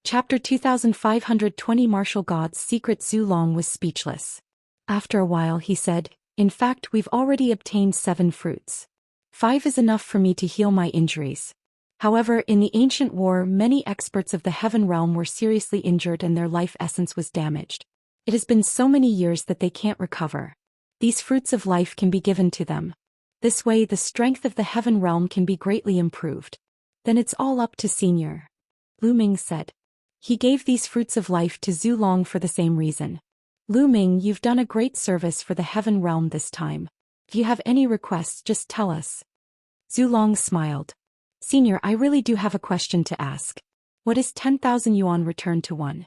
Chapter 2520 Martial Gods Secret. Zhu Long was speechless. After a while he said, "In fact, we've already obtained 7 fruits. 5 is enough for me to heal my injuries." However, in the ancient war, many experts of the heaven realm were seriously injured and their life essence was damaged. It has been so many years that they can't recover. These fruits of life can be given to them. This way the strength of the heaven realm can be greatly improved. Then it's all up to Senior. Lu Ming said. He gave these fruits of life to Zhu Long for the same reason. Lu Ming, you've done a great service for the heaven realm this time. If you have any requests, just tell us. Zhu Long smiled. Senior, I really do have a question to ask. What is 10,000 yuan returned to 1?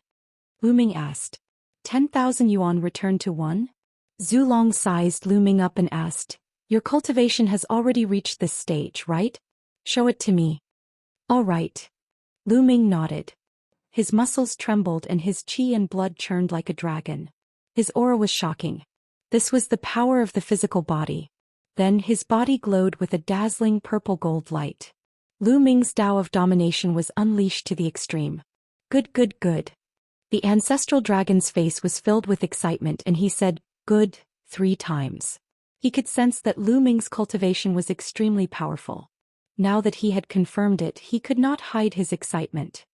Lu Ming asked. 10,000 yuan returned to 1? Zhu Long sized Lu Ming up and asked, your cultivation has already reached this stage, right? Show it to me. All right. Lu Ming nodded. His muscles trembled and his qi and blood churned like a dragon. His aura was shocking. This was the power of the physical body. Then his body glowed with a dazzling purple gold light. Lu Ming's Tao of domination was unleashed to the extreme. Good, good, good. The ancestral dragon's face was filled with excitement and he said, good, 3 times. He could sense that Lu Ming's cultivation was extremely powerful. Now that he had confirmed it, he could not hide his excitement.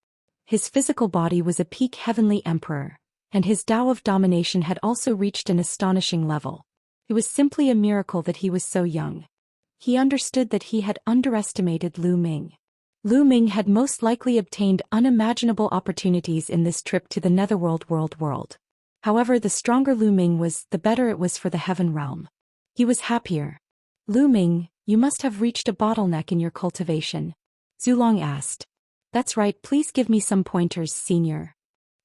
His physical body was a peak heavenly emperor, and his Tao of domination had also reached an astonishing level. It was simply a miracle that he was so young. He understood that he had underestimated Lu Ming. Lu Ming had most likely obtained unimaginable opportunities in this trip to the netherworld world. However, the stronger Lu Ming was, the better it was for the heaven realm. He was happier. Lu Ming, you must have reached a bottleneck in your cultivation. Zhu Long asked. That's right, please give me some pointers, Senior.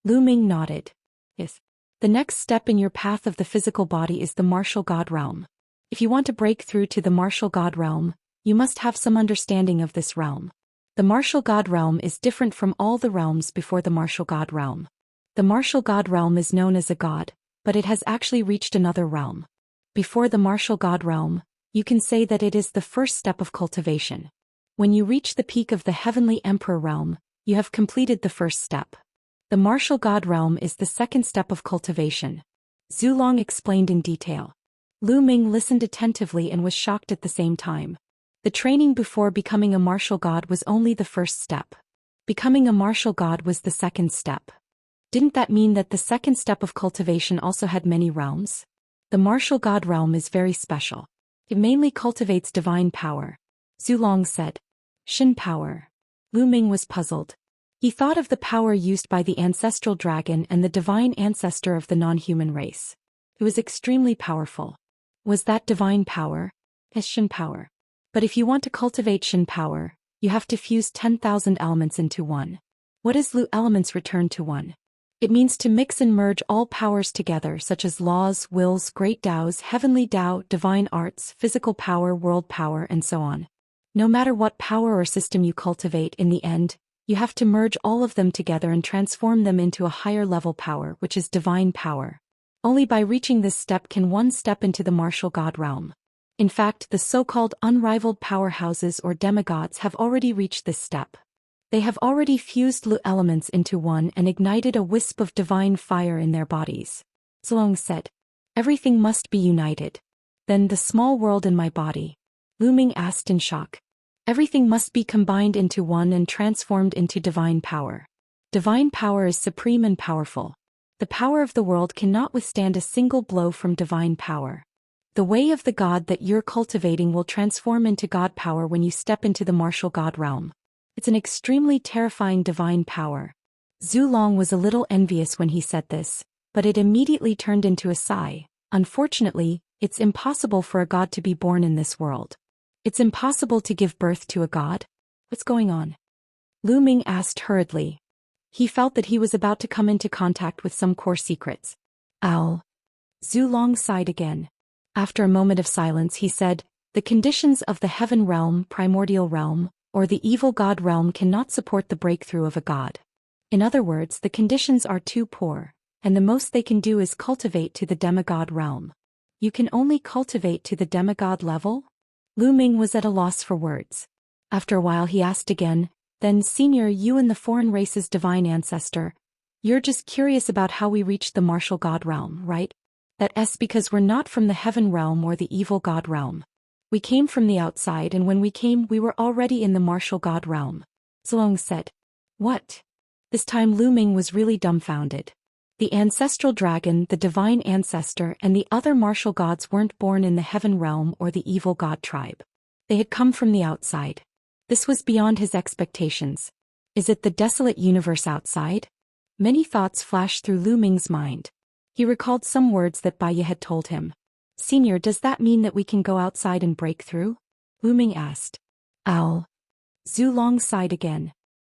Lu Ming nodded. Yes. The next step in your path of the physical body is the martial god realm. If you want to break through to the martial god realm, you must have some understanding of this realm. The martial god realm is different from all the realms before the martial god realm. The martial god realm is known as a god, but it has actually reached another realm. Before the martial god realm, you can say that it is the first step of cultivation. When you reach the peak of the heavenly emperor realm, you have completed the first step. The martial god realm is the second step of cultivation. Zhu Long explained in detail. Lu Ming listened attentively and was shocked at the same time. The training before becoming a martial god was only the first step. Becoming a martial god was the second step. Didn't that mean that the second step of cultivation also had many realms? The martial god realm is very special. It mainly cultivates divine power. Zhu Long said. Shin power. Lu Ming was puzzled. He thought of the power used by the ancestral dragon and the divine ancestor of the non-human race. It was extremely powerful. Was that divine power? As Shin power. But if you want to cultivate Shin power, you have to fuse 10,000 elements into one. What is Lu elements returned to one? It means to mix and merge all powers together such as laws, wills, great Taos, heavenly Tao, divine arts, physical power, world power, and so on. No matter what power or system you cultivate in the end, you have to merge all of them together and transform them into a higher level power, which is divine power. Only by reaching this step can one step into the martial god realm. In fact, the so-called unrivaled powerhouses or demigods have already reached this step. They have already fused Lu elements into one and ignited a wisp of divine fire in their bodies. Zhu Long said. Everything must be united. Then the small world in my body. Lu Ming asked in shock. Everything must be combined into one and transformed into divine power. Divine power is supreme and powerful. The power of the world cannot withstand a single blow from divine power. The way of the god that you're cultivating will transform into god power when you step into the martial god realm. It's an extremely terrifying divine power. Zhu Long was a little envious when he said this, but it immediately turned into a sigh. Unfortunately, it's impossible for a god to be born in this world. It's impossible to give birth to a god? What's going on? Lu Ming asked hurriedly. He felt that he was about to come into contact with some core secrets. Ow. Zhu Long sighed again. After a moment of silence he said, the conditions of the heaven realm, primordial realm, or the evil god realm cannot support the breakthrough of a god. In other words, the conditions are too poor, and the most they can do is cultivate to the demigod realm. You can only cultivate to the demigod level? Lu Ming was at a loss for words. After a while he asked again, Then Senior, you and the foreign race's divine ancestor, you're just curious about how we reached the martial god realm, right? That's because we're not from the heaven realm or the evil god realm. We came from the outside, and when we came we were already in the martial god realm. Zhou said. What? This time Lu Ming was really dumbfounded. The ancestral dragon, the divine ancestor, and the other martial gods weren't born in the heaven realm or the evil god tribe. They had come from the outside. This was beyond his expectations. Is it the desolate universe outside? Many thoughts flashed through Lu Ming's mind. He recalled some words that Bai Ye had told him. Senior, does that mean that we can go outside and break through? Lu Ming asked. Owl. Zhu Long sighed again.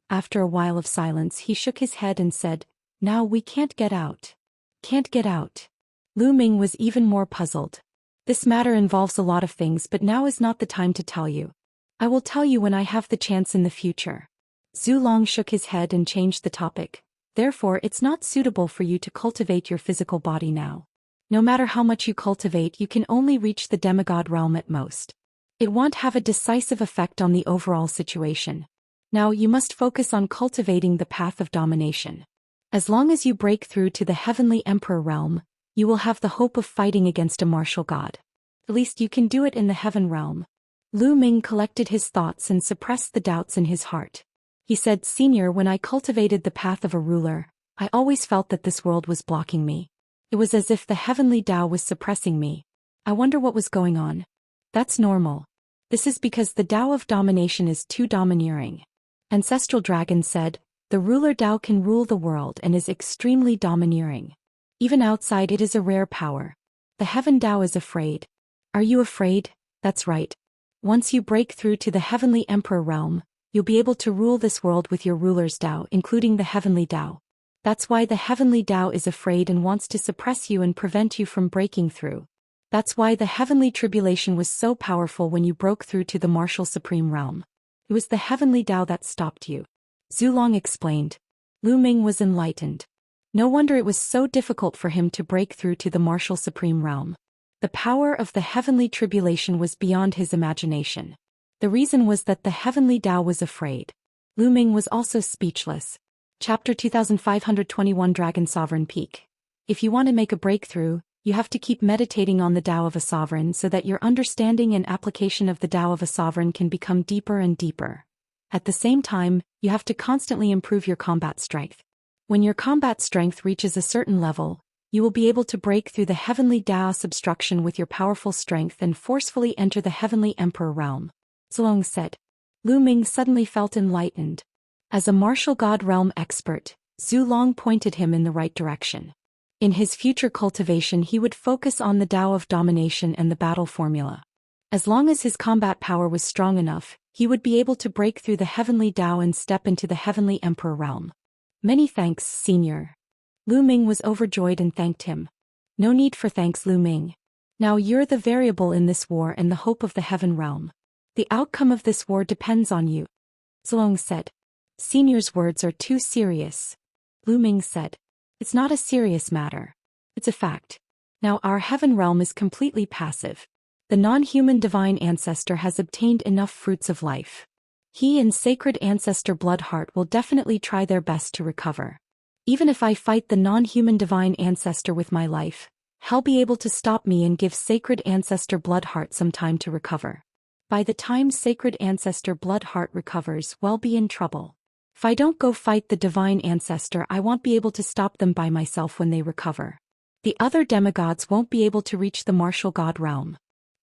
After a while of silence he shook his head and said, Now we can't get out. Can't get out. Lu Ming was even more puzzled. This matter involves a lot of things, but now is not the time to tell you. I will tell you when I have the chance in the future. Zhu Long shook his head and changed the topic. Therefore it's not suitable for you to cultivate your physical body now. No matter how much you cultivate, you can only reach the demigod realm at most. It won't have a decisive effect on the overall situation. Now you must focus on cultivating the path of domination. As long as you break through to the heavenly emperor realm, you will have the hope of fighting against a martial god. At least you can do it in the heaven realm. Lu Ming collected his thoughts and suppressed the doubts in his heart. He said, Senior, when I cultivated the path of a ruler, I always felt that this world was blocking me. It was as if the heavenly Tao was suppressing me. I wonder what was going on. That's normal. This is because the Tao of domination is too domineering. Ancestral Dragon said, the ruler Tao can rule the world and is extremely domineering. Even outside it is a rare power. The heaven Tao is afraid. Are you afraid? That's right. Once you break through to the heavenly emperor realm, you'll be able to rule this world with your ruler's Tao, including the heavenly Tao. That's why the heavenly Tao is afraid and wants to suppress you and prevent you from breaking through. That's why the heavenly tribulation was so powerful when you broke through to the martial supreme realm. It was the heavenly Tao that stopped you. Zhu Long explained. Lu Ming was enlightened. No wonder it was so difficult for him to break through to the martial supreme realm. The power of the heavenly tribulation was beyond his imagination. The reason was that the heavenly Tao was afraid. Lu Ming was also speechless. Chapter 2521 Dragon Sovereign Peak. If you want to make a breakthrough, you have to keep meditating on the Tao of a sovereign so that your understanding and application of the Tao of a sovereign can become deeper and deeper. At the same time, you have to constantly improve your combat strength. When your combat strength reaches a certain level, you will be able to break through the heavenly Daoist obstruction with your powerful strength and forcefully enter the heavenly emperor realm. Zhou said. Lu Ming suddenly felt enlightened. As a martial god realm expert, Zhu Long pointed him in the right direction. In his future cultivation he would focus on the Tao of domination and the battle formula. As long as his combat power was strong enough, he would be able to break through the heavenly Tao and step into the heavenly emperor realm. Many thanks, Senior. Lu Ming was overjoyed and thanked him. No need for thanks, Lu Ming. Now you're the variable in this war and the hope of the heaven realm. The outcome of this war depends on you. Zhou said. Senior's words are too serious. Lu Ming said. It's not a serious matter. It's a fact. Now our heaven realm is completely passive. The non-human divine ancestor has obtained enough fruits of life. He and sacred ancestor Bloodheart will definitely try their best to recover. Even if I fight the non-human divine ancestor with my life, he'll be able to stop me and give sacred ancestor Bloodheart some time to recover. By the time sacred ancestor Bloodheart recovers, we'll be in trouble. If I don't go fight the divine ancestor, I won't be able to stop them by myself when they recover. The other demigods won't be able to reach the martial god realm.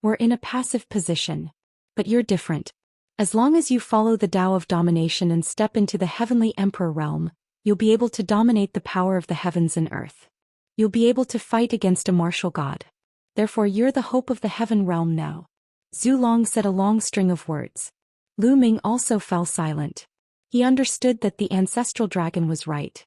We're in a passive position. But you're different. As long as you follow the Tao of domination and step into the heavenly emperor realm, you'll be able to dominate the power of the heavens and earth. You'll be able to fight against a martial god. Therefore you're the hope of the heaven realm now. Zhu Long said a long string of words. Lu Ming also fell silent. He understood that the ancestral dragon was right.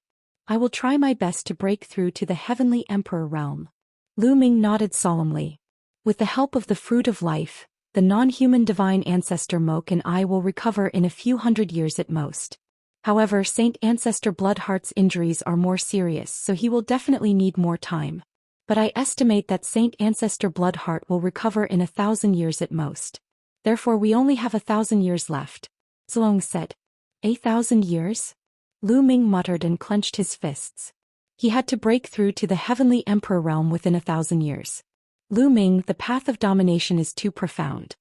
I will try my best to break through to the heavenly emperor realm. Lu Ming nodded solemnly. With the help of the fruit of life, the non-human divine ancestor Mok and I will recover in a few hundred years at most. However, Saint Ancestor Bloodheart's injuries are more serious, so he will definitely need more time. But I estimate that Saint Ancestor Bloodheart will recover in 1,000 years at most. Therefore we only have 1,000 years left. Zhou said. 1,000 years? Lu Ming muttered and clenched his fists. He had to break through to the Heavenly Emperor realm within 1,000 years. Lu Ming, the path of domination is too profound.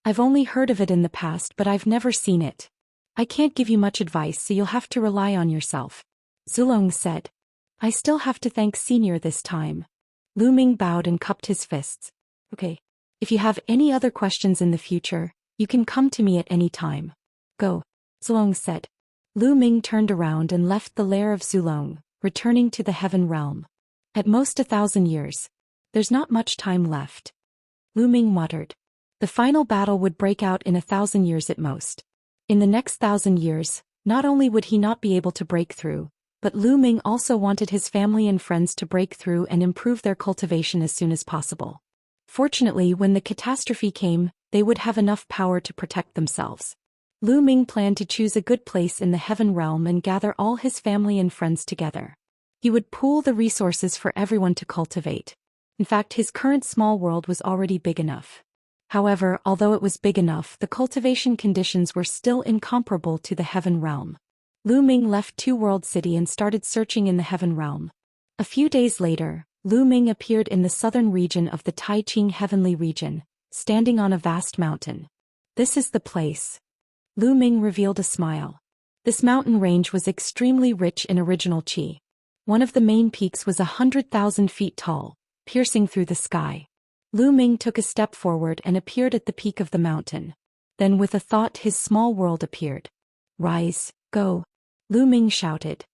I've only heard of it in the past, but I've never seen it. I can't give you much advice, so you'll have to rely on yourself. Zulong said. I still have to thank Senior this time. Lu Ming bowed and cupped his fists. Okay. If you have any other questions in the future, you can come to me at any time. Go. Zulong said. Lu Ming turned around and left the lair of Zulong, returning to the Heaven realm. At most 1,000 years. There's not much time left. Lu Ming muttered. The final battle would break out in 1,000 years at most. In the next 1,000 years, not only would he not be able to break through, but Lu Ming also wanted his family and friends to break through and improve their cultivation as soon as possible. Fortunately, when the catastrophe came, they would have enough power to protect themselves. Lu Ming planned to choose a good place in the Heaven realm and gather all his family and friends together. He would pool the resources for everyone to cultivate. In fact, his current small world was already big enough. However, although it was big enough, the cultivation conditions were still incomparable to the Heaven realm. Lu Ming left Two World City and started searching in the Heaven realm. A few days later, Lu Ming appeared in the southern region of the Taiqing Heavenly region, standing on a vast mountain. This is the place. Lu Ming revealed a smile. This mountain range was extremely rich in original qi. One of the main peaks was 100,000 feet tall, piercing through the sky. Lu Ming took a step forward and appeared at the peak of the mountain. Then with a thought his small world appeared. Rise, go. Lu Ming shouted.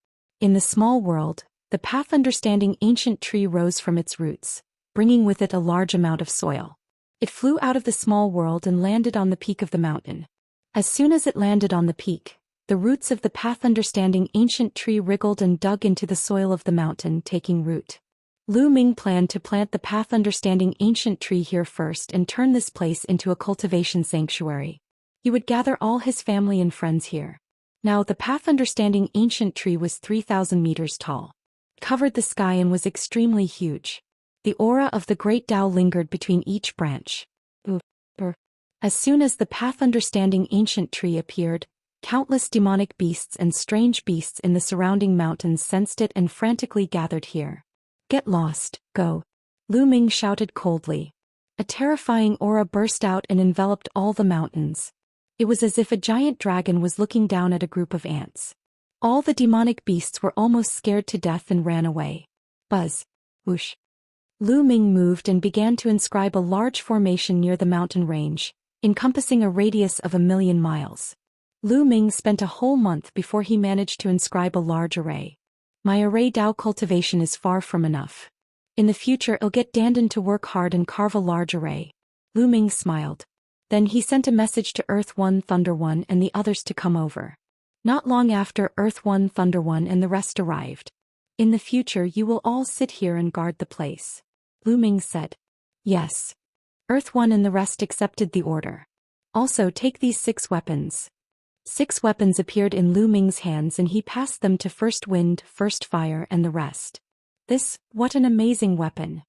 In the small world, the path understanding ancient tree rose from its roots, bringing with it a large amount of soil. It flew out of the small world and landed on the peak of the mountain. As soon as it landed on the peak, the roots of the path understanding ancient tree wriggled and dug into the soil of the mountain, taking root. Lu Ming planned to plant the path understanding ancient tree here first and turn this place into a cultivation sanctuary. He would gather all his family and friends here. Now the path understanding ancient tree was 3,000 meters tall. It covered the sky and was extremely huge. The aura of the great Tao lingered between each branch. As soon as the path understanding ancient tree appeared, countless demonic beasts and strange beasts in the surrounding mountains sensed it and frantically gathered here. Get lost, go. Lu Ming shouted coldly. A terrifying aura burst out and enveloped all the mountains. It was as if a giant dragon was looking down at a group of ants. All the demonic beasts were almost scared to death and ran away. Buzz. Whoosh. Lu Ming moved and began to inscribe a large formation near the mountain range, encompassing a radius of 1,000,000 miles. Lu Ming spent a whole month before he managed to inscribe a large array. My array Dao cultivation is far from enough. In the future I'll get Dandan to work hard and carve a large array. Lu Ming smiled. Then he sent a message to Earth One, Thunder One and the others to come over. Not long after, Earth One, Thunder One and the rest arrived. In the future you will all sit here and guard the place. Lu Ming said. Yes. Earth One and the rest accepted the order. Also take these 6 weapons. 6 weapons appeared in Lu Ming's hands and he passed them to First Wind, First Fire and the rest. What an amazing weapon.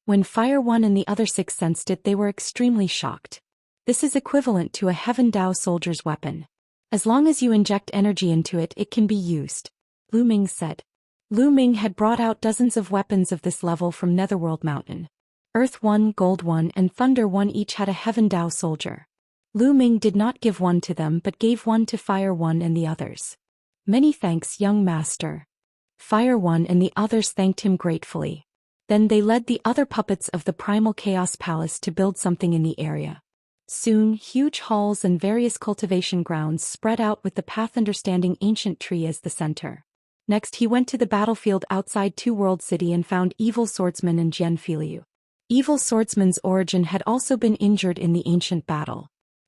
When Fire One and the other 6 sensed it, they were extremely shocked. This is equivalent to a Heaven Dao soldier's weapon. As long as you inject energy into it, it can be used. Lu Ming said. Lu Ming had brought out dozens of weapons of this level from Netherworld Mountain. Earth One, Gold One and Thunder One each had a Heaven Dao soldier. Lu Ming did not give one to them but gave one to Fire One and the others. Many thanks, young master. Fire One and the others thanked him gratefully. Then they led the other puppets of the Primal Chaos Palace to build something in the area. Soon, huge halls and various cultivation grounds spread out with the path understanding ancient tree as the center. Next he went to the battlefield outside Two World City and found Evil Swordsman and Jian Filiu. Evil Swordsman's origin had also been injured in the ancient battle.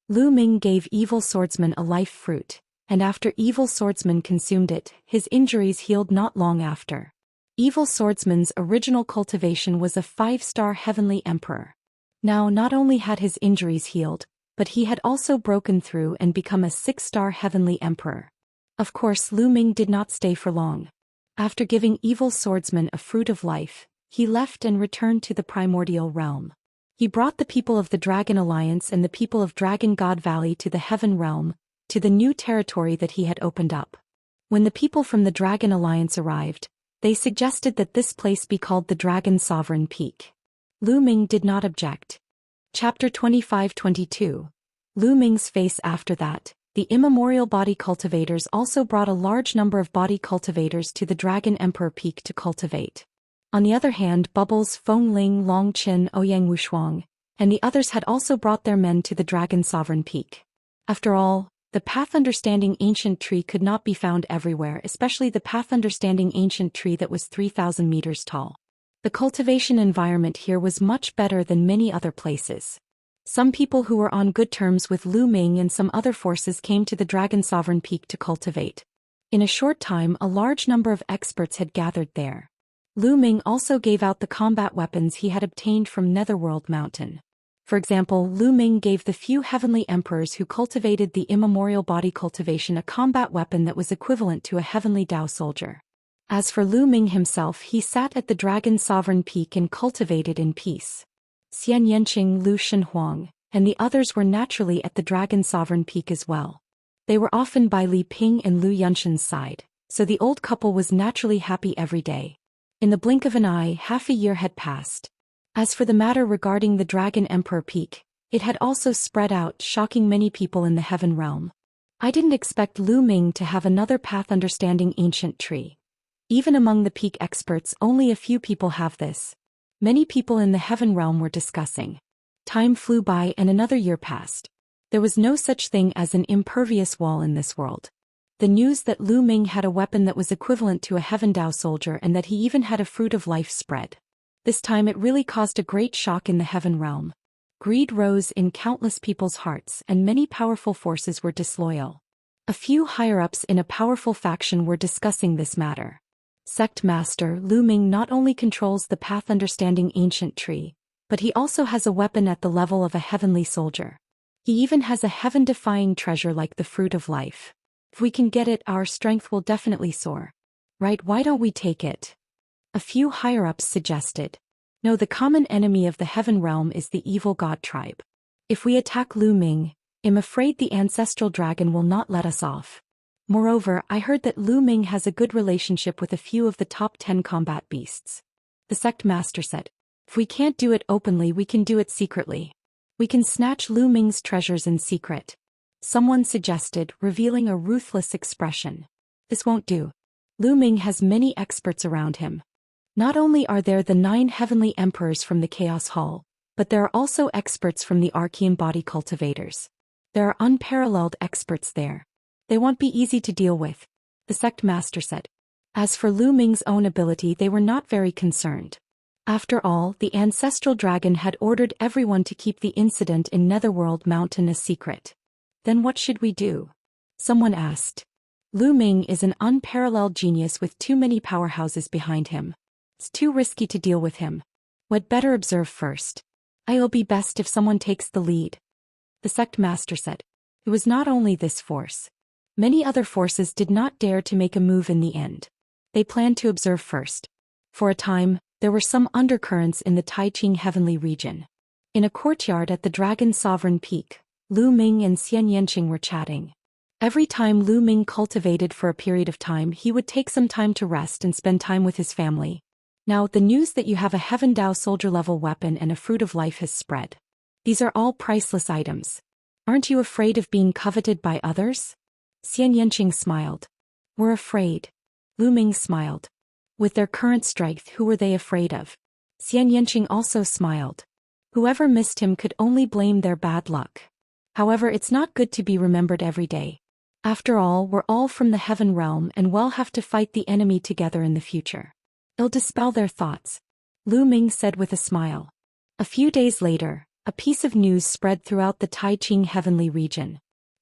Lu Ming gave Evil Swordsman a life fruit, and after Evil Swordsman consumed it, his injuries healed not long after. Evil Swordsman's original cultivation was a 5-star Heavenly Emperor. Now not only had his injuries healed, but he had also broken through and become a 6-star Heavenly Emperor. Of course Lu Ming did not stay for long. After giving Evil Swordsman a fruit of life, he left and returned to the primordial realm. He brought the people of the Dragon Alliance and the people of Dragon God Valley to the Heaven realm, to the new territory that he had opened up. When the people from the Dragon Alliance arrived, they suggested that this place be called the Dragon Sovereign Peak. Lu Ming did not object. Chapter 25-22. Lu Ming's face. After that, the immemorial body cultivators also brought a large number of body cultivators to the Dragon Emperor Peak to cultivate. On the other hand, Bubbles, Feng Ling, Long Qin, Ouyang Wushuang, and the others had also brought their men to the Dragon Sovereign Peak. After all, the Path Understanding Ancient Tree could not be found everywhere, especially the Path Understanding Ancient Tree that was 3,000 meters tall. The cultivation environment here was much better than many other places. Some people who were on good terms with Lu Ming and some other forces came to the Dragon Sovereign Peak to cultivate. In a short time, a large number of experts had gathered there. Lu Ming also gave out the combat weapons he had obtained from Netherworld Mountain. For example, Lu Ming gave the few heavenly emperors who cultivated the immemorial body cultivation a combat weapon that was equivalent to a heavenly Dao soldier. As for Lu Ming himself, he sat at the Dragon Sovereign Peak and cultivated in peace. Xianxia, Lu Shenhuang, and the others were naturally at the Dragon Sovereign Peak as well. They were often by Li Ping and Lu Yunshan's side, so the old couple was naturally happy every day. In the blink of an eye, half a year had passed. As for the matter regarding the Dragon Emperor Peak, it had also spread out, shocking many people in the heaven realm. I didn't expect Lu Ming to have another Path Understanding Ancient Tree. Even among the peak experts, only a few people have this. Many people in the heaven realm were discussing. Time flew by and another year passed. There was no such thing as an impervious wall in this world. The news that Lu Ming had a weapon that was equivalent to a Heaven Dao soldier and that he even had a fruit of life spread. This time it really caused a great shock in the heaven realm. Greed rose in countless people's hearts and many powerful forces were disloyal. A few higher-ups in a powerful faction were discussing this matter. Sect Master Lu Ming not only controls the Path Understanding Ancient Tree, but he also has a weapon at the level of a heavenly soldier. He even has a heaven-defying treasure like the Fruit of Life. If we can get it, our strength will definitely soar. Right, why don't we take it? A few higher-ups suggested. No, the common enemy of the heaven realm is the evil god tribe. If we attack Lu Ming, I'm afraid the ancestral dragon will not let us off. Moreover, I heard that Lu Ming has a good relationship with a few of the top 10 combat beasts. The sect master said, if we can't do it openly, we can do it secretly. We can snatch Lu Ming's treasures in secret. Someone suggested, revealing a ruthless expression. This won't do. Lu Ming has many experts around him. Not only are there the 9 heavenly emperors from the Chaos Hall, but there are also experts from the Archean body cultivators. There are unparalleled experts there. They won't be easy to deal with, the sect master said. As for Lu Ming's own ability, they were not very concerned. After all, the ancestral dragon had ordered everyone to keep the incident in Netherworld Mountain a secret. Then what should we do? Someone asked. Lu Ming is an unparalleled genius with too many powerhouses behind him. It's too risky to deal with him. We'd better observe first. It'll be best if someone takes the lead. The sect master said. It was not only this force. Many other forces did not dare to make a move in the end. They planned to observe first. For a time, there were some undercurrents in the Taiqing heavenly region. In a courtyard at the Dragon Sovereign Peak, Lu Ming and Xianxia were chatting. Every time Lu Ming cultivated for a period of time, he would take some time to rest and spend time with his family. Now, the news that you have a Heaven Dao soldier-level weapon and a Fruit of Life has spread. These are all priceless items. Aren't you afraid of being coveted by others? Xianxia smiled. We're afraid. Lu Ming smiled. With their current strength, who were they afraid of? Xianxia also smiled. Whoever missed him could only blame their bad luck. However, it's not good to be remembered every day. After all, we're all from the heaven realm and we'll have to fight the enemy together in the future. It'll dispel their thoughts. Lu Ming said with a smile. A few days later, a piece of news spread throughout the Taiqing heavenly region.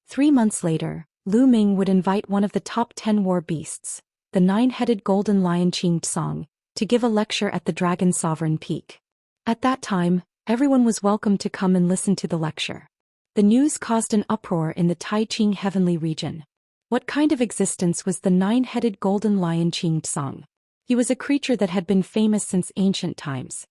3 months later, Lu Ming would invite one of the top 10 war beasts, the 9-headed golden lion Qingtsong, to give a lecture at the Dragon Sovereign Peak. At that time, everyone was welcome to come and listen to the lecture. The news caused an uproar in the Taiqing heavenly region. What kind of existence was the 9-headed golden lion Qingtsong? He was a creature that had been famous since ancient times.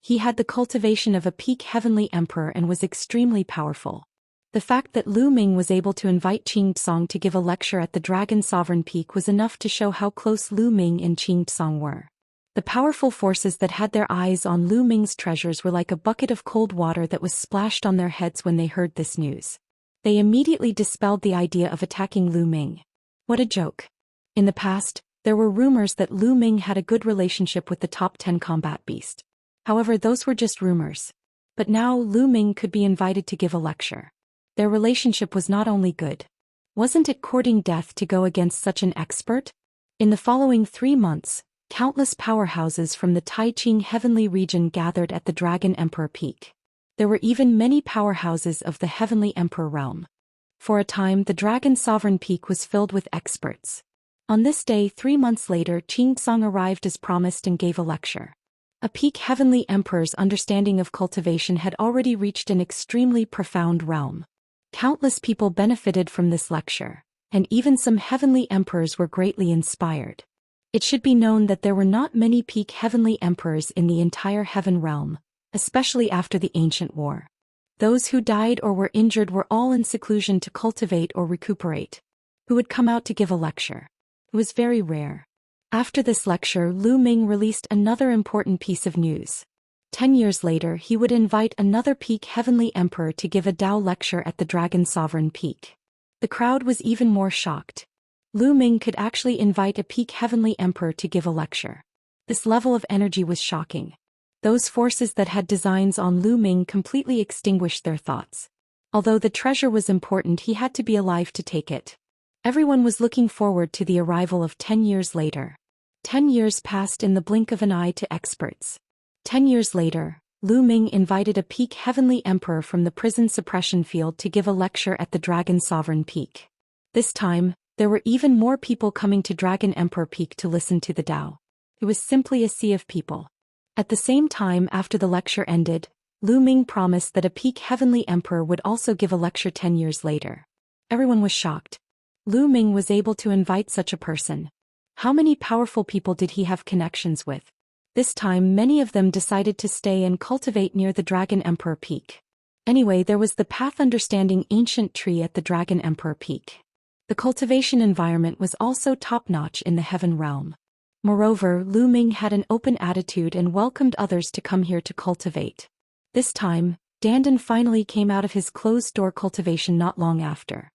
He had the cultivation of a peak heavenly emperor and was extremely powerful. The fact that Lu Ming was able to invite Xianxia to give a lecture at the Dragon Sovereign Peak was enough to show how close Lu Ming and Xianxia were. The powerful forces that had their eyes on Lu Ming's treasures were like a bucket of cold water that was splashed on their heads when they heard this news. They immediately dispelled the idea of attacking Lu Ming. What a joke. In the past, there were rumors that Lu Ming had a good relationship with the top 10 combat beast. However, those were just rumors. But now Lu Ming could be invited to give a lecture. Their relationship was not only good. Wasn't it courting death to go against such an expert? In the following 3 months, countless powerhouses from the Taiqing heavenly region gathered at the Dragon Emperor Peak. There were even many powerhouses of the Heavenly Emperor realm. For a time, the Dragon Sovereign Peak was filled with experts. On this day 3 months later, Xianxia arrived as promised and gave a lecture. A peak Heavenly Emperor's understanding of cultivation had already reached an extremely profound realm. Countless people benefited from this lecture, and even some Heavenly Emperors were greatly inspired. It should be known that there were not many peak Heavenly Emperors in the entire Heaven realm, especially after the ancient war. Those who died or were injured were all in seclusion to cultivate or recuperate. Who would come out to give a lecture? It was very rare. After this lecture, Lu Ming released another important piece of news. 10 years later, he would invite another peak Heavenly Emperor to give a Dao lecture at the Dragon Sovereign Peak. The crowd was even more shocked. Lu Ming could actually invite a peak Heavenly Emperor to give a lecture. This level of energy was shocking. Those forces that had designs on Lu Ming completely extinguished their thoughts. Although the treasure was important, he had to be alive to take it. Everyone was looking forward to the arrival of 10 years later. 10 years passed in the blink of an eye to experts. 10 years later, Lu Ming invited a peak Heavenly Emperor from the prison suppression field to give a lecture at the Dragon Sovereign Peak. This time, there were even more people coming to Dragon Emperor Peak to listen to the Dao. It was simply a sea of people. At the same time, after the lecture ended, Lu Ming promised that a peak Heavenly Emperor would also give a lecture 10 years later. Everyone was shocked. Lu Ming was able to invite such a person. How many powerful people did he have connections with? This time, many of them decided to stay and cultivate near the Dragon Emperor Peak. Anyway, there was the path understanding ancient tree at the Dragon Emperor Peak. The cultivation environment was also top-notch in the Heaven realm. Moreover, Lu Ming had an open attitude and welcomed others to come here to cultivate. This time, Dandan finally came out of his closed-door cultivation not long after.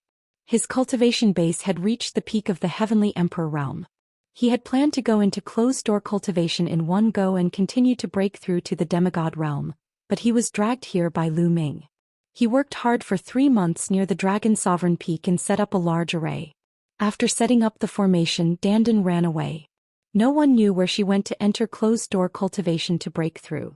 His cultivation base had reached the peak of the Heavenly Emperor realm. He had planned to go into closed-door cultivation in one go and continue to break through to the demigod realm, but he was dragged here by Lu Ming. He worked hard for 3 months near the Dragon Sovereign Peak and set up a large array. After setting up the formation, Dandan ran away. No one knew where she went to enter closed-door cultivation to break through.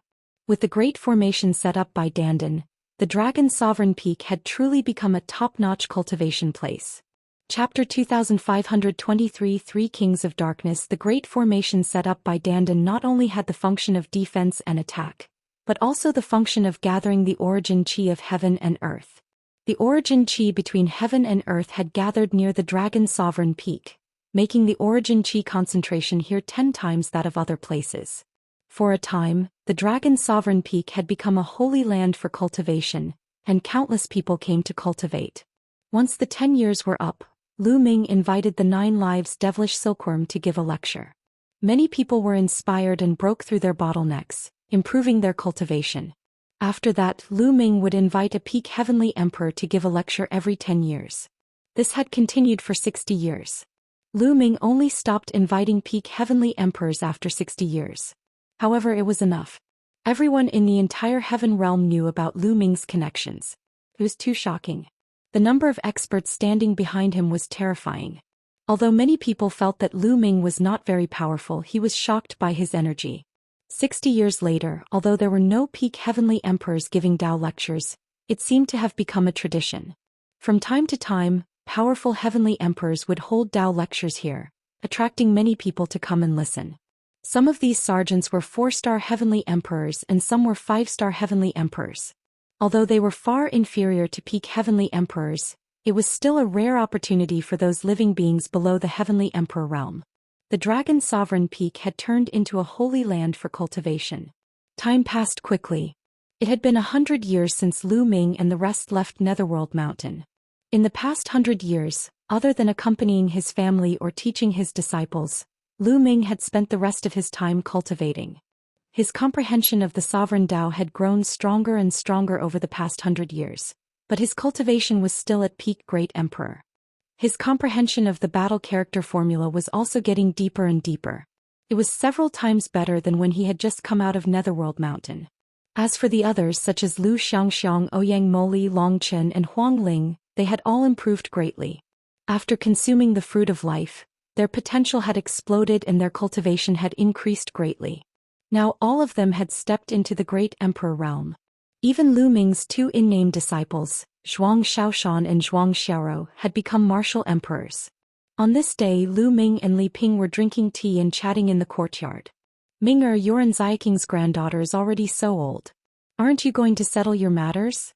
With the great formation set up by Dandan, the Dragon Sovereign Peak had truly become a top-notch cultivation place. Chapter 2523 Three Kings of Darkness. The great formation set up by Dandan not only had the function of defense and attack, but also the function of gathering the origin chi of heaven and earth. The origin chi between heaven and earth had gathered near the Dragon Sovereign Peak, making the origin chi concentration here 10 times that of other places. For a time, the Dragon Sovereign Peak had become a holy land for cultivation, and countless people came to cultivate. Once the 10 years were up, Lu Ming invited the 9 Lives Devilish Silkworm to give a lecture. Many people were inspired and broke through their bottlenecks, improving their cultivation. After that, Lu Ming would invite a peak Heavenly Emperor to give a lecture every 10 years. This had continued for 60 years. Lu Ming only stopped inviting peak Heavenly Emperors after 60 years. However, it was enough. Everyone in the entire Heaven realm knew about Lu Ming's connections. It was too shocking. The number of experts standing behind him was terrifying. Although many people felt that Lu Ming was not very powerful, he was shocked by his energy. 60 years later, although there were no peak Heavenly Emperors giving Dao lectures, it seemed to have become a tradition. From time to time, powerful Heavenly Emperors would hold Dao lectures here, attracting many people to come and listen. Some of these sergeants were 4-star Heavenly Emperors and some were 5-star Heavenly Emperors. Although they were far inferior to peak Heavenly Emperors, it was still a rare opportunity for those living beings below the Heavenly Emperor realm. The Dragon Sovereign Peak had turned into a holy land for cultivation. Time passed quickly. It had been 100 years since Lu Ming and the rest left Netherworld Mountain. In the past 100 years, other than accompanying his family or teaching his disciples, Lu Ming had spent the rest of his time cultivating. His comprehension of the sovereign Tao had grown stronger and stronger over the past 100 years, but his cultivation was still at peak Great Emperor. His comprehension of the battle character formula was also getting deeper and deeper. It was several times better than when he had just come out of Netherworld Mountain. As for the others such as Lu Xianxiang, Ouyang Moli, Long Chen and Huang Ling, they had all improved greatly. After consuming the fruit of life, their potential had exploded and their cultivation had increased greatly. Now all of them had stepped into the Great Emperor realm. Even Lu Ming's two in-name disciples, Zhuang Shaoshan and Zhuang Xiaoro, had become martial emperors. On this day Lu Ming and Li Ping were drinking tea and chatting in the courtyard. "Ming-er, Yuan Ziqing's granddaughter is already so old. Aren't you going to settle your matters?"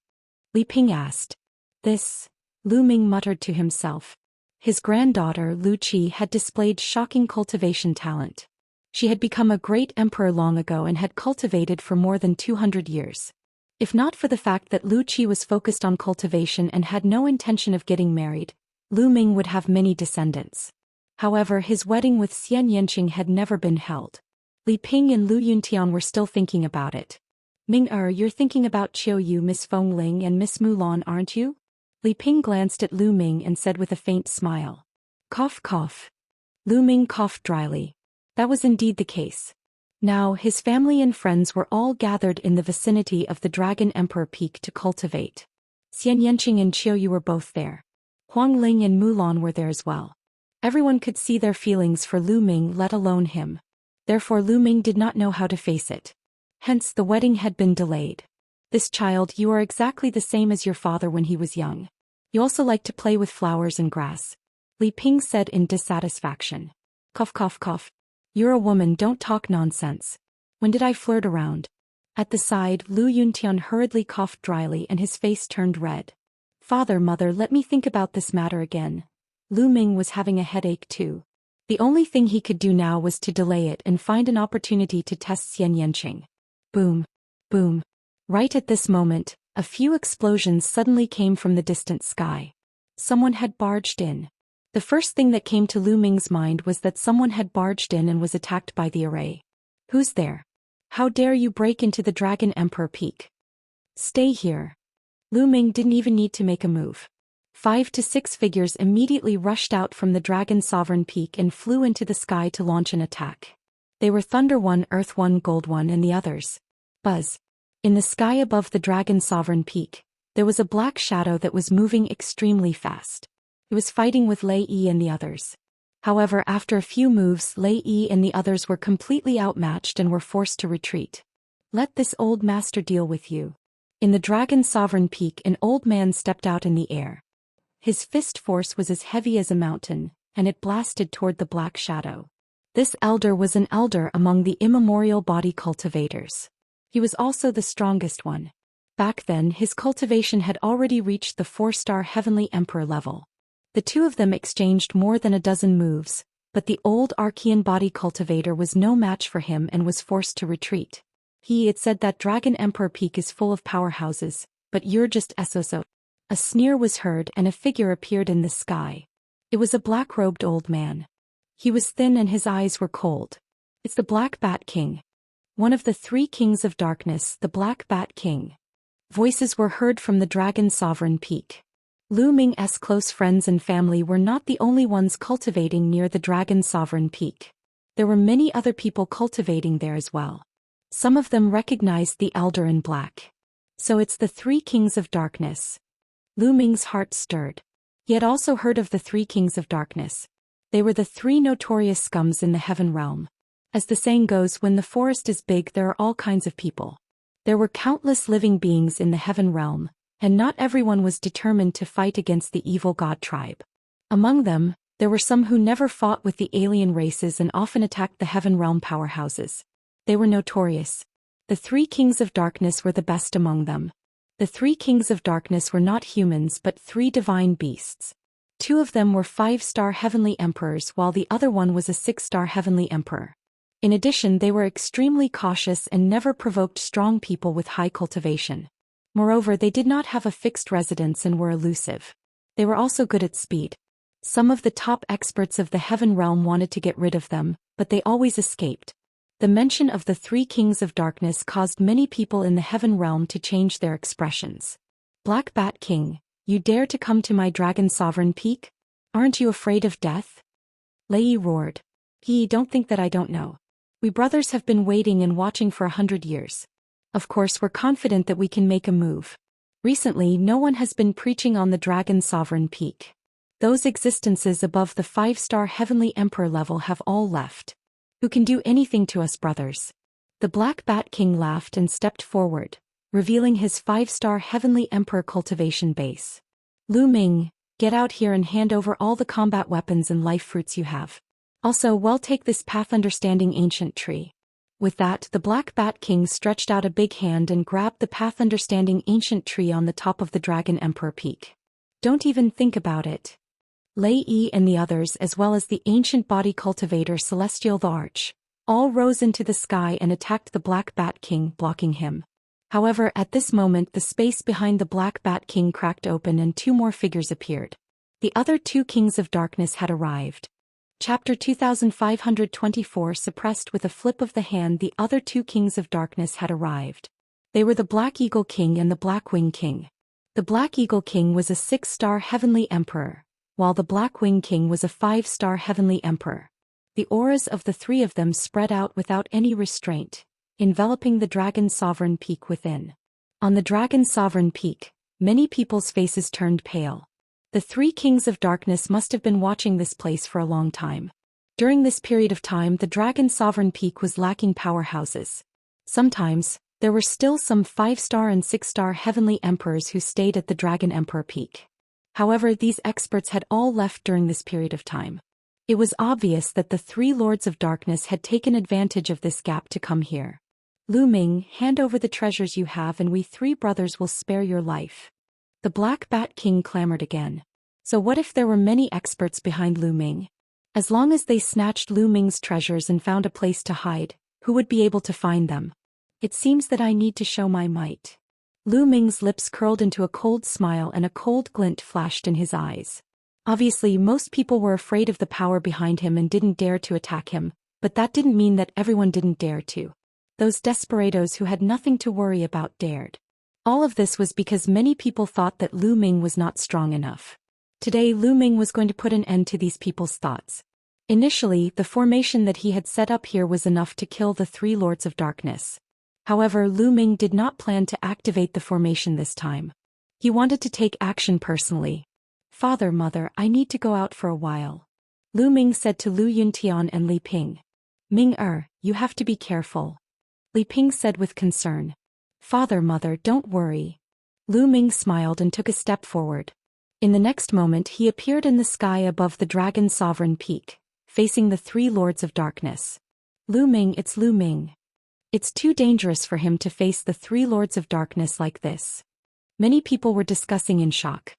Li Ping asked. This, Lu Ming muttered to himself. His granddaughter Lu Qi had displayed shocking cultivation talent. She had become a great emperor long ago and had cultivated for more than 200 years. If not for the fact that Lu Qi was focused on cultivation and had no intention of getting married, Lu Ming would have many descendants. However, his wedding with Xianxia had never been held. Li Ping and Lu Yuntian were still thinking about it. "Ming-er, you're thinking about Qiu Yu, Miss Fengling and Miss Mulan, aren't you?" Li Ping glanced at Lu Ming and said with a faint smile. Cough cough. Lu Ming coughed dryly. That was indeed the case. Now his family and friends were all gathered in the vicinity of the Dragon Emperor Peak to cultivate. Xianxia and Qiu Yu were both there. Huang Ling and Mulan were there as well. Everyone could see their feelings for Lu Ming, let alone him. Therefore Lu Ming did not know how to face it. Hence the wedding had been delayed. "This child, you are exactly the same as your father when he was young. You also like to play with flowers and grass," Li Ping said in dissatisfaction. Cough cough cough. "You're a woman, don't talk nonsense. When did I flirt around?" At the side, Lu Yuntian hurriedly coughed dryly and his face turned red. "Father, mother, let me think about this matter again." Lu Ming was having a headache too. The only thing he could do now was to delay it and find an opportunity to test Xianxia. Boom. Boom. Right at this moment, a few explosions suddenly came from the distant sky. Someone had barged in. The first thing that came to Lu Ming's mind was that someone had barged in and was attacked by the array. "Who's there? How dare you break into the Dragon Emperor Peak? Stay here." Lu Ming didn't even need to make a move. 5 to 6 figures immediately rushed out from the Dragon Sovereign Peak and flew into the sky to launch an attack. They were Thunder One, Earth One, Gold One and the others. Buzz. In the sky above the Dragon Sovereign Peak, there was a black shadow that was moving extremely fast. It was fighting with Lei Yi and the others. However, after a few moves, Lei Yi and the others were completely outmatched and were forced to retreat. "Let this old master deal with you." In the Dragon Sovereign Peak, an old man stepped out in the air. His fist force was as heavy as a mountain, and it blasted toward the black shadow. This elder was an elder among the immemorial body cultivators. He was also the strongest one. Back then, his cultivation had already reached the 4-star Heavenly Emperor level. The two of them exchanged more than a dozen moves, but the old Archean body cultivator was no match for him and was forced to retreat. It said that Dragon Emperor Peak is full of powerhouses, but you're just SOSO. A sneer was heard and a figure appeared in the sky. It was a black-robed old man. He was thin and his eyes were cold. "It's the Black Bat King. One of the 3 kings of darkness, the Black Bat King." Voices were heard from the Dragon Sovereign Peak. Lu Ming's close friends and family were not the only ones cultivating near the Dragon Sovereign Peak. There were many other people cultivating there as well. Some of them recognized the Elder in Black. So it's the 3 kings of darkness. Lu Ming's heart stirred. He had also heard of the 3 kings of darkness. They were the 3 notorious scums in the heaven realm. As the saying goes, when the forest is big there are all kinds of people. There were countless living beings in the heaven realm, and not everyone was determined to fight against the evil god tribe. Among them, there were some who never fought with the alien races and often attacked the heaven realm powerhouses. They were notorious. The 3 kings of darkness were the best among them. The 3 kings of darkness were not humans but 3 divine beasts. 2 of them were 5-star heavenly emperors while the other one was a 6-star heavenly emperor. In addition, they were extremely cautious and never provoked strong people with high cultivation. Moreover, they did not have a fixed residence and were elusive. They were also good at speed. Some of the top experts of the Heaven Realm wanted to get rid of them, but they always escaped. The mention of the three kings of darkness caused many people in the Heaven Realm to change their expressions. Black Bat King, you dare to come to my Dragon Sovereign Peak? Aren't you afraid of death? Lei roared. Don't think that I don't know. We brothers have been waiting and watching for 100 years. Of course, we're confident that we can make a move. Recently, no one has been preaching on the Dragon Sovereign Peak. Those existences above the 5-star Heavenly Emperor level have all left. Who can do anything to us, brothers? The Black Bat King laughed and stepped forward, revealing his 5-star Heavenly Emperor cultivation base. Lu Ming, get out here and hand over all the combat weapons and life fruits you have. Also, take this path understanding ancient tree. With that, the Black Bat King stretched out a big hand and grabbed the path understanding ancient tree on the top of the Dragon Emperor Peak. Don't even think about it. Lei Yi and the others, as well as the ancient body cultivator Celestial the Arch, all rose into the sky and attacked the Black Bat King, blocking him. However, at this moment the space behind the Black Bat King cracked open and two more figures appeared. The other two kings of darkness had arrived. Chapter 2524 suppressed with a flip of the hand. The other two kings of darkness had arrived. They were the Black Eagle King and the Black Wing King. The Black Eagle King was a 6-star Heavenly Emperor, while the Black Wing King was a 5-star Heavenly Emperor. The auras of the three of them spread out without any restraint, enveloping the Dragon Sovereign Peak within. On the Dragon Sovereign Peak, many people's faces turned pale. The three kings of darkness must have been watching this place for a long time. During this period of time, the Dragon Sovereign Peak was lacking powerhouses. Sometimes, there were still some 5-star and 6-star Heavenly Emperors who stayed at the Dragon Emperor Peak. However, these experts had all left during this period of time. It was obvious that the three Lords of Darkness had taken advantage of this gap to come here. Lu Ming, hand over the treasures you have and we three brothers will spare your life. The Black Bat King clamored again. So what if there were many experts behind Lu Ming? As long as they snatched Lu Ming's treasures and found a place to hide, who would be able to find them? It seems that I need to show my might. Lu Ming's lips curled into a cold smile and a cold glint flashed in his eyes. Obviously, most people were afraid of the power behind him and didn't dare to attack him, but that didn't mean that everyone didn't dare to. Those desperados who had nothing to worry about dared. All of this was because many people thought that Lu Ming was not strong enough. Today, Lu Ming was going to put an end to these people's thoughts. Initially, the formation that he had set up here was enough to kill the three Lords of Darkness. However, Lu Ming did not plan to activate the formation this time. He wanted to take action personally. Father, Mother, I need to go out for a while. Lu Ming said to Lu Yuntian and Li Ping. Ming-er, you have to be careful. Li Ping said with concern. Father, Mother, don't worry. Lu Ming smiled and took a step forward. In the next moment he appeared in the sky above the Dragon Sovereign Peak, facing the three Lords of Darkness. Lu Ming, it's Lu Ming. It's too dangerous for him to face the three Lords of Darkness like this. Many people were discussing in shock.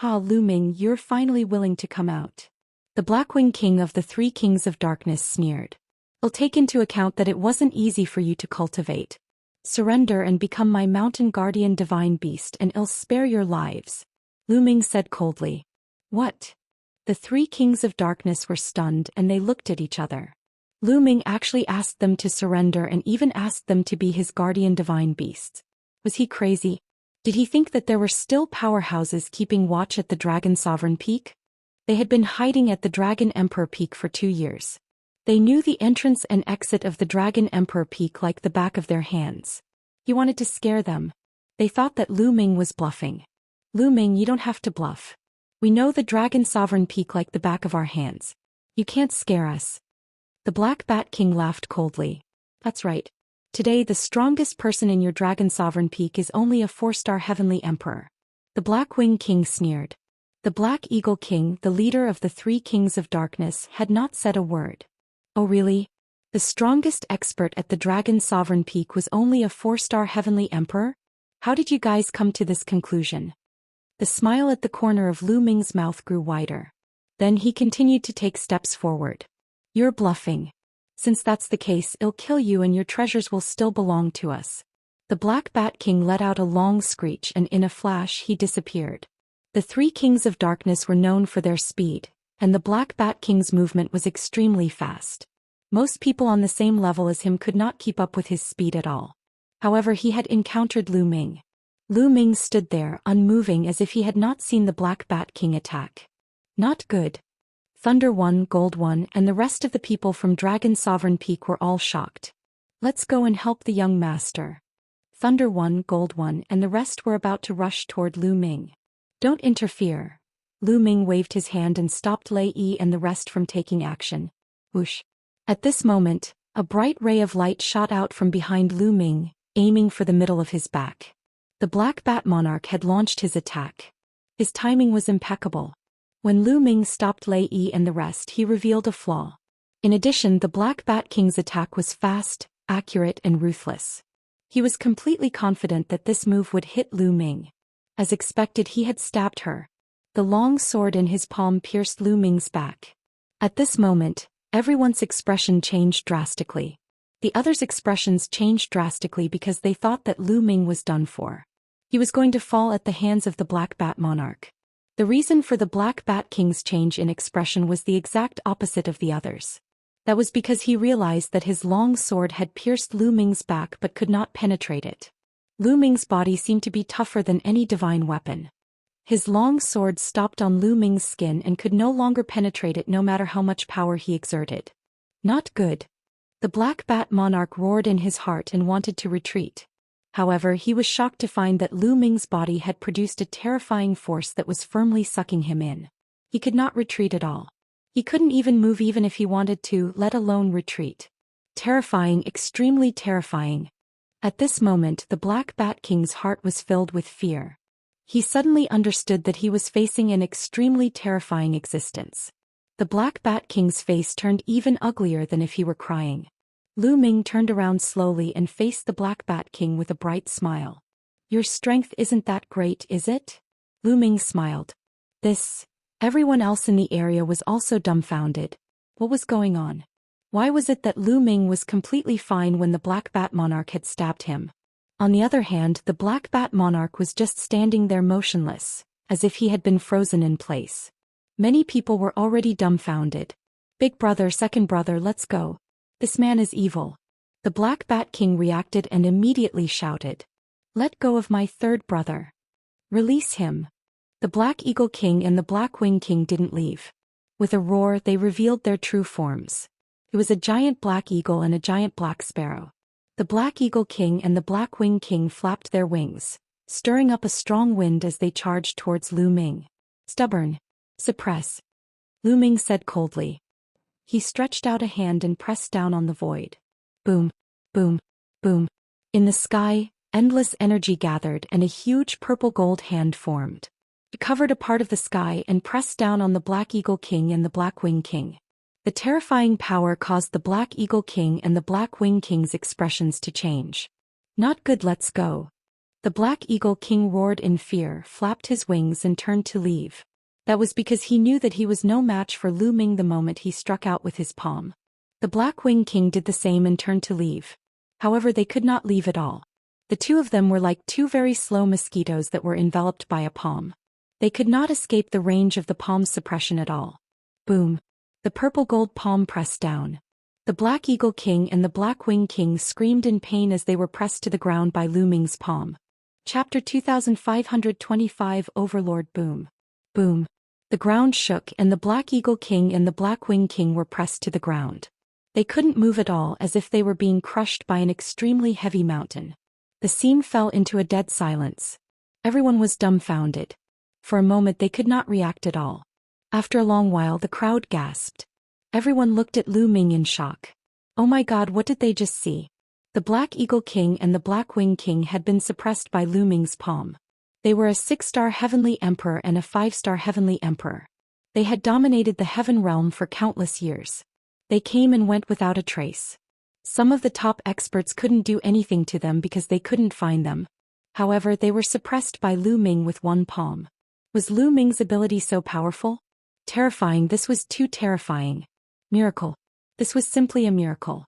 Lu Ming, you're finally willing to come out. The Blackwing King of the three Kings of Darkness sneered. I'll take into account that it wasn't easy for you to cultivate. Surrender and become my mountain guardian divine beast and I'll spare your lives. Lu Ming said coldly. What? The three Kings of Darkness were stunned and they looked at each other. Lu Ming actually asked them to surrender and even asked them to be his guardian divine beasts. Was he crazy? Did he think that there were still powerhouses keeping watch at the Dragon Sovereign Peak? They had been hiding at the Dragon Emperor Peak for 2 years. They knew the entrance and exit of the Dragon Emperor Peak like the back of their hands. He wanted to scare them. They thought that Lu Ming was bluffing. Lu Ming, you don't have to bluff. We know the Dragon Sovereign Peak like the back of our hands. You can't scare us. The Black Bat King laughed coldly. That's right. Today the strongest person in your Dragon Sovereign Peak is only a 4-star Heavenly Emperor. The Black Wing King sneered. The Black Eagle King, the leader of the three Kings of Darkness, had not said a word. Oh really? The strongest expert at the Dragon Sovereign Peak was only a 4-star Heavenly Emperor? How did you guys come to this conclusion? The smile at the corner of Lu Ming's mouth grew wider. Then he continued to take steps forward. You're bluffing. Since that's the case, it'll kill you and your treasures will still belong to us. The Black Bat King let out a long screech and in a flash he disappeared. The three kings of darkness were known for their speed, and the Black Bat King's movement was extremely fast. Most people on the same level as him could not keep up with his speed at all. However, he had encountered Lu Ming. Lu Ming stood there, unmoving as if he had not seen the Black Bat King attack. Not good. Thunder One, Gold One, and the rest of the people from Dragon Sovereign Peak were all shocked. Let's go and help the young master. Thunder One, Gold One, and the rest were about to rush toward Lu Ming. Don't interfere. Lu Ming waved his hand and stopped Lei Yi and the rest from taking action. Whoosh. At this moment, a bright ray of light shot out from behind Lu Ming, aiming for the middle of his back. The Black Bat Monarch had launched his attack. His timing was impeccable. When Lu Ming stopped Lei Yi and the rest, he revealed a flaw. In addition, the Black Bat King's attack was fast, accurate, and ruthless. He was completely confident that this move would hit Lu Ming. As expected, he had stabbed her. The long sword in his palm pierced Lu Ming's back. At this moment, everyone's expression changed drastically. The others' expressions changed drastically because they thought that Lu Ming was done for. He was going to fall at the hands of the Black Bat Monarch. The reason for the Black Bat King's change in expression was the exact opposite of the others. That was because he realized that his long sword had pierced Lu Ming's back but could not penetrate it. Lu Ming's body seemed to be tougher than any divine weapon. His long sword stopped on Lu Ming's skin and could no longer penetrate it no matter how much power he exerted. Not good. The Black Bat Monarch roared in his heart and wanted to retreat. However, he was shocked to find that Lu Ming's body had produced a terrifying force that was firmly sucking him in. He could not retreat at all. He couldn't even move even if he wanted to, let alone retreat. Terrifying, extremely terrifying. At this moment, the Black Bat King's heart was filled with fear. He suddenly understood that he was facing an extremely terrifying existence. The Black Bat King's face turned even uglier than if he were crying. Lu Ming turned around slowly and faced the Black Bat King with a bright smile. Your strength isn't that great, is it? Lu Ming smiled. Everyone else in the area was also dumbfounded. What was going on? Why was it that Lu Ming was completely fine when the Black Bat Monarch had stabbed him? On the other hand, the Black Bat Monarch was just standing there motionless, as if he had been frozen in place. Many people were already dumbfounded. Big brother, second brother, let's go. This man is evil. The Black Bat King reacted and immediately shouted. Let go of my third brother. Release him. The Black Eagle King and the Black Wing King didn't leave. With a roar, they revealed their true forms. It was a giant black eagle and a giant black sparrow. The Black Eagle King and the Black Wing King flapped their wings, stirring up a strong wind as they charged towards Lu Ming. Stubborn. Suppress. Lu Ming said coldly. He stretched out a hand and pressed down on the void. Boom, boom, boom. In the sky, endless energy gathered and a huge purple-gold hand formed. It covered a part of the sky and pressed down on the Black Eagle King and the Black Wing King. The terrifying power caused the Black Eagle King and the Black Wing King's expressions to change. Not good, let's go. The Black Eagle King roared in fear, flapped his wings and turned to leave. That was because he knew that he was no match for Lu Ming the moment he struck out with his palm. The Black Wing King did the same and turned to leave. However, they could not leave at all. The two of them were like two very slow mosquitoes that were enveloped by a palm. They could not escape the range of the palm's suppression at all. Boom. The purple gold palm pressed down. The Black Eagle King and the Black Wing King screamed in pain as they were pressed to the ground by Lu Ming's palm. Chapter 2525 Overlord. Boom. Boom. The ground shook and the Black Eagle King and the Black Wing King were pressed to the ground. They couldn't move at all, as if they were being crushed by an extremely heavy mountain. The scene fell into a dead silence. Everyone was dumbfounded. For a moment they could not react at all. After a long while the crowd gasped. Everyone looked at Lu Ming in shock. Oh my god, what did they just see? The Black Eagle King and the Black Wing King had been suppressed by Lu Ming's palm. They were a 6-star Heavenly Emperor and a 5-star Heavenly Emperor. They had dominated the Heaven Realm for countless years. They came and went without a trace. Some of the top experts couldn't do anything to them because they couldn't find them. However, they were suppressed by Lu Ming with one palm. Was Lu Ming's ability so powerful? Terrifying, this was too terrifying. Miracle. This was simply a miracle.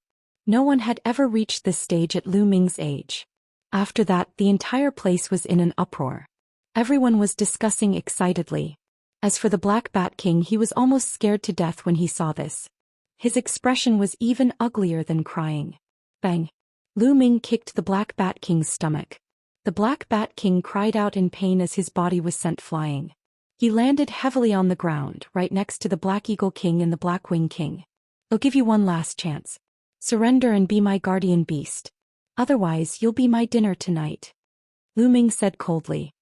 No one had ever reached this stage at Lu Ming's age. After that, the entire place was in an uproar. Everyone was discussing excitedly. As for the Black Bat King, he was almost scared to death when he saw this. His expression was even uglier than crying. Bang! Lu Ming kicked the Black Bat King's stomach. The Black Bat King cried out in pain as his body was sent flying. He landed heavily on the ground, right next to the Black Eagle King and the Black Wing King. I'll give you one last chance. Surrender and be my guardian beast. Otherwise, you'll be my dinner tonight. Lu Ming said coldly.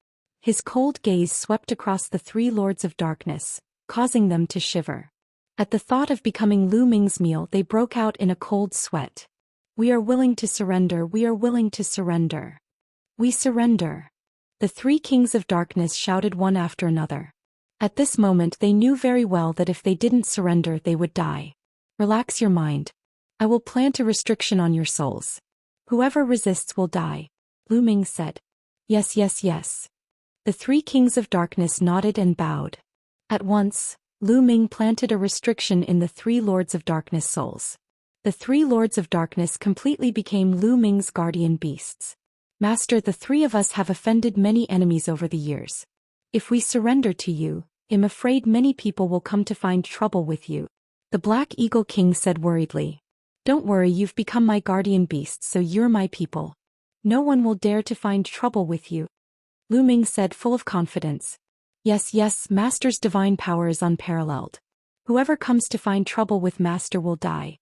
His cold gaze swept across the three Lords of Darkness, causing them to shiver. At the thought of becoming Lu Ming's meal, they broke out in a cold sweat. We are willing to surrender, we are willing to surrender. We surrender. The three Kings of Darkness shouted one after another. At this moment they knew very well that if they didn't surrender they would die. Relax your mind. I will plant a restriction on your souls. Whoever resists will die, Lu Ming said. Yes, yes, yes. The three Kings of Darkness nodded and bowed. At once, Lu Ming planted a restriction in the three Lords of Darkness souls. The three Lords of Darkness completely became Lu Ming's guardian beasts. Master, the three of us have offended many enemies over the years. If we surrender to you, I'm afraid many people will come to find trouble with you. The Black Eagle King said worriedly. Don't worry, you've become my guardian beast, so you're my people. No one will dare to find trouble with you. Lu Ming said full of confidence. Yes, yes, Master's divine power is unparalleled. Whoever comes to find trouble with Master will die.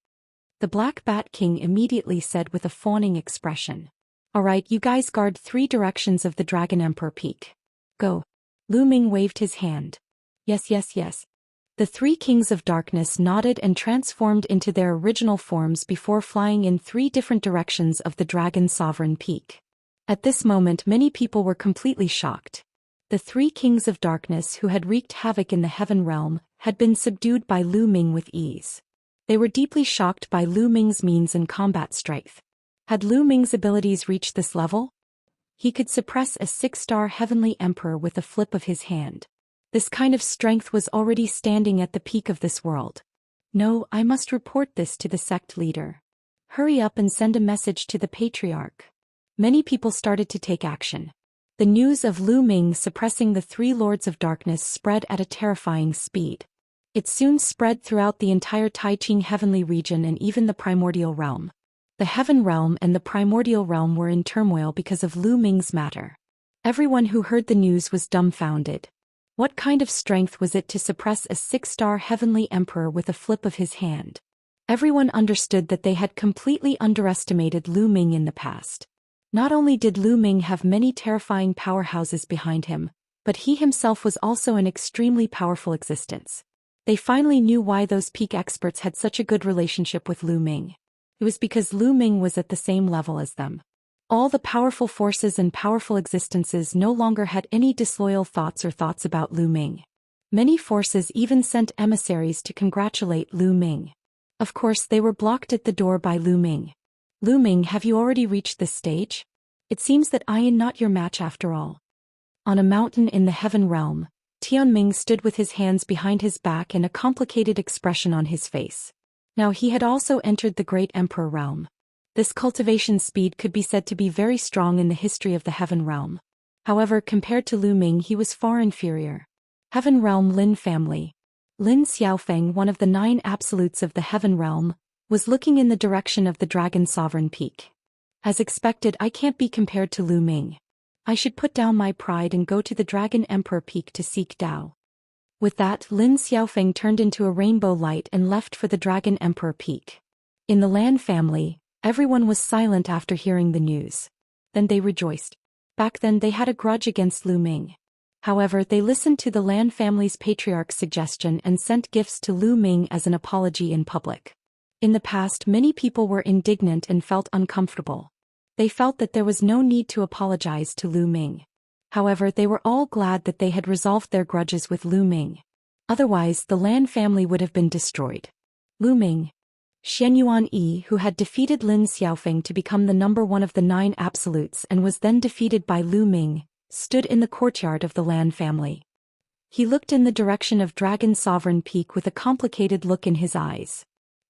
The Black Bat King immediately said with a fawning expression. Alright, you guys guard 3 directions of the Dragon Emperor Peak. Go. Lu Ming waved his hand. Yes, yes, yes. The 3 Kings of Darkness nodded and transformed into their original forms before flying in 3 different directions of the Dragon Sovereign Peak. At this moment many people were completely shocked. The 3 Kings of Darkness who had wreaked havoc in the Heaven Realm had been subdued by Lu Ming with ease. They were deeply shocked by Lu Ming's means and combat strength. Had Lu Ming's abilities reached this level? He could suppress a 6-star heavenly emperor with a flip of his hand. This kind of strength was already standing at the peak of this world. No, I must report this to the sect leader. Hurry up and send a message to the Patriarch. Many people started to take action. The news of Lu Ming suppressing the 3 Lords of Darkness spread at a terrifying speed. It soon spread throughout the entire Taiqing heavenly region and even the primordial realm. The Heaven Realm and the Primordial Realm were in turmoil because of Lu Ming's matter. Everyone who heard the news was dumbfounded. What kind of strength was it to suppress a 6-star heavenly emperor with a flip of his hand? Everyone understood that they had completely underestimated Lu Ming in the past. Not only did Lu Ming have many terrifying powerhouses behind him, but he himself was also an extremely powerful existence. They finally knew why those peak experts had such a good relationship with Lu Ming. It was because Lu Ming was at the same level as them. All the powerful forces and powerful existences no longer had any disloyal thoughts or thoughts about Lu Ming. Many forces even sent emissaries to congratulate Lu Ming. Of course, they were blocked at the door by Lu Ming. Lu Ming, have you already reached this stage? It seems that I am not your match after all. On a mountain in the Heaven Realm, Tianming stood with his hands behind his back and a complicated expression on his face. Now he had also entered the Great Emperor Realm. This cultivation speed could be said to be very strong in the history of the Heaven Realm. However, compared to Lu Ming, he was far inferior. Heaven Realm Lin family. Lin Xiaofeng, one of the 9 absolutes of the Heaven Realm, was looking in the direction of the Dragon Sovereign Peak. As expected, I can't be compared to Lu Ming. I should put down my pride and go to the Dragon Emperor Peak to seek Dao. With that, Lin Xiaofeng turned into a rainbow light and left for the Dragon Emperor Peak. In the Lan family, everyone was silent after hearing the news. Then they rejoiced. Back then they had a grudge against Lu Ming. However, they listened to the Lan family's patriarch's suggestion and sent gifts to Lu Ming as an apology in public. In the past, many people were indignant and felt uncomfortable. They felt that there was no need to apologize to Lu Ming. However, they were all glad that they had resolved their grudges with Lu Ming. Otherwise, the Lan family would have been destroyed. Lu Ming. Xianyuan Yi, who had defeated Lin Xiaofeng to become the number 1 of the 9 absolutes and was then defeated by Lu Ming, stood in the courtyard of the Lan family. He looked in the direction of Dragon Sovereign Peak with a complicated look in his eyes.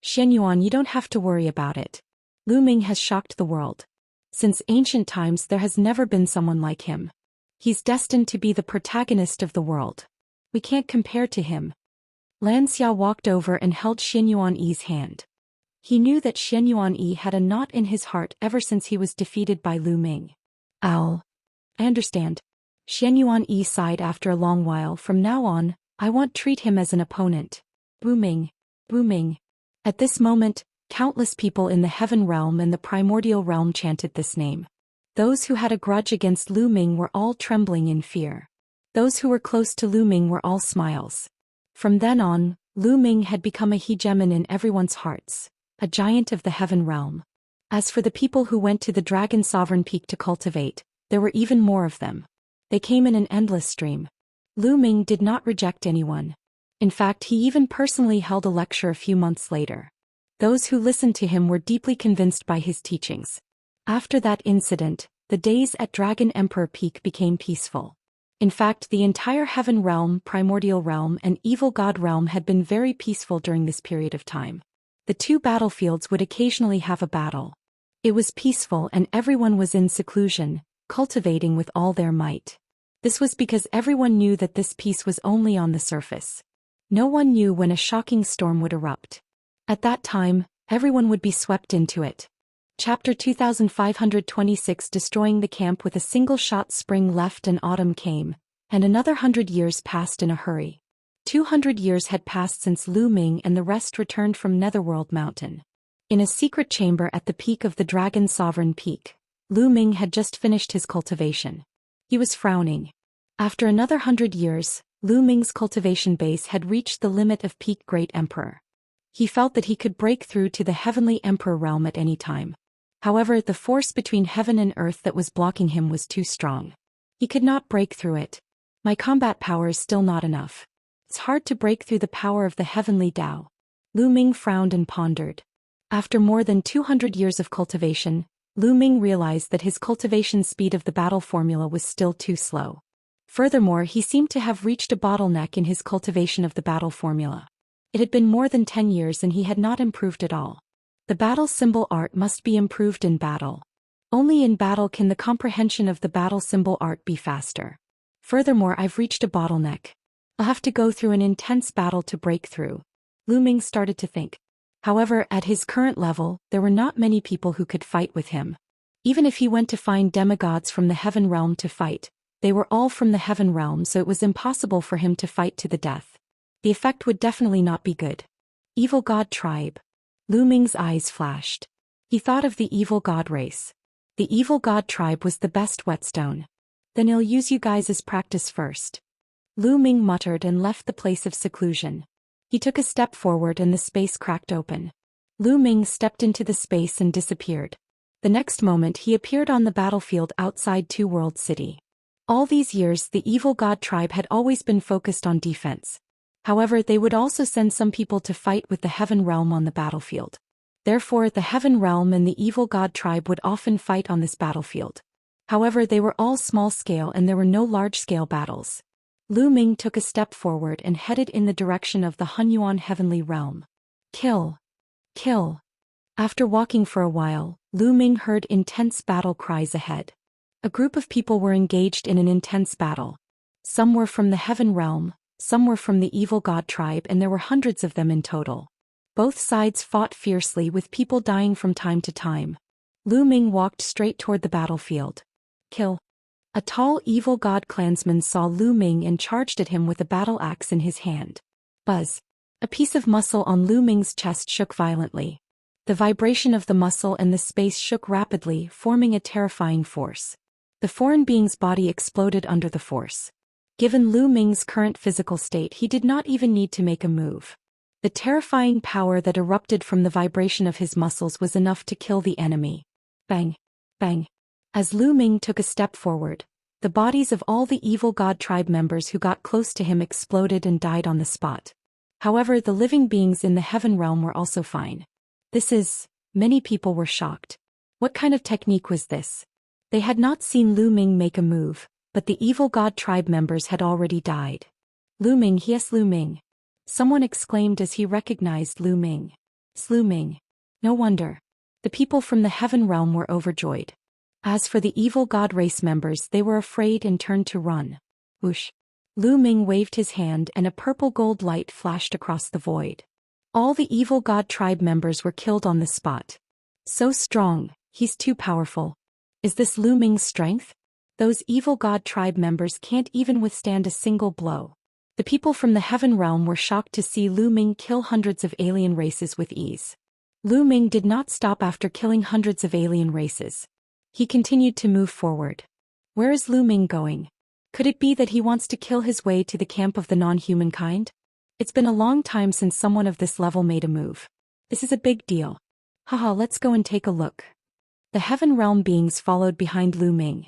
Xianyuan, you don't have to worry about it. Lu Ming has shocked the world. Since ancient times there has never been someone like him. He's destined to be the protagonist of the world. We can't compare to him. Lanxia walked over and held Xianyuan Yi's hand. He knew that Xianyuan Yi had a knot in his heart ever since he was defeated by Lu Ming. Ow. I understand. Xianyuan Yi sighed after a long while. From now on, I won't treat him as an opponent. Wu Ming. Wu Ming. At this moment, countless people in the heaven realm and the primordial realm chanted this name. Those who had a grudge against Lu Ming were all trembling in fear. Those who were close to Lu Ming were all smiles. From then on, Lu Ming had become a hegemon in everyone's hearts, a giant of the heaven realm. As for the people who went to the Dragon Sovereign Peak to cultivate, there were even more of them. They came in an endless stream. Lu Ming did not reject anyone. In fact, he even personally held a lecture a few months later. Those who listened to him were deeply convinced by his teachings. After that incident, the days at Dragon Emperor Peak became peaceful. In fact, the entire heaven realm, primordial realm, and evil god realm had been very peaceful during this period of time. The two battlefields would occasionally have a battle. It was peaceful and everyone was in seclusion, cultivating with all their might. This was because everyone knew that this peace was only on the surface. No one knew when a shocking storm would erupt. At that time, everyone would be swept into it. Chapter 2526. Destroying the camp with a single shot. Spring left and autumn came, and another 100 years passed in a hurry. 200 years had passed since Lu Ming and the rest returned from Netherworld Mountain. In a secret chamber at the peak of the Dragon Sovereign Peak, Lu Ming had just finished his cultivation. He was frowning. After another 100 years, Lu Ming's cultivation base had reached the limit of peak Great Emperor. He felt that he could break through to the Heavenly Emperor realm at any time. However, the force between heaven and earth that was blocking him was too strong. He could not break through it. My combat power is still not enough. It's hard to break through the power of the heavenly Tao. Lu Ming frowned and pondered. After more than 200 years of cultivation, Lu Ming realized that his cultivation speed of the battle formula was still too slow. Furthermore, he seemed to have reached a bottleneck in his cultivation of the battle formula. It had been more than 10 years and he had not improved at all. The battle symbol art must be improved in battle. Only in battle can the comprehension of the battle symbol art be faster. Furthermore, I've reached a bottleneck. I'll have to go through an intense battle to break through. Lu Ming started to think. However, at his current level, there were not many people who could fight with him. Even if he went to find demigods from the heaven realm to fight, they were all from the heaven realm, so it was impossible for him to fight to the death. The effect would definitely not be good. Evil God tribe. Lu Ming's eyes flashed. He thought of the evil god race. The evil god tribe was the best whetstone. Then I'll use you guys as practice first. Lu Ming muttered and left the place of seclusion. He took a step forward and the space cracked open. Lu Ming stepped into the space and disappeared. The next moment he appeared on the battlefield outside Two World City. All these years the evil god tribe had always been focused on defense. However, they would also send some people to fight with the heaven realm on the battlefield. Therefore, the heaven realm and the evil god tribe would often fight on this battlefield. However, they were all small-scale and there were no large-scale battles. Lu Ming took a step forward and headed in the direction of the Hunyuan heavenly realm. Kill! Kill! After walking for a while, Lu Ming heard intense battle cries ahead. A group of people were engaged in an intense battle. Some were from the heaven realm, some were from the evil god tribe, and there were hundreds of them in total. Both sides fought fiercely with people dying from time to time. Lu Ming walked straight toward the battlefield. Kill! A tall evil god clansman saw Lu Ming and charged at him with a battle axe in his hand. Buzz! A piece of muscle on Lu Ming's chest shook violently. The vibration of the muscle and the space shook rapidly, forming a terrifying force. The foreign being's body exploded under the force. Given Lu Ming's current physical state, he did not even need to make a move. The terrifying power that erupted from the vibration of his muscles was enough to kill the enemy. Bang! Bang! As Lu Ming took a step forward, the bodies of all the evil god tribe members who got close to him exploded and died on the spot. However, the living beings in the heaven realm were also fine. Many people were shocked. What kind of technique was this? They had not seen Lu Ming make a move, but the evil god tribe members had already died. Lu Ming, yes, Lu Ming. Someone exclaimed as he recognized Lu Ming. Slew Ming. No wonder. The people from the heaven realm were overjoyed. As for the evil god race members, they were afraid and turned to run. Whoosh. Lu Ming waved his hand and a purple gold light flashed across the void. All the evil god tribe members were killed on the spot. So strong, he's too powerful. Is this Lu Ming's strength? Those evil god tribe members can't even withstand a single blow. The people from the heaven realm were shocked to see Lu Ming kill hundreds of alien races with ease. Lu Ming did not stop after killing hundreds of alien races. He continued to move forward. Where is Lu Ming going? Could it be that he wants to kill his way to the camp of the non-human kind? It's been a long time since someone of this level made a move. This is a big deal. Haha, let's go and take a look. The heaven realm beings followed behind Lu Ming.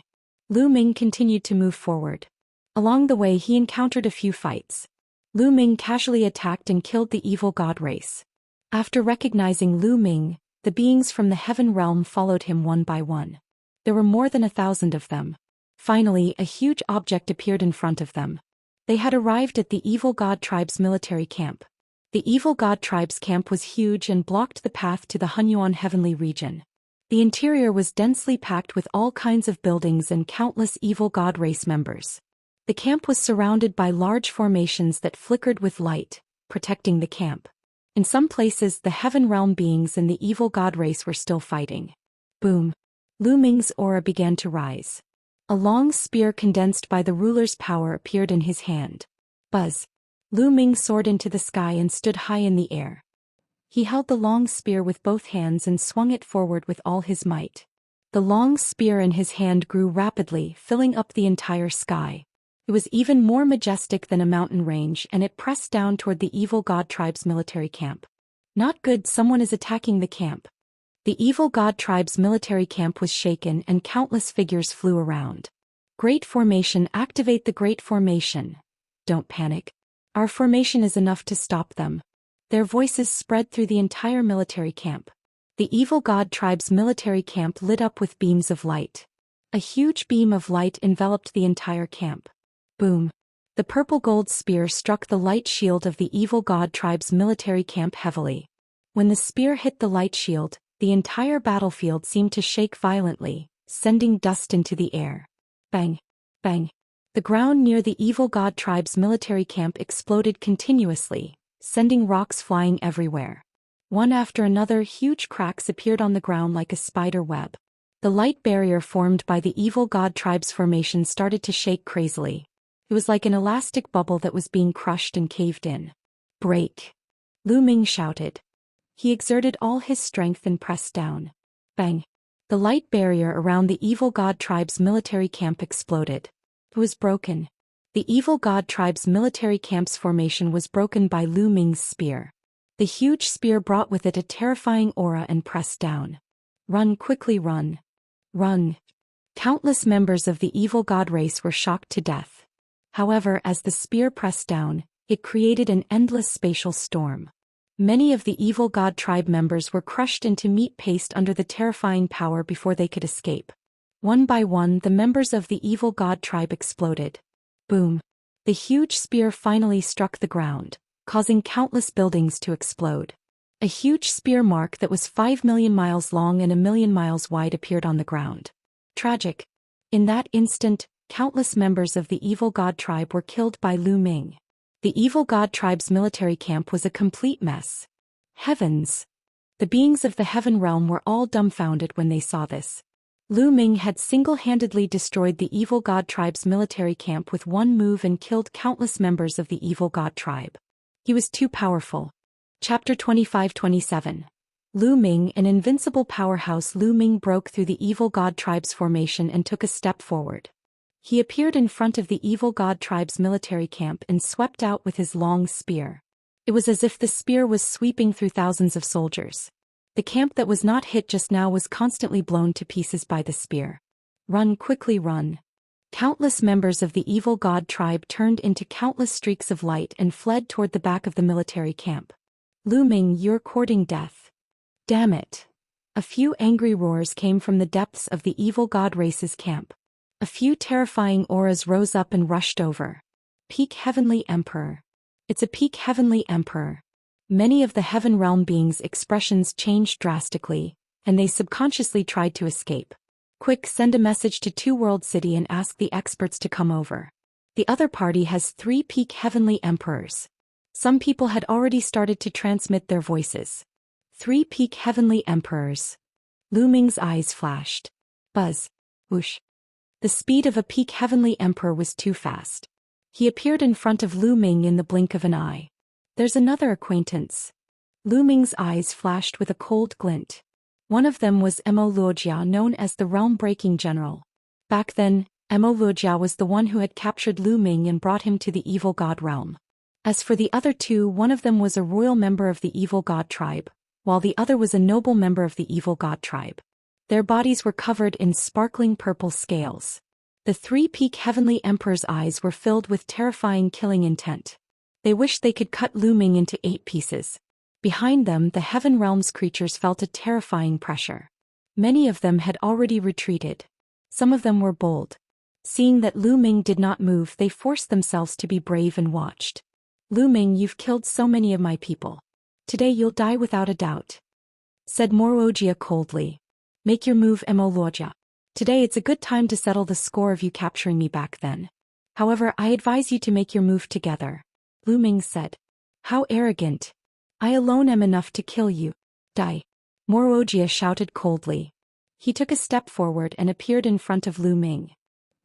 Lu Ming continued to move forward. Along the way he encountered a few fights. Lu Ming casually attacked and killed the evil god race. After recognizing Lu Ming, the beings from the heaven realm followed him one by one. There were more than 1,000 of them. Finally, a huge object appeared in front of them. They had arrived at the evil god tribe's military camp. The evil god tribe's camp was huge and blocked the path to the Hunyuan heavenly region. The interior was densely packed with all kinds of buildings and countless evil god race members. The camp was surrounded by large formations that flickered with light, protecting the camp. In some places the heaven realm beings and the evil god race were still fighting. Boom! Lu Ming's aura began to rise. A long spear condensed by the ruler's power appeared in his hand. Buzz! Lu Ming soared into the sky and stood high in the air. He held the long spear with both hands and swung it forward with all his might. The long spear in his hand grew rapidly, filling up the entire sky. It was even more majestic than a mountain range, and it pressed down toward the evil god tribe's military camp. Not good, someone is attacking the camp. The evil god tribe's military camp was shaken and countless figures flew around. Great formation, activate the great formation. Don't panic. Our formation is enough to stop them. Their voices spread through the entire military camp. The evil god tribe's military camp lit up with beams of light. A huge beam of light enveloped the entire camp. Boom! The purple gold spear struck the light shield of the evil god tribe's military camp heavily. When the spear hit the light shield, the entire battlefield seemed to shake violently, sending dust into the air. Bang! Bang! The ground near the evil god tribe's military camp exploded continuously, sending rocks flying everywhere. One after another, huge cracks appeared on the ground like a spider web. The light barrier formed by the evil god tribe's formation started to shake crazily. It was like an elastic bubble that was being crushed and caved in. Break! Lu Ming shouted. He exerted all his strength and pressed down. Bang! The light barrier around the evil god tribe's military camp exploded. It was broken. The evil god tribe's military camp's formation was broken by Lu Ming's spear. The huge spear brought with it a terrifying aura and pressed down. Run, quickly run. Run. Countless members of the evil god race were shocked to death. However, as the spear pressed down, it created an endless spatial storm. Many of the evil god tribe members were crushed into meat paste under the terrifying power before they could escape. One by one, the members of the evil god tribe exploded. Boom! The huge spear finally struck the ground, causing countless buildings to explode. A huge spear mark that was 5 million miles long and 1 million miles wide appeared on the ground. Tragic. In that instant, countless members of the evil god tribe were killed by Lu Ming. The evil god tribe's military camp was a complete mess. Heavens! The beings of the heaven realm were all dumbfounded when they saw this. Lu Ming had single-handedly destroyed the evil god tribe's military camp with one move and killed countless members of the evil god tribe. He was too powerful. Chapter 25-27. Lu Ming, an invincible powerhouse. Lu Ming broke through the evil god tribe's formation and took a step forward. He appeared in front of the evil god tribe's military camp and swept out with his long spear. It was as if the spear was sweeping through thousands of soldiers. The camp that was not hit just now was constantly blown to pieces by the spear. Run, quickly run. Countless members of the evil god tribe turned into countless streaks of light and fled toward the back of the military camp. Lu Ming, you're courting death. Damn it. A few angry roars came from the depths of the evil god race's camp. A few terrifying auras rose up and rushed over. Peak Heavenly Emperor. It's a peak Heavenly Emperor. Many of the Heaven Realm beings' expressions changed drastically, and they subconsciously tried to escape. Quick, send a message to Two World City and ask the experts to come over. The other party has 3 peak heavenly emperors. Some people had already started to transmit their voices. 3 peak heavenly emperors. Lu Ming's eyes flashed. Buzz. Whoosh. The speed of a peak heavenly emperor was too fast. He appeared in front of Lu Ming in the blink of an eye. There's another acquaintance. Lu Ming's eyes flashed with a cold glint. One of them was Wuxia, known as the realm-breaking general. Back then, Wuxia was the one who had captured Lu Ming and brought him to the evil god realm. As for the other two, one of them was a royal member of the evil god tribe, while the other was a noble member of the evil god tribe. Their bodies were covered in sparkling purple scales. The 3 peak heavenly emperors' eyes were filled with terrifying killing intent. They wished they could cut Lu Ming into 8 pieces. Behind them, the Heaven Realm's creatures felt a terrifying pressure. Many of them had already retreated. Some of them were bold. Seeing that Lu Ming did not move, they forced themselves to be brave and watched. Lu Ming, you've killed so many of my people. Today you'll die without a doubt, said Wuxia coldly. Make your move, Wuxia. Today it's a good time to settle the score of you capturing me back then. However, I advise you to make your move together. Lu Ming said. How arrogant. I alone am enough to kill you. Die. Wuxia shouted coldly. He took a step forward and appeared in front of Lu Ming.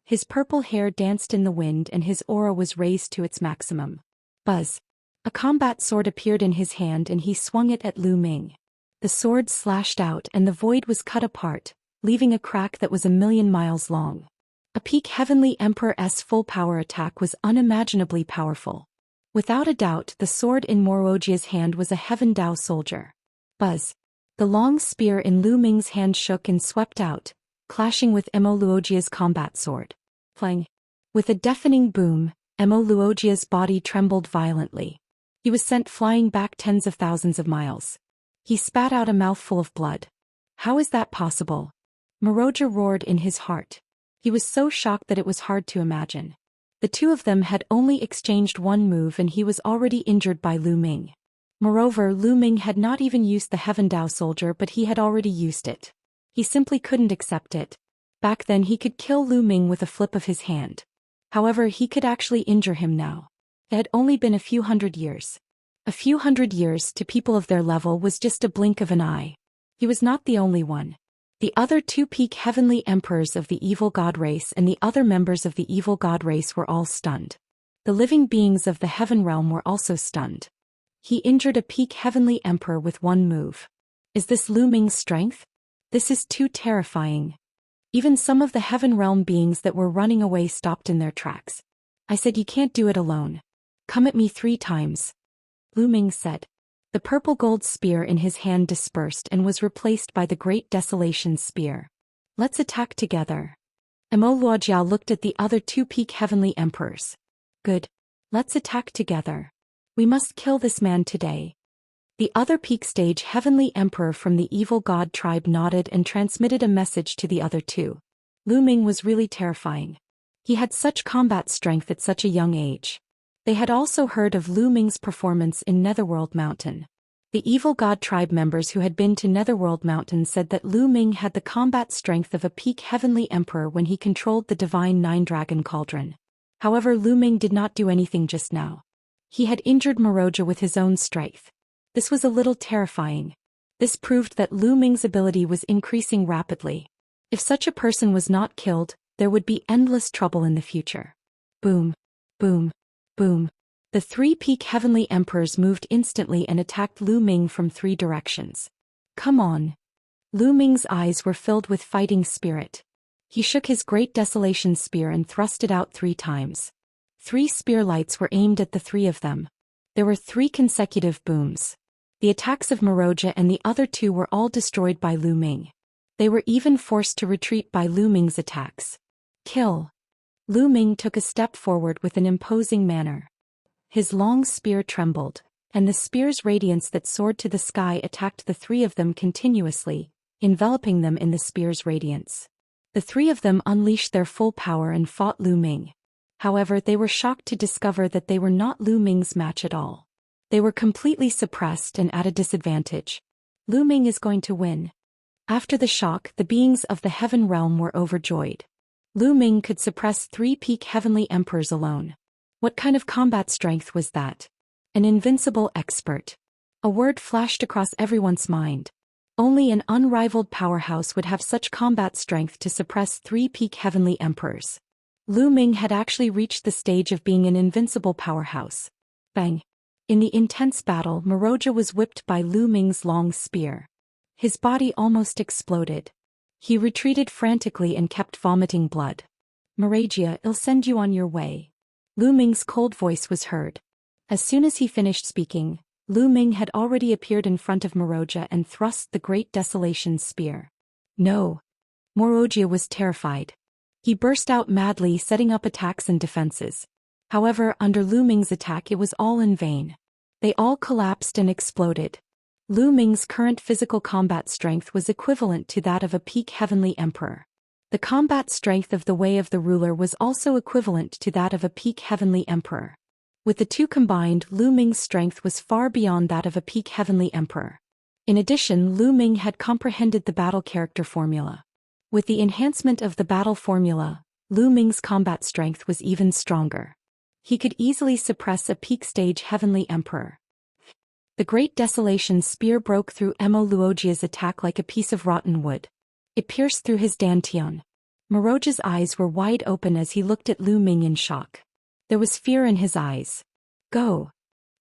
His purple hair danced in the wind and his aura was raised to its maximum. Buzz. A combat sword appeared in his hand and he swung it at Lu Ming. The sword slashed out and the void was cut apart, leaving a crack that was 1,000,000 miles long. A peak heavenly emperor's full power attack was unimaginably powerful. Without a doubt, the sword in Wuxia's hand was a Heaven Dao soldier. Buzz. The long spear in Lu Ming's hand shook and swept out, clashing with Wuxia's combat sword. Clang. With a deafening boom, Wuxia's body trembled violently. He was sent flying back tens of thousands of miles. He spat out a mouthful of blood. How is that possible? Wuxia roared in his heart. He was so shocked that it was hard to imagine. The two of them had only exchanged one move and he was already injured by Lu Ming. Moreover, Lu Ming had not even used the Heaven Dao soldier, but he had already used it. He simply couldn't accept it. Back then he could kill Lu Ming with a flip of his hand. However, he could actually injure him now. It had only been a few hundred years. A few hundred years to people of their level was just a blink of an eye. He was not the only one. The other 2 peak heavenly emperors of the evil god race and the other members of the evil god race were all stunned. The living beings of the heaven realm were also stunned. He injured a peak heavenly emperor with one move. Is this Lu Ming's strength? This is too terrifying. Even some of the heaven realm beings that were running away stopped in their tracks. I said you can't do it alone. Come at me 3 times. Lu Ming said. The purple gold spear in his hand dispersed and was replaced by the Great Desolation spear. Let's attack together. Wuxia looked at the other 2 peak heavenly emperors. Good. Let's attack together. We must kill this man today. The other peak stage heavenly emperor from the evil god tribe nodded and transmitted a message to the other 2. Lu Ming was really terrifying. He had such combat strength at such a young age. They had also heard of Lu Ming's performance in Netherworld Mountain. The evil god tribe members who had been to Netherworld Mountain said that Lu Ming had the combat strength of a peak heavenly emperor when he controlled the divine 9-dragon cauldron. However, Lu Ming did not do anything just now. He had injured Wuxia with his own strength. This was a little terrifying. This proved that Lu Ming's ability was increasing rapidly. If such a person was not killed, there would be endless trouble in the future. Boom. Boom. Boom. The 3 peak heavenly emperors moved instantly and attacked Lu Ming from 3 directions. Come on. Lu Ming's eyes were filled with fighting spirit. He shook his Great Desolation spear and thrust it out 3 times. 3 spear lights were aimed at the 3 of them. There were 3 consecutive booms. The attacks of Wuxia and the other 2 were all destroyed by Lu Ming. They were even forced to retreat by Lu Ming's attacks. Kill. Lu Ming took a step forward with an imposing manner. His long spear trembled, and the spear's radiance that soared to the sky attacked the 3 of them continuously, enveloping them in the spear's radiance. The 3 of them unleashed their full power and fought Lu Ming. However, they were shocked to discover that they were not Lu Ming's match at all. They were completely suppressed and at a disadvantage. Lu Ming is going to win. After the shock, the beings of the heaven realm were overjoyed. Lu Ming could suppress 3 peak heavenly emperors alone. What kind of combat strength was that? An invincible expert. A word flashed across everyone's mind. Only an unrivaled powerhouse would have such combat strength to suppress 3 peak heavenly emperors. Lu Ming had actually reached the stage of being an invincible powerhouse. Bang! In the intense battle, Maroja was whipped by Lu Ming's long spear. His body almost exploded. He retreated frantically and kept vomiting blood. Maroja, I'll send you on your way. Lu Ming's cold voice was heard. As soon as he finished speaking, Lu Ming had already appeared in front of Maroja and thrust the Great Desolation spear. No. Maroja was terrified. He burst out madly, setting up attacks and defenses. However, under Lu Ming's attack it was all in vain. They all collapsed and exploded. Lu Ming's current physical combat strength was equivalent to that of a peak heavenly emperor. The combat strength of the Way of the Ruler was also equivalent to that of a peak heavenly emperor. With the two combined, Lu Ming's strength was far beyond that of a peak heavenly emperor. In addition, Lu Ming had comprehended the battle character formula. With the enhancement of the battle formula, Lu Ming's combat strength was even stronger. He could easily suppress a peak stage heavenly emperor. The Great Desolation spear broke through Emo Luojia's attack like a piece of rotten wood. It pierced through his dantian. Maroja's eyes were wide open as he looked at Lu Ming in shock. There was fear in his eyes. Go,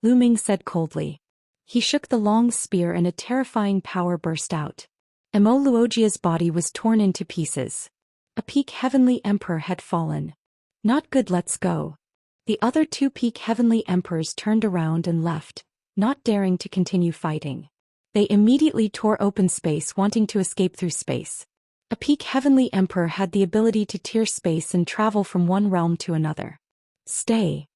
Lu Ming said coldly. He shook the long spear and a terrifying power burst out. Emo Luojia's body was torn into pieces. A peak heavenly emperor had fallen. Not good, let's go. The other 2 peak heavenly emperors turned around and left, not daring to continue fighting. They immediately tore open space, wanting to escape through space. A peak heavenly emperor had the ability to tear space and travel from one realm to another. Stay.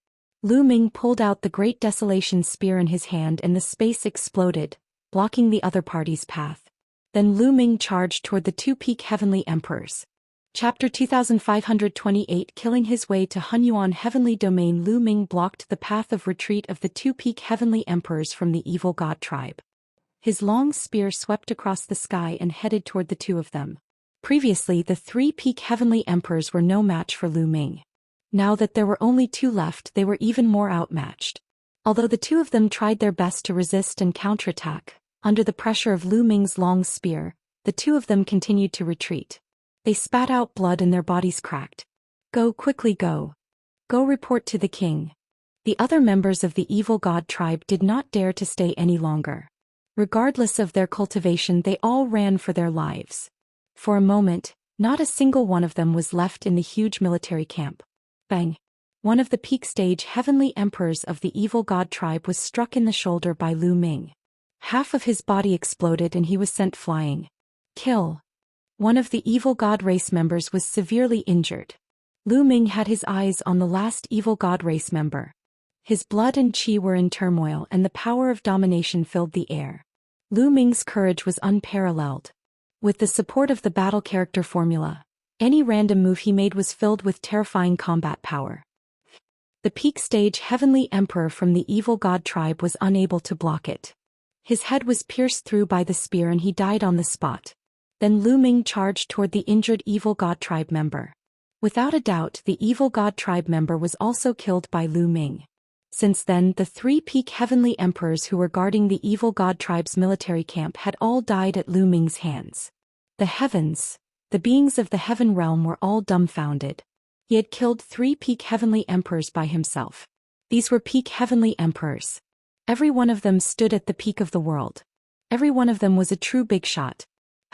Lu Ming pulled out the Great Desolation spear in his hand and the space exploded, blocking the other party's path. Then Lu Ming charged toward the 2 peak heavenly emperors. Chapter 2528. Killing his way to Hunyuan Heavenly Domain, Lu Ming blocked the path of retreat of the 2 peak heavenly emperors from the evil god tribe. His long spear swept across the sky and headed toward the 2 of them. Previously, the 3 peak heavenly emperors were no match for Lu Ming. Now that there were only 2 left, they were even more outmatched. Although the 2 of them tried their best to resist and counterattack, under the pressure of Lu Ming's long spear, the 2 of them continued to retreat. They spat out blood and their bodies cracked. Go, quickly go. Go report to the king. The other members of the evil god tribe did not dare to stay any longer. Regardless of their cultivation, they all ran for their lives. For a moment, not a single one of them was left in the huge military camp. Bang! One of the peak stage heavenly emperors of the evil god tribe was struck in the shoulder by Lu Ming. Half of his body exploded and he was sent flying. Kill! One of the evil god race members was severely injured. Lu Ming had his eyes on the last evil god race member. His blood and chi were in turmoil and the power of domination filled the air. Lu Ming's courage was unparalleled. With the support of the battle character formula, any random move he made was filled with terrifying combat power. The peak stage heavenly emperor from the evil god tribe was unable to block it. His head was pierced through by the spear and he died on the spot. Then Lu Ming charged toward the injured evil god tribe member. Without a doubt, the evil god tribe member was also killed by Lu Ming. Since then, the 3 peak heavenly emperors who were guarding the evil god tribe's military camp had all died at Lu Ming's hands. The heavens, the beings of the heaven realm were all dumbfounded. He had killed 3 peak heavenly emperors by himself. These were peak heavenly emperors. Every one of them stood at the peak of the world. Every one of them was a true big shot.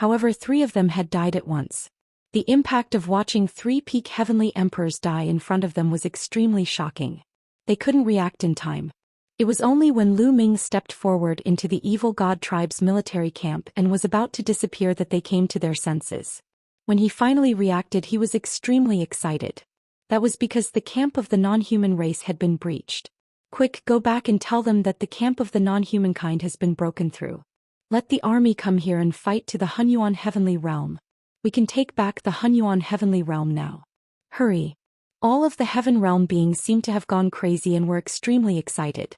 However, 3 of them had died at once. The impact of watching 3 peak heavenly emperors die in front of them was extremely shocking. They couldn't react in time. It was only when Lu Ming stepped forward into the evil god tribe's military camp and was about to disappear that they came to their senses. When he finally reacted, he was extremely excited. That was because the camp of the non-human race had been breached. Quick, go back and tell them that the camp of the non-human kind has been broken through. Let the army come here and fight to the Hunyuan Heavenly Realm. We can take back the Hunyuan Heavenly Realm now. Hurry. All of the Heaven Realm beings seemed to have gone crazy and were extremely excited.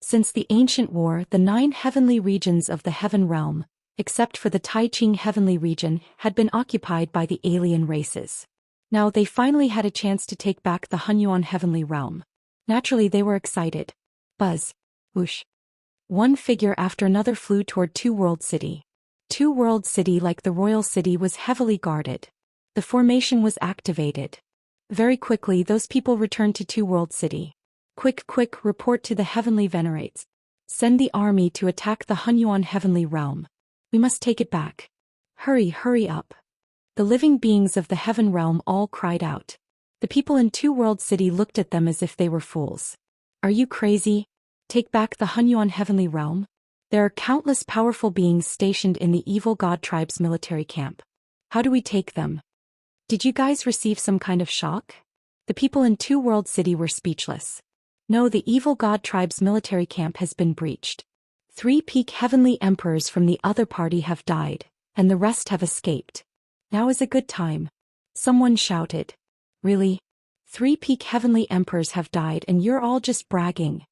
Since the ancient war, the 9 heavenly regions of the Heaven Realm, except for the Taiqing heavenly region, had been occupied by the alien races. Now they finally had a chance to take back the Hunyuan heavenly realm. Naturally they were excited. Buzz. Whoosh. One figure after another flew toward Two World City. Two World City, like the royal city, was heavily guarded. The formation was activated. Very quickly those people returned to Two World City. Quick, report to the heavenly venerates. Send the army to attack the Hunyuan heavenly realm. We must take it back. Hurry up. The living beings of the heaven realm all cried out. The people in Two World City looked at them as if they were fools. Are you crazy? Take back the Hunyuan heavenly realm? There are countless powerful beings stationed in the evil god tribe's military camp. How do we take them? Did you guys receive some kind of shock? The people in Two World City were speechless. No, the evil god tribe's military camp has been breached. 3 peak heavenly emperors from the other party have died, and the rest have escaped. Now is a good time. Someone shouted. Really? 3 peak heavenly emperors have died and you're all just bragging.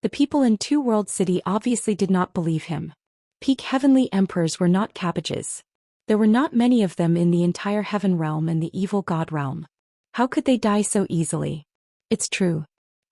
The people in Two World City obviously did not believe him. Peak heavenly emperors were not cabbages. There were not many of them in the entire heaven realm and the evil god realm. How could they die so easily? It's true.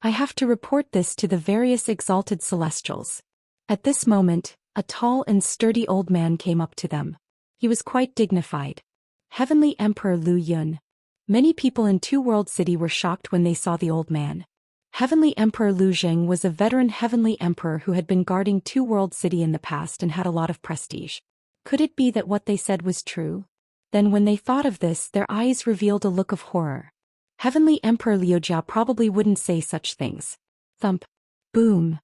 I have to report this to the various exalted celestials. At this moment, a tall and sturdy old man came up to them. He was quite dignified. Heavenly Emperor Lu Yun. Many people in Two World City were shocked when they saw the old man. Heavenly Emperor Lu Zheng was a veteran heavenly emperor who had been guarding Two World City in the past and had a lot of prestige. Could it be that what they said was true? Then when they thought of this, their eyes revealed a look of horror. Heavenly Emperor Liujia probably wouldn't say such things. Thump. Boom.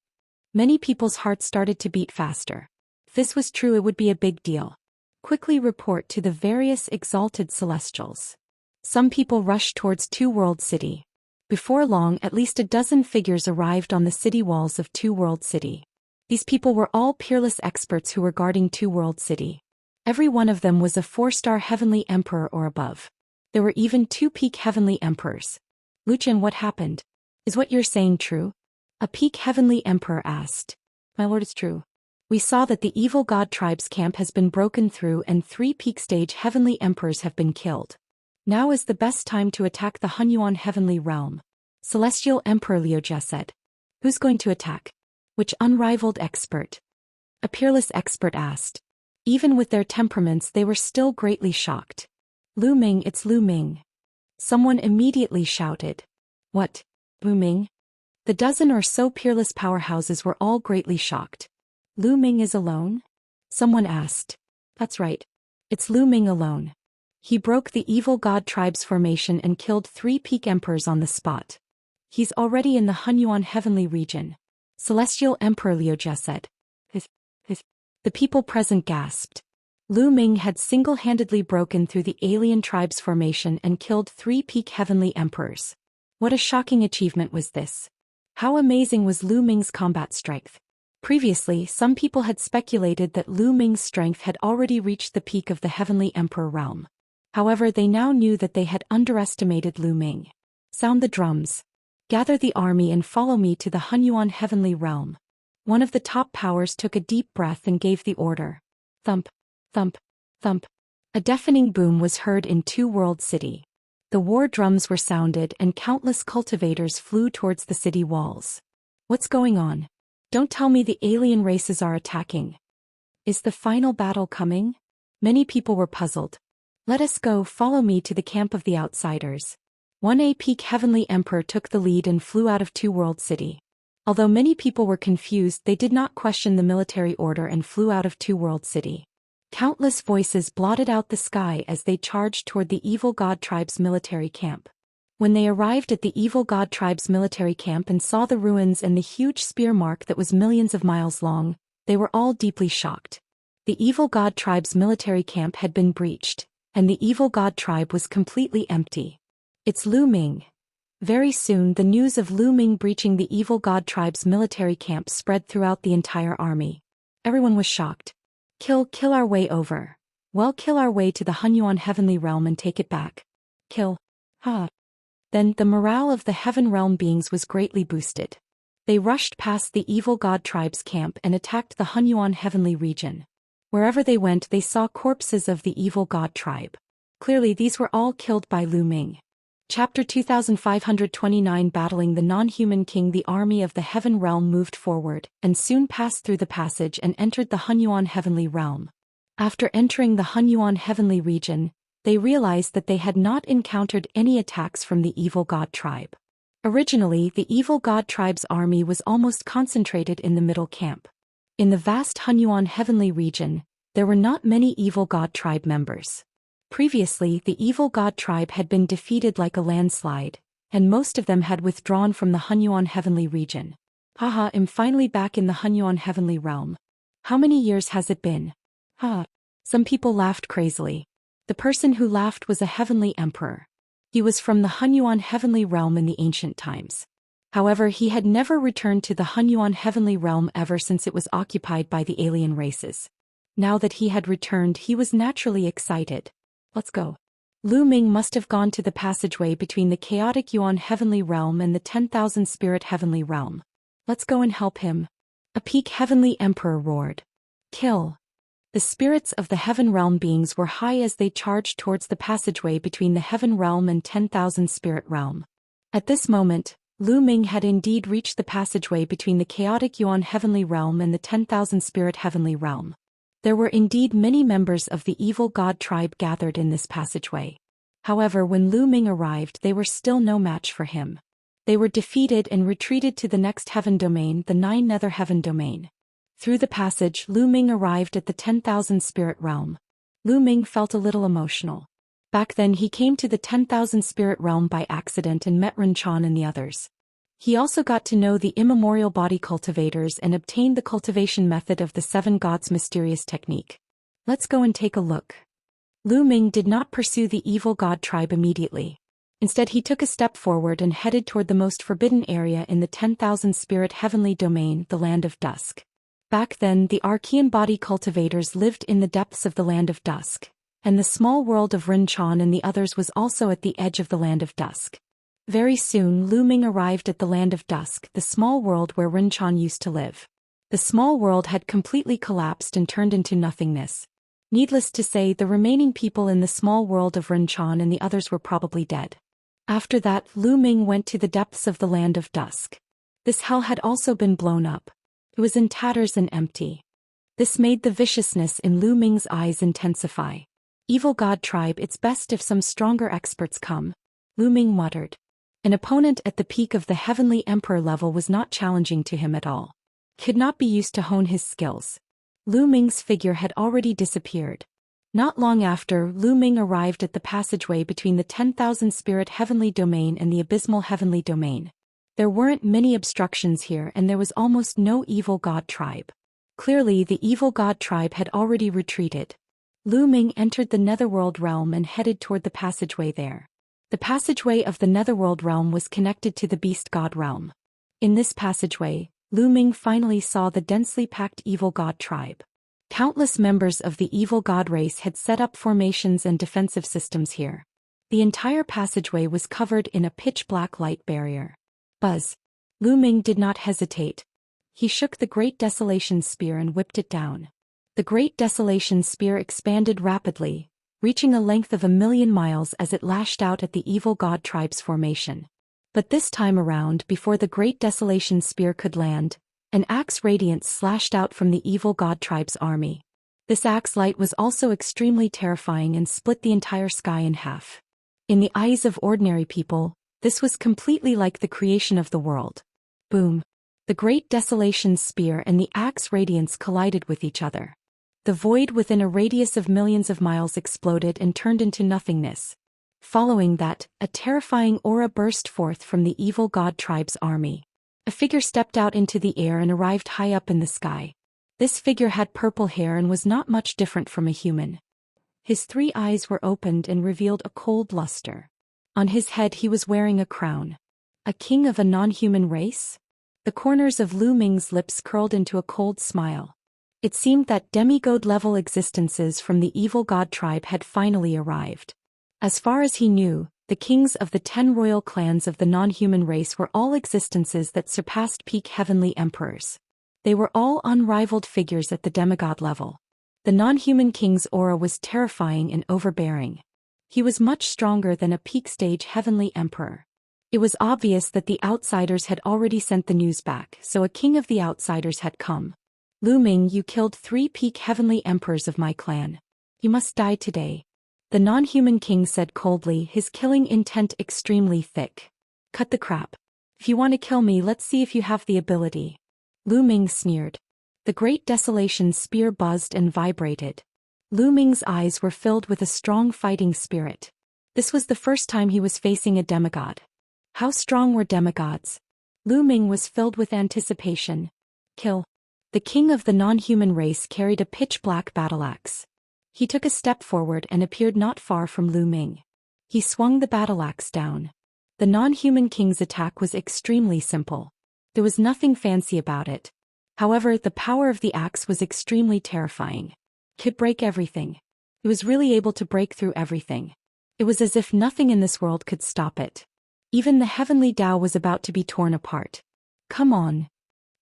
Many people's hearts started to beat faster. If this was true, it would be a big deal. Quickly report to the various exalted celestials. Some people rushed towards Two World City. Before long, at least a dozen figures arrived on the city walls of Two World City. These people were all peerless experts who were guarding Two World City. Every one of them was a 4-star heavenly emperor or above. There were even 2 peak heavenly emperors. Lu Chen, what happened? Is what you're saying true? A peak heavenly emperor asked. My lord, it's true. We saw that the evil god tribe's camp has been broken through and 3 peak stage heavenly emperors have been killed. Now is the best time to attack the Hunyuan heavenly realm. Celestial Emperor Liujia said. Who's going to attack? Which unrivaled expert? A peerless expert asked. Even with their temperaments, they were still greatly shocked. Lu Ming, it's Lu Ming. Someone immediately shouted. What? Lu Ming? The dozen or so peerless powerhouses were all greatly shocked. Lu Ming is alone? Someone asked. That's right. It's Lu Ming alone. He broke the evil god tribe's formation and killed 3 peak emperors on the spot. He's already in the Hunyuan heavenly region. Celestial Emperor Liujia said. The people present gasped. Lu Ming had single-handedly broken through the alien tribe's formation and killed 3 peak heavenly emperors. What a shocking achievement was this. How amazing was Lu Ming's combat strength. Previously, some people had speculated that Lu Ming's strength had already reached the peak of the heavenly emperor realm. However, they now knew that they had underestimated Lu Ming. Sound the drums. Gather the army and follow me to the Hunyuan heavenly realm. One of the top powers took a deep breath and gave the order. Thump, thump, thump. A deafening boom was heard in Two World City. The war drums were sounded and countless cultivators flew towards the city walls. What's going on? Don't tell me the alien races are attacking. Is the final battle coming? Many people were puzzled. Let us go, follow me to the camp of the outsiders. 1A peak heavenly emperor took the lead and flew out of Two World City. Although many people were confused, they did not question the military order and flew out of Two World City. Countless voices blotted out the sky as they charged toward the evil god tribe's military camp. When they arrived at the evil god tribe's military camp and saw the ruins and the huge spear mark that was millions of miles long, they were all deeply shocked. The evil god tribe's military camp had been breached, and the evil god tribe was completely empty. It's Lu Ming. Very soon the news of Lu Ming breaching the evil god tribe's military camp spread throughout the entire army. Everyone was shocked. Kill our way over. Well, kill our way to the Hunyuan heavenly realm and take it back. Kill. Then the morale of the heaven realm beings was greatly boosted. They rushed past the evil god tribe's camp and attacked the Hunyuan heavenly region. Wherever they went, they saw corpses of the evil god tribe. Clearly, these were all killed by Lu Ming. Chapter 2529. Battling the non-human king. The army of the heaven realm moved forward, and soon passed through the passage and entered the Hunyuan heavenly realm. After entering the Hunyuan heavenly region, they realized that they had not encountered any attacks from the evil god tribe. Originally, the evil god tribe's army was almost concentrated in the middle camp. In the vast Hunyuan heavenly region, there were not many evil god tribe members. Previously, the evil god tribe had been defeated like a landslide, and most of them had withdrawn from the Hunyuan heavenly region. Haha, I'm finally back in the Hunyuan heavenly realm. How many years has it been? Some people laughed crazily. The person who laughed was a heavenly emperor. He was from the Hunyuan heavenly realm in the ancient times. However, he had never returned to the Hunyuan heavenly realm ever since it was occupied by the alien races. Now that he had returned, he was naturally excited. Let's go. Lu Ming must have gone to the passageway between the chaotic Yuan heavenly realm and the 10,000 spirit heavenly realm. Let's go and help him. A peak heavenly emperor roared. Kill. The spirits of the heaven realm beings were high as they charged towards the passageway between the heaven realm and 10,000 spirit realm. At this moment, Lu Ming had indeed reached the passageway between the chaotic Yuan heavenly realm and the 10,000 spirit heavenly realm. There were indeed many members of the evil god tribe gathered in this passageway. However, when Lu Ming arrived, they were still no match for him. They were defeated and retreated to the next heaven domain, the 9 nether heaven domain. Through the passage, Lu Ming arrived at the 10,000 spirit realm. Lu Ming felt a little emotional. Back then he came to the 10,000 spirit realm by accident and met Ren Chan and the others. He also got to know the immemorial body cultivators and obtained the cultivation method of the 7 gods' mysterious technique. Let's go and take a look. Lu Ming did not pursue the evil god tribe immediately. Instead, he took a step forward and headed toward the most forbidden area in the 10,000 spirit heavenly domain, the Land of Dusk. Back then, the Archean body cultivators lived in the depths of the Land of Dusk, and the small world of Ren Chan and the others was also at the edge of the Land of Dusk. Very soon, Lu Ming arrived at the Land of Dusk, the small world where Ren Chan used to live. The small world had completely collapsed and turned into nothingness. Needless to say, the remaining people in the small world of Ren Chan and the others were probably dead. After that, Lu Ming went to the depths of the Land of Dusk. This hell had also been blown up. It was in tatters and empty. This made the viciousness in Lu Ming's eyes intensify. Evil god tribe, it's best if some stronger experts come, Lu Ming muttered. An opponent at the peak of the heavenly emperor level was not challenging to him at all. Could not be used to hone his skills. Lu Ming's figure had already disappeared. Not long after, Lu Ming arrived at the passageway between the 10,000 spirit heavenly domain and the abysmal heavenly domain. There weren't many obstructions here and there was almost no evil god tribe. Clearly, the evil god tribe had already retreated. Lu Ming entered the netherworld realm and headed toward the passageway there. The passageway of the netherworld realm was connected to the beast god realm. In this passageway, Lu Ming finally saw the densely packed evil god tribe. Countless members of the evil god race had set up formations and defensive systems here. The entire passageway was covered in a pitch-black light barrier. Buzz. Lu Ming did not hesitate. He shook the Great Desolation Spear and whipped it down. The Great Desolation Spear expanded rapidly, reaching a length of 1,000,000 miles as it lashed out at the evil god tribe's formation. But this time around, before the Great Desolation Spear could land, an axe radiance slashed out from the evil god tribe's army. This axe light was also extremely terrifying and split the entire sky in half. In the eyes of ordinary people, this was completely like the creation of the world. Boom. The Great Desolation Spear and the axe radiance collided with each other. The void within a radius of millions of miles exploded and turned into nothingness. Following that, a terrifying aura burst forth from the evil god tribe's army. A figure stepped out into the air and arrived high up in the sky. This figure had purple hair and was not much different from a human. His 3 eyes were opened and revealed a cold luster. On his head he was wearing a crown. A king of a non-human race? The corners of Lu Ming's lips curled into a cold smile. It seemed that demigod-level existences from the evil god tribe had finally arrived. As far as he knew, The kings of the 10 royal clans of the non-human race were all existences that surpassed peak heavenly emperors. They were all unrivaled figures at the demigod level. The non-human king's aura was terrifying and overbearing. He was much stronger than a peak stage heavenly emperor. It was obvious that the outsiders had already sent the news back, so a king of the outsiders had come. Lu Ming, you killed 3 peak heavenly emperors of my clan. You must die today. The non-human king said coldly, his killing intent extremely thick. Cut the crap. If you want to kill me, let's see if you have the ability. Lu Ming sneered. The great desolation spear buzzed and vibrated. Lu Ming's eyes were filled with a strong fighting spirit. This was the first time he was facing a demigod. How strong were demigods? Lu Ming was filled with anticipation. Kill. The king of the non-human race carried a pitch-black battle-axe. He took a step forward and appeared not far from Lu Ming. He swung the battle-axe down. The non-human king's attack was extremely simple. There was nothing fancy about it. However, the power of the axe was extremely terrifying. It could break everything. It was really able to break through everything. It was as if nothing in this world could stop it. Even the heavenly Tao was about to be torn apart. Come on.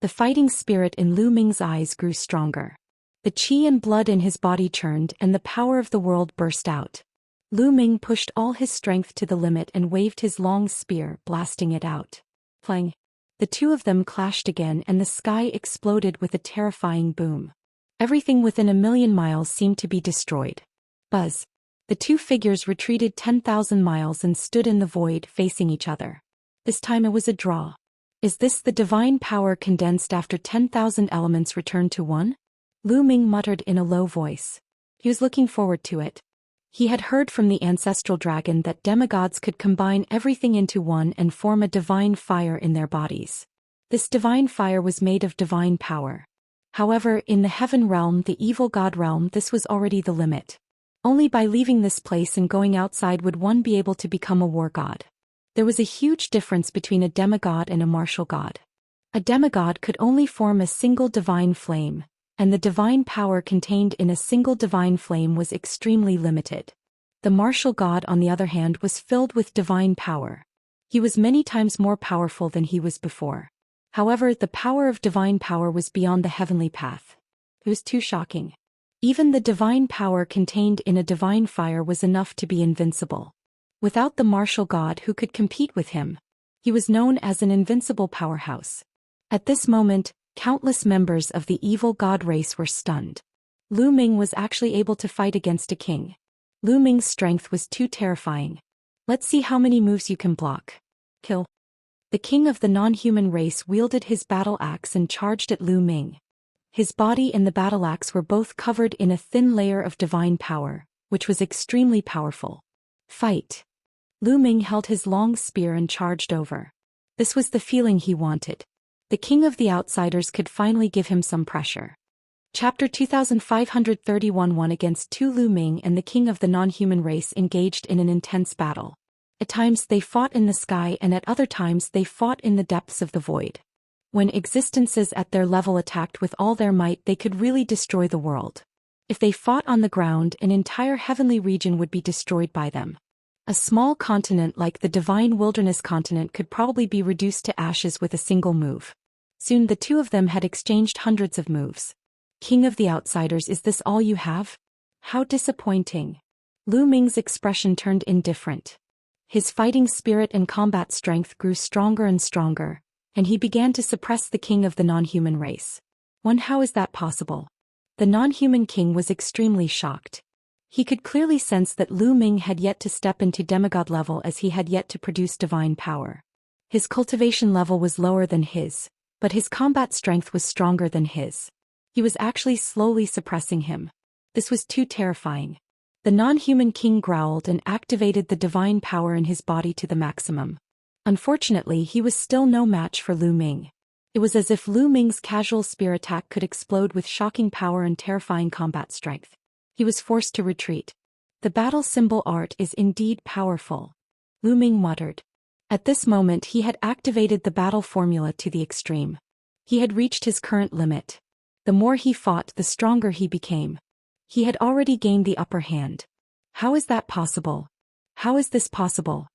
The fighting spirit in Lu Ming's eyes grew stronger. The qi and blood in his body churned and the power of the world burst out. Lu Ming pushed all his strength to the limit and waved his long spear, blasting it out. Clang. The two of them clashed again and the sky exploded with a terrifying boom. Everything within 1,000,000 miles seemed to be destroyed. Buzz. The two figures retreated 10,000 miles and stood in the void facing each other. This time it was a draw. Is this the divine power condensed after 10,000 elements returned to one? Lu Ming muttered in a low voice. He was looking forward to it. He had heard from the ancestral dragon that demigods could combine everything into one and form a divine fire in their bodies. This divine fire was made of divine power. However, in the heaven realm, the evil god realm, this was already the limit. Only by leaving this place and going outside would one be able to become a war god. There was a huge difference between a demigod and a martial god. A demigod could only form a single divine flame, and the divine power contained in a single divine flame was extremely limited. The martial god, on the other hand, was filled with divine power. He was many times more powerful than he was before. However, the power of divine power was beyond the heavenly path. It was too shocking. Even the divine power contained in a divine fire was enough to be invincible. Without the martial god who could compete with him, he was known as an invincible powerhouse. At this moment, countless members of the evil god race were stunned. Lu Ming was actually able to fight against a king. Lu Ming's strength was too terrifying. Let's see how many moves you can block. Kill. The king of the non-human race wielded his battle axe and charged at Lu Ming. His body and the battle axe were both covered in a thin layer of divine power, which was extremely powerful. Fight. Lu Ming held his long spear and charged over. This was the feeling he wanted. The king of the outsiders could finally give him some pressure. Chapter 2531. 1 against 2. Lu Ming and the king of the non-human race engaged in an intense battle. At times they fought in the sky and at other times they fought in the depths of the void. When existences at their level attacked with all their might, they could really destroy the world. If they fought on the ground, an entire heavenly region would be destroyed by them. A small continent like the divine wilderness continent could probably be reduced to ashes with a single move. Soon the two of them had exchanged hundreds of moves. King of the outsiders, is this all you have? How disappointing. Lu Ming's expression turned indifferent. His fighting spirit and combat strength grew stronger and stronger, and he began to suppress the king of the non-human race. How is that possible? The non-human king was extremely shocked. He could clearly sense that Lu Ming had yet to step into demigod level, as he had yet to produce divine power. His cultivation level was lower than his, but his combat strength was stronger than his. He was actually slowly suppressing him. This was too terrifying. The non-human king growled and activated the divine power in his body to the maximum. Unfortunately, he was still no match for Lu Ming. It was as if Lu Ming's casual spear attack could explode with shocking power and terrifying combat strength. He was forced to retreat. The battle symbol art is indeed powerful. Lu Ming muttered. At this moment he had activated the battle formula to the extreme. He had reached his current limit. The more he fought, the stronger he became. He had already gained the upper hand. How is that possible? How is this possible?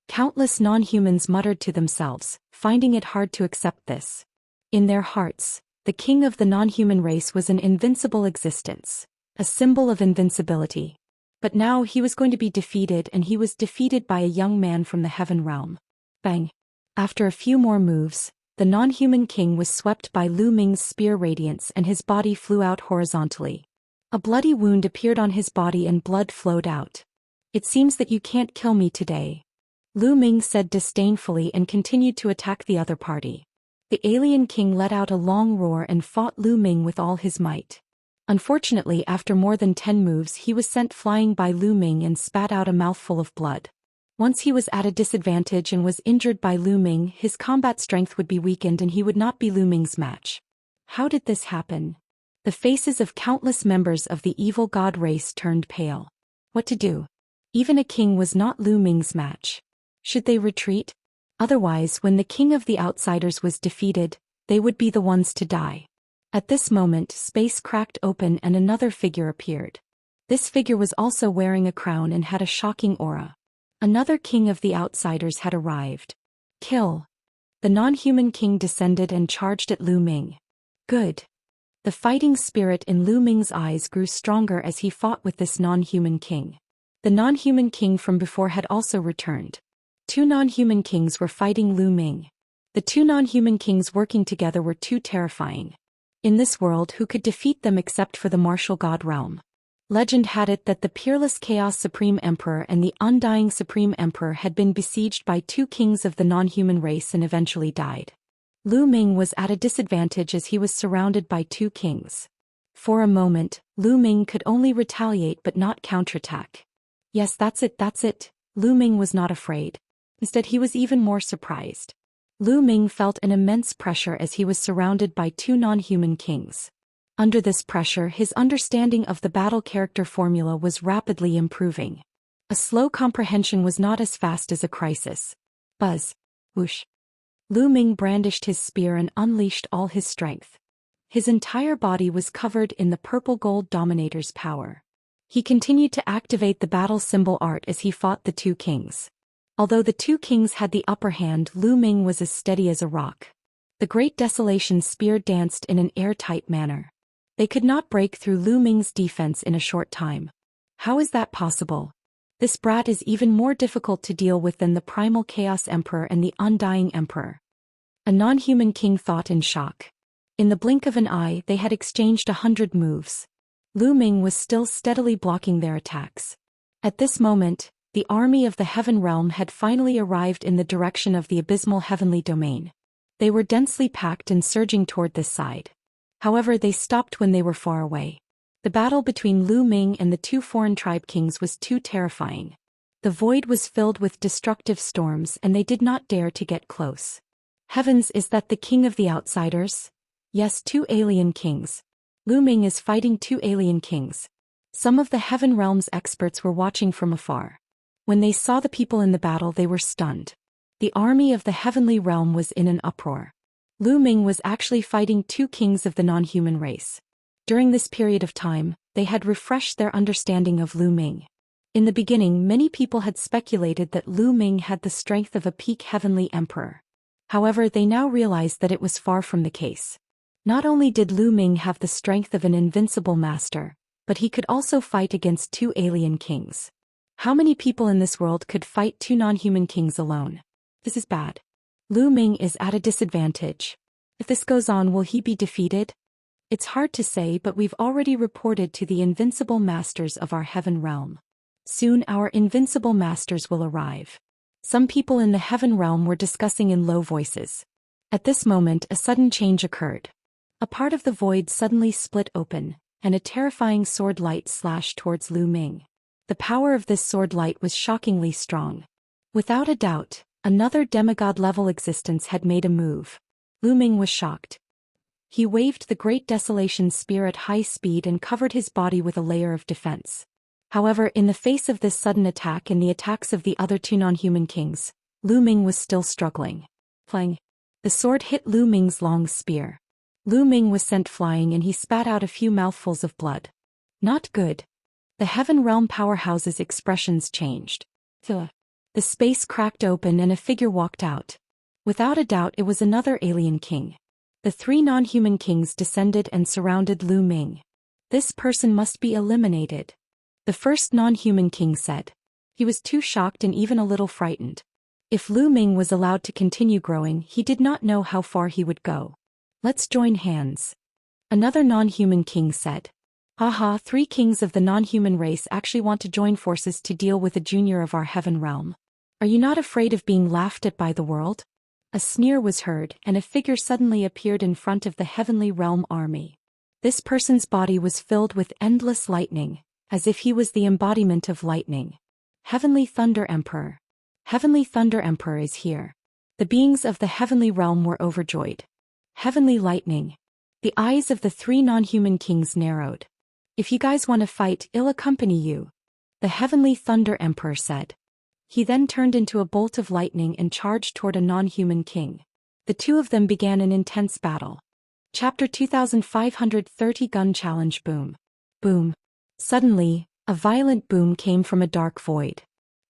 Countless non-humans muttered to themselves, finding it hard to accept this. In their hearts, the king of the non-human race was an invincible existence, a symbol of invincibility. But now he was going to be defeated, and he was defeated by a young man from the heaven realm. Bang! After a few more moves, the non-human king was swept by Lu Ming's spear radiance and his body flew out horizontally. A bloody wound appeared on his body and blood flowed out. It seems that you can't kill me today, Lu Ming said disdainfully and continued to attack the other party. The alien king let out a long roar and fought Lu Ming with all his might. Unfortunately, after more than 10 moves, he was sent flying by Lu Ming and spat out a mouthful of blood. Once he was at a disadvantage and was injured by Lu Ming, his combat strength would be weakened and he would not be Lu Ming's match. How did this happen? The faces of countless members of the evil god race turned pale. What to do? Even a king was not Lu Ming's match. Should they retreat? Otherwise, when the king of the outsiders was defeated, they would be the ones to die. At this moment, space cracked open and another figure appeared. This figure was also wearing a crown and had a shocking aura. Another king of the outsiders had arrived. Kill! The non-human king descended and charged at Lu Ming. Good. The fighting spirit in Lu Ming's eyes grew stronger as he fought with this non-human king. The non-human king from before had also returned. 2 non-human kings were fighting Lu Ming. The 2 non-human kings working together were too terrifying. In this world, who could defeat them except for the martial god realm? Legend had it that the peerless Chaos Supreme Emperor and the Undying Supreme Emperor had been besieged by 2 kings of the non-human race and eventually died. Lu Ming was at a disadvantage as he was surrounded by 2 kings. For a moment, Lu Ming could only retaliate but not counterattack. Yes, that's it. Lu Ming was not afraid. Instead, he was even more surprised. Lu Ming felt an immense pressure as he was surrounded by 2 non-human kings. Under this pressure, his understanding of the battle character formula was rapidly improving. A slow comprehension was not as fast as a crisis. Buzz. Whoosh. Lu Ming brandished his spear and unleashed all his strength. His entire body was covered in the purple gold dominator's power. He continued to activate the battle symbol art as he fought the 2 kings. Although the 2 kings had the upper hand, Lu Ming was as steady as a rock. The Great Desolation spear danced in an airtight manner. They could not break through Lu Ming's defense in a short time. How is that possible? This brat is even more difficult to deal with than the Primal Chaos Emperor and the Undying Emperor. A non-human king thought in shock. In the blink of an eye, they had exchanged 100 moves. Lu Ming was still steadily blocking their attacks. At this moment, the army of the Heaven Realm had finally arrived in the direction of the abysmal heavenly domain. They were densely packed and surging toward this side. However, they stopped when they were far away. The battle between Lu Ming and the 2 foreign tribe kings was too terrifying. The void was filled with destructive storms and they did not dare to get close. Heavens, is that the king of the outsiders? Yes, 2 alien kings. Lu Ming is fighting 2 alien kings. Some of the Heaven Realm's experts were watching from afar. When they saw the people in the battle, they were stunned. The army of the Heavenly Realm was in an uproar. Lu Ming was actually fighting 2 kings of the non-human race. During this period of time, they had refreshed their understanding of Lu Ming. In the beginning, many people had speculated that Lu Ming had the strength of a peak heavenly emperor. However, they now realized that it was far from the case. Not only did Lu Ming have the strength of an invincible master, but he could also fight against 2 alien kings. How many people in this world could fight 2 non-human kings alone? This is bad. Lu Ming is at a disadvantage. If this goes on, will he be defeated? It's hard to say, but we've already reported to the invincible masters of our heaven realm. Soon our invincible masters will arrive. Some people in the heaven realm were discussing in low voices. At this moment, a sudden change occurred. A part of the void suddenly split open, and a terrifying sword light slashed towards Lu Ming. The power of this sword light was shockingly strong. Without a doubt, another demigod-level existence had made a move. Lu Ming was shocked. He waved the Great Desolation spear at high speed and covered his body with a layer of defense. However, in the face of this sudden attack and the attacks of the other 2 non-human kings, Lu Ming was still struggling. Plang! The sword hit Lu Ming's long spear. Lu Ming was sent flying and he spat out a few mouthfuls of blood. Not good. The Heaven Realm powerhouse's expressions changed. The space cracked open and a figure walked out. Without a doubt it was another alien king. The three non-human kings descended and surrounded Lu Ming. This person must be eliminated, the first non-human king said. He was too shocked and even a little frightened. If Lu Ming was allowed to continue growing, he did not know how far he would go. Let's join hands, another non-human king said. Haha, three kings of the non-human race actually want to join forces to deal with a junior of our heaven realm. Are you not afraid of being laughed at by the world? A sneer was heard, and a figure suddenly appeared in front of the heavenly realm army. This person's body was filled with endless lightning, as if he was the embodiment of lightning. Heavenly Thunder Emperor. Heavenly Thunder Emperor is here. The beings of the heavenly realm were overjoyed. Heavenly Lightning. The eyes of the three non-human kings narrowed. If you guys want to fight, I'll accompany you, the Heavenly Thunder Emperor said. He then turned into a bolt of lightning and charged toward a non-human king. The two of them began an intense battle. Chapter 2530 Gun Challenge. Boom. Boom. Suddenly, a violent boom came from a dark void.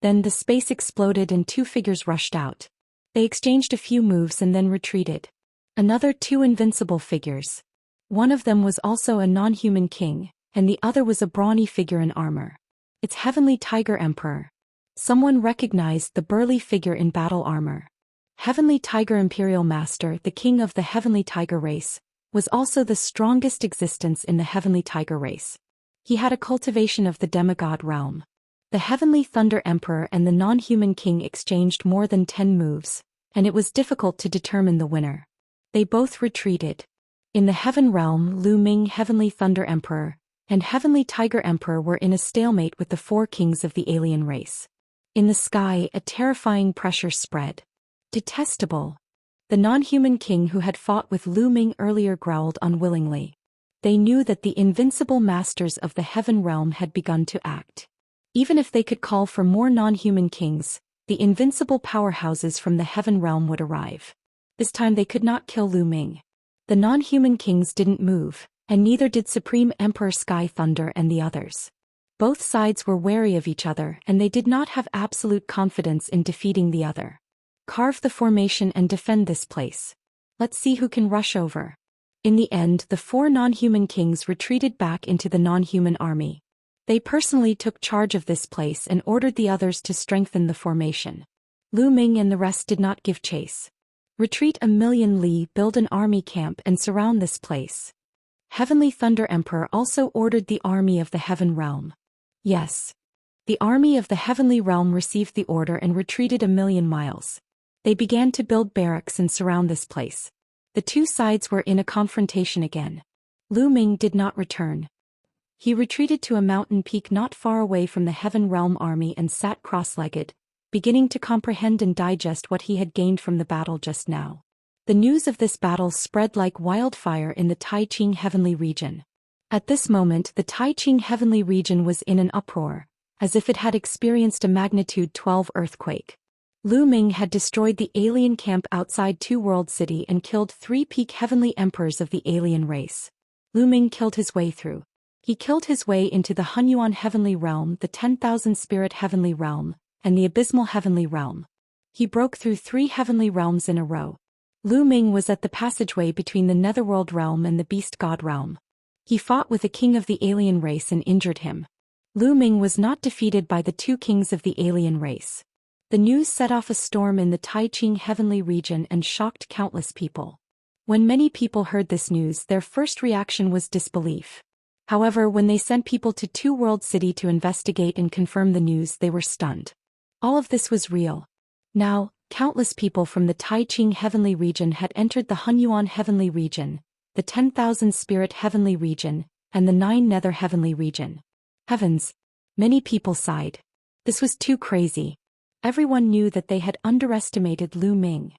Then the space exploded and two figures rushed out. They exchanged a few moves and then retreated. Another two invincible figures. One of them was also a non-human king, and the other was a brawny figure in armor. It's Heavenly Tiger Emperor. Someone recognized the burly figure in battle armor. Heavenly Tiger Imperial Master, the king of the Heavenly Tiger race, was also the strongest existence in the Heavenly Tiger race. He had a cultivation of the demigod realm. The Heavenly Thunder Emperor and the non-human king exchanged more than 10 moves, and it was difficult to determine the winner. They both retreated. In the Heaven realm, Lu Ming, Heavenly Thunder Emperor, and Heavenly Tiger Emperor were in a stalemate with the four kings of the alien race. In the sky, a terrifying pressure spread. Detestable. The non-human king who had fought with Lu Ming earlier growled unwillingly. They knew that the invincible masters of the Heaven realm had begun to act. Even if they could call for more non-human kings, the invincible powerhouses from the Heaven realm would arrive. This time they could not kill Lu Ming. The non-human kings didn't move, and neither did Supreme Emperor Sky Thunder and the others. Both sides were wary of each other and they did not have absolute confidence in defeating the other. Carve the formation and defend this place. Let's see who can rush over. In the end, the four non-human kings retreated back into the non-human army. They personally took charge of this place and ordered the others to strengthen the formation. Lu Ming and the rest did not give chase. Retreat 1,000,000 li, build an army camp and surround this place. Heavenly Thunder Emperor also ordered the army of the Heaven realm. Yes. The army of the Heavenly realm received the order and retreated 1,000,000 miles. They began to build barracks and surround this place. The two sides were in a confrontation again. Lu Ming did not return. He retreated to a mountain peak not far away from the Heaven realm army and sat cross-legged, beginning to comprehend and digest what he had gained from the battle just now. The news of this battle spread like wildfire in the Taiqing heavenly region. At this moment the Taiqing heavenly region was in an uproar, as if it had experienced a magnitude 12 earthquake. Lu Ming had destroyed the alien camp outside Two World City and killed 3 peak heavenly emperors of the alien race. Lu Ming killed his way through. He killed his way into the Hunyuan heavenly realm, the 10,000 spirit heavenly realm, and the abysmal heavenly realm. He broke through 3 heavenly realms in a row. Lu Ming was at the passageway between the netherworld realm and the beast god realm. He fought with the king of the alien race and injured him. Lu Ming was not defeated by the 2 kings of the alien race. The news set off a storm in the Taiqing heavenly region and shocked countless people. When many people heard this news, their first reaction was disbelief. However, when they sent people to Two World City to investigate and confirm the news, they were stunned. All of this was real. Now, countless people from the Taiqing heavenly region had entered the Hunyuan heavenly region, the 10,000 spirit heavenly region, and the 9 nether heavenly region. Heavens! Many people sighed. This was too crazy. Everyone knew that they had underestimated Lu Ming.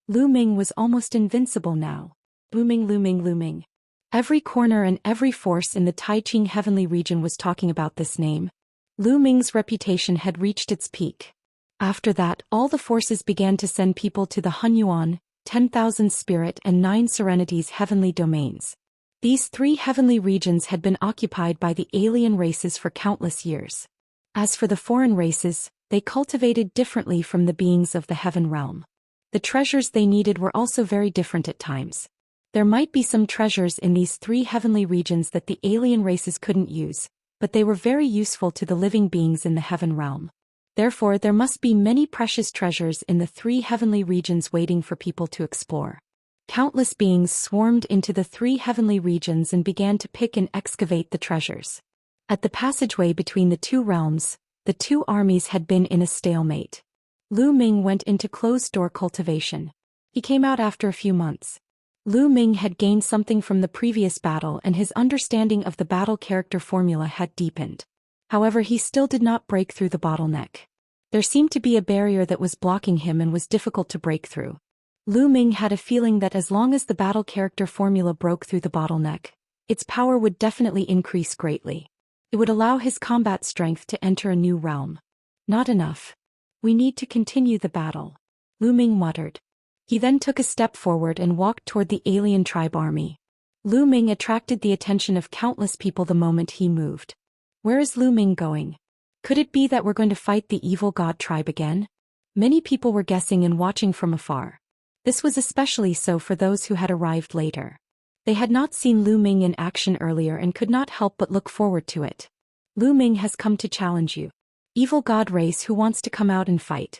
Lu Ming was almost invincible now. Lu Ming, Lu Ming, Lu Ming. Every corner and every force in the Taiqing heavenly region was talking about this name. Lu Ming's reputation had reached its peak. After that, all the forces began to send people to the Hunyuan, 10,000 spirit and 9 serenities heavenly domains. These 3 heavenly regions had been occupied by the alien races for countless years. As for the foreign races, They cultivated differently from the beings of the heaven realm. The treasures they needed were also very different at times. There might be some treasures in these 3 heavenly regions that the alien races couldn't use, but they were very useful to the living beings in the heaven realm. Therefore, there must be many precious treasures in the 3 heavenly regions waiting for people to explore. Countless beings swarmed into the 3 heavenly regions and began to pick and excavate the treasures. At the passageway between the 2 realms, the 2 armies had been in a stalemate. Lu Ming went into closed-door cultivation. He came out after a few months. Lu Ming had gained something from the previous battle, and his understanding of the battle character formula had deepened. However, he still did not break through the bottleneck. There seemed to be a barrier that was blocking him and was difficult to break through. Lu Ming had a feeling that as long as the battle character formula broke through the bottleneck, its power would definitely increase greatly. It would allow his combat strength to enter a new realm. Not enough. We need to continue the battle, Lu Ming muttered. He then took a step forward and walked toward the alien tribe army. Lu Ming attracted the attention of countless people the moment he moved. Where is Lu Ming going? Could it be that we're going to fight the evil god tribe again? Many people were guessing and watching from afar. This was especially so for those who had arrived later. They had not seen Lu Ming in action earlier and could not help but look forward to it. Lu Ming has come to challenge you. Evil god race who wants to come out and fight.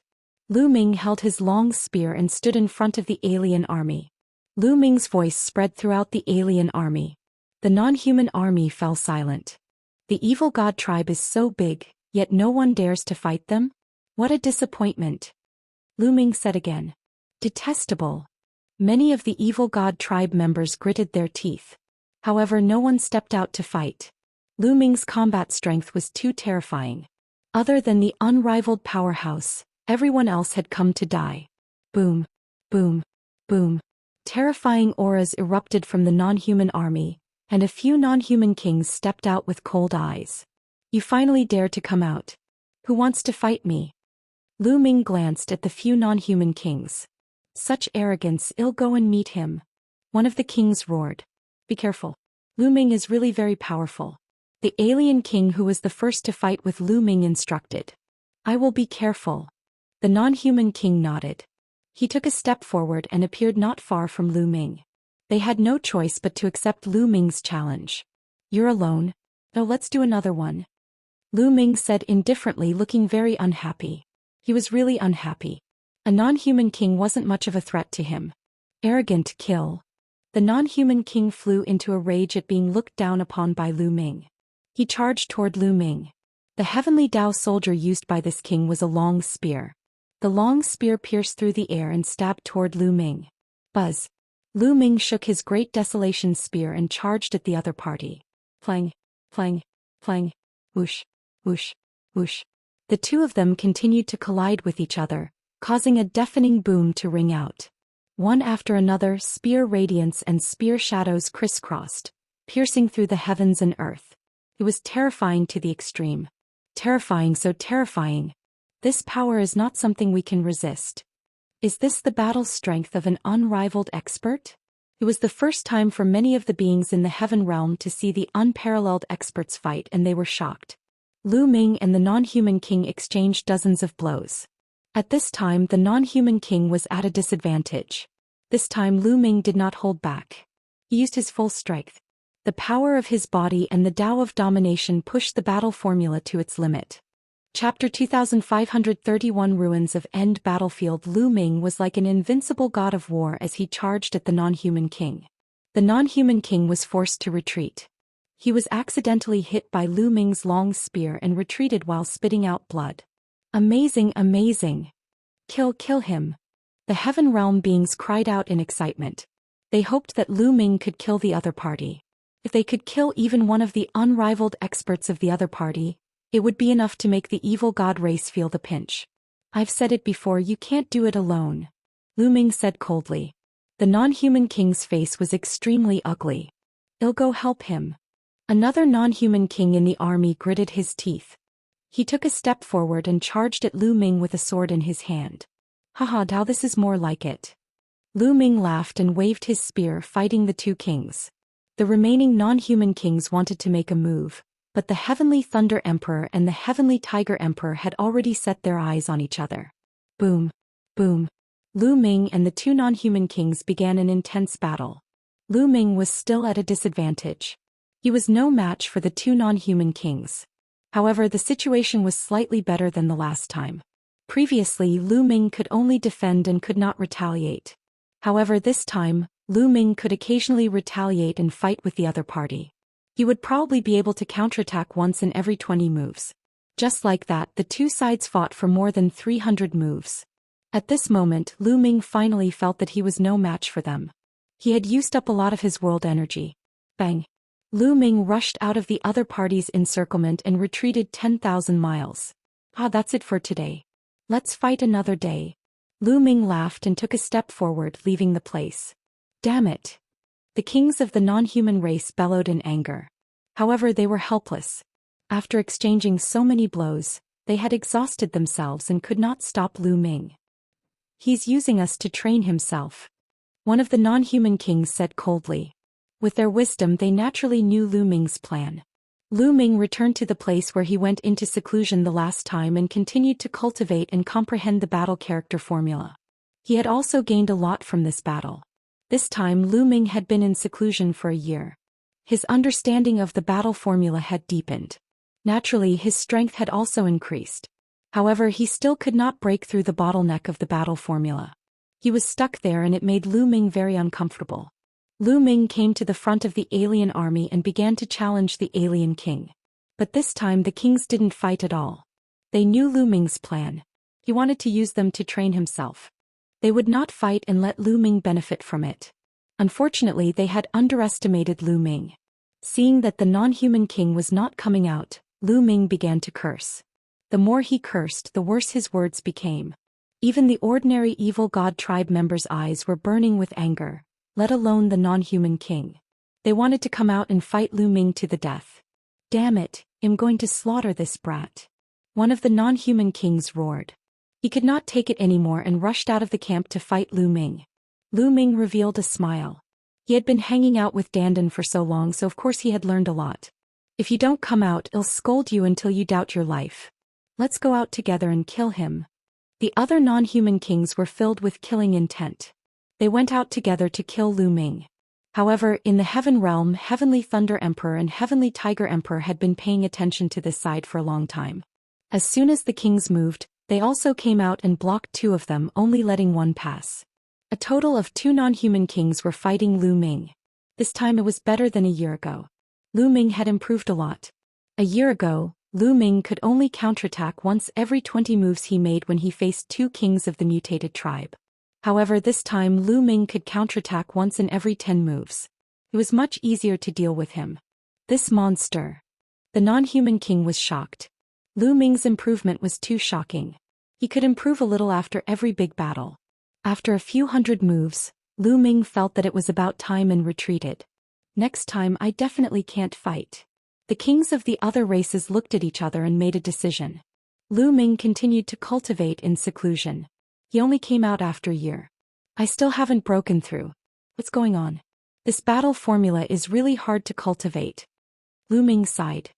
Lu Ming held his long spear and stood in front of the alien army. Lu Ming's voice spread throughout the alien army. The non-human army fell silent. The evil god tribe is so big, yet no one dares to fight them? What a disappointment. Lu Ming said again. Detestable. Many of the evil god tribe members gritted their teeth. However, no one stepped out to fight. Lu Ming's combat strength was too terrifying. Other than the unrivaled powerhouse, everyone else had come to die. Boom, boom, boom. Terrifying auras erupted from the non-human army, and a few non-human kings stepped out with cold eyes. You finally dare to come out. Who wants to fight me? Lu Ming glanced at the few non-human kings. Such arrogance, I'll go and meet him. One of the kings roared. Be careful. Lu Ming is really very powerful. The alien king who was the first to fight with Lu Ming instructed. I will be careful. The non-human king nodded. He took a step forward and appeared not far from Lu Ming. They had no choice but to accept Lu Ming's challenge. You're alone? Oh, let's do another one. Lu Ming said indifferently, looking very unhappy. He was really unhappy. A non-human king wasn't much of a threat to him. Arrogant kill. The non-human king flew into a rage at being looked down upon by Lu Ming. He charged toward Lu Ming. The heavenly Dao soldier used by this king was a long spear. The long spear pierced through the air and stabbed toward Lu Ming. Buzz. Lu Ming shook his great desolation spear and charged at the other party. Plang, plang, plang, whoosh, whoosh, whoosh. The two of them continued to collide with each other, causing a deafening boom to ring out. One after another, spear radiance and spear shadows crisscrossed, piercing through the heavens and earth. It was terrifying to the extreme. Terrifying, so terrifying. This power is not something we can resist. Is this the battle strength of an unrivaled expert? It was the first time for many of the beings in the heaven realm to see the unparalleled experts fight, and they were shocked. Lu Ming and the non-human king exchanged dozens of blows. At this time, the non-human king was at a disadvantage. This time Lu Ming did not hold back. He used his full strength. The power of his body and the Tao of domination pushed the battle formula to its limit. Chapter 2531 Ruins of End Battlefield. Lu Ming was like an invincible god of war as he charged at the non-human king. The non-human king was forced to retreat. He was accidentally hit by Lu Ming's long spear and retreated while spitting out blood. Amazing, amazing. Kill him. The heaven realm beings cried out in excitement. They hoped that Lu Ming could kill the other party. If they could kill even one of the unrivaled experts of the other party, it would be enough to make the evil god race feel the pinch. I've said it before, you can't do it alone, Lu Ming said coldly. The non-human king's face was extremely ugly. I'll go help him. Another non-human king in the army gritted his teeth. He took a step forward and charged at Lu Ming with a sword in his hand. Haha, now this is more like it. Lu Ming laughed and waved his spear, fighting the two kings. The remaining non-human kings wanted to make a move, but the Heavenly Thunder Emperor and the Heavenly Tiger Emperor had already set their eyes on each other. Boom. Boom. Lu Ming and the two non-human kings began an intense battle. Lu Ming was still at a disadvantage. He was no match for the two non-human kings. However, the situation was slightly better than the last time. Previously, Lu Ming could only defend and could not retaliate. However, this time, Lu Ming could occasionally retaliate and fight with the other party. He would probably be able to counterattack once in every 20 moves. Just like that, the two sides fought for more than 300 moves. At this moment, Lu Ming finally felt that he was no match for them. He had used up a lot of his world energy. Bang! Lu Ming rushed out of the other party's encirclement and retreated 10,000 miles. That's it for today. Let's fight another day. Lu Ming laughed and took a step forward, leaving the place. Damn it! The kings of the non-human race bellowed in anger. However, they were helpless. After exchanging so many blows, they had exhausted themselves and could not stop Lu Ming. He's using us to train himself. One of the non-human kings said coldly. With their wisdom, they naturally knew Lu Ming's plan. Lu Ming returned to the place where he went into seclusion the last time and continued to cultivate and comprehend the battle character formula. He had also gained a lot from this battle. This time Lu Ming had been in seclusion for a year. His understanding of the battle formula had deepened. Naturally, his strength had also increased. However, he still could not break through the bottleneck of the battle formula. He was stuck there and it made Lu Ming very uncomfortable. Lu Ming came to the front of the alien army and began to challenge the alien king. But this time the kings didn't fight at all. They knew Lu Ming's plan. He wanted to use them to train himself. They would not fight and let Lu Ming benefit from it. Unfortunately, they had underestimated Lu Ming. Seeing that the non-human king was not coming out, Lu Ming began to curse. The more he cursed, the worse his words became. Even the ordinary evil god tribe members' eyes were burning with anger, let alone the non-human king. They wanted to come out and fight Lu Ming to the death. Damn it, I'm going to slaughter this brat. One of the non-human kings roared. He could not take it anymore and rushed out of the camp to fight Lu Ming. Lu Ming revealed a smile. He had been hanging out with Dandan for so long, so of course he had learned a lot. If you don't come out, I'll scold you until you doubt your life. Let's go out together and kill him. The other non-human kings were filled with killing intent. They went out together to kill Lu Ming. However, in the Heaven Realm, Heavenly Thunder Emperor and Heavenly Tiger Emperor had been paying attention to this side for a long time. As soon as the kings moved, they also came out and blocked two of them, only letting one pass. A total of 2 non-human kings were fighting Lu Ming. This time it was better than a year ago. Lu Ming had improved a lot. A year ago, Lu Ming could only counterattack once every 20 moves he made when he faced 2 kings of the mutated tribe. However, this time Lu Ming could counterattack once in every 10 moves. It was much easier to deal with him. This monster. The non-human king was shocked. Lu Ming's improvement was too shocking. He could improve a little after every big battle. After a few hundred moves, Lu Ming felt that it was about time and retreated. Next time I definitely can't fight. The kings of the other races looked at each other and made a decision. Lu Ming continued to cultivate in seclusion. He only came out after a year. I still haven't broken through. What's going on? This battle formula is really hard to cultivate. Lu Ming sighed.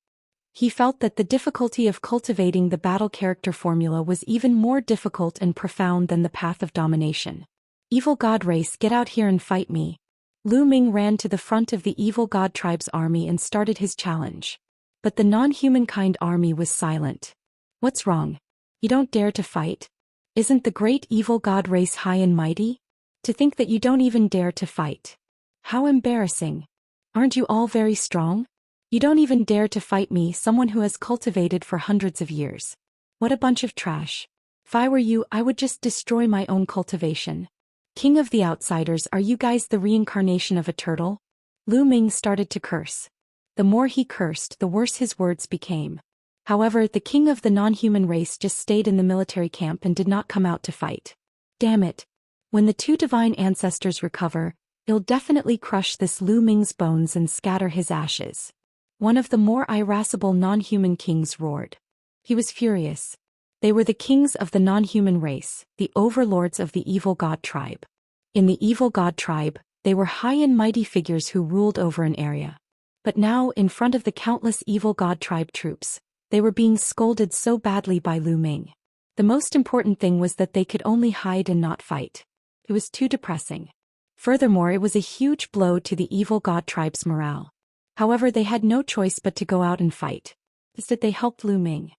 He felt that the difficulty of cultivating the battle character formula was even more difficult and profound than the path of domination. Evil god race, get out here and fight me. Lu Ming ran to the front of the evil god tribe's army and started his challenge. But the non-humankind army was silent. What's wrong? You don't dare to fight? Isn't the great evil god race high and mighty? To think that you don't even dare to fight. How embarrassing. Aren't you all very strong? You don't even dare to fight me, someone who has cultivated for hundreds of years. What a bunch of trash. If I were you, I would just destroy my own cultivation. King of the outsiders, are you guys the reincarnation of a turtle? Lu Ming started to curse. The more he cursed, the worse his words became. However, the king of the non-human race just stayed in the military camp and did not come out to fight. Damn it. When the 2 divine ancestors recover, I'll definitely crush this Lu Ming's bones and scatter his ashes. One of the more irascible non-human kings roared. He was furious. They were the kings of the non-human race, the overlords of the evil god tribe. In the evil god tribe, they were high and mighty figures who ruled over an area. But now, in front of the countless evil god tribe troops, they were being scolded so badly by Lu Ming. The most important thing was that they could only hide and not fight. It was too depressing. Furthermore, it was a huge blow to the evil god tribe's morale. However, they had no choice but to go out and fight. Instead, they helped Lu Ming.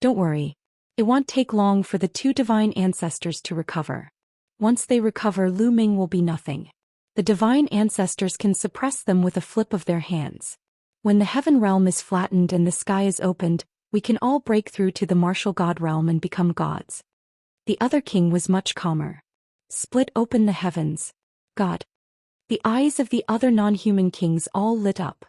Don't worry. It won't take long for the two divine ancestors to recover. Once they recover, Lu Ming will be nothing. The divine ancestors can suppress them with a flip of their hands. When the heaven realm is flattened and the sky is opened, we can all break through to the martial god realm and become gods. The other king was much calmer. Split open the heavens. God. The eyes of the other non-human kings all lit up.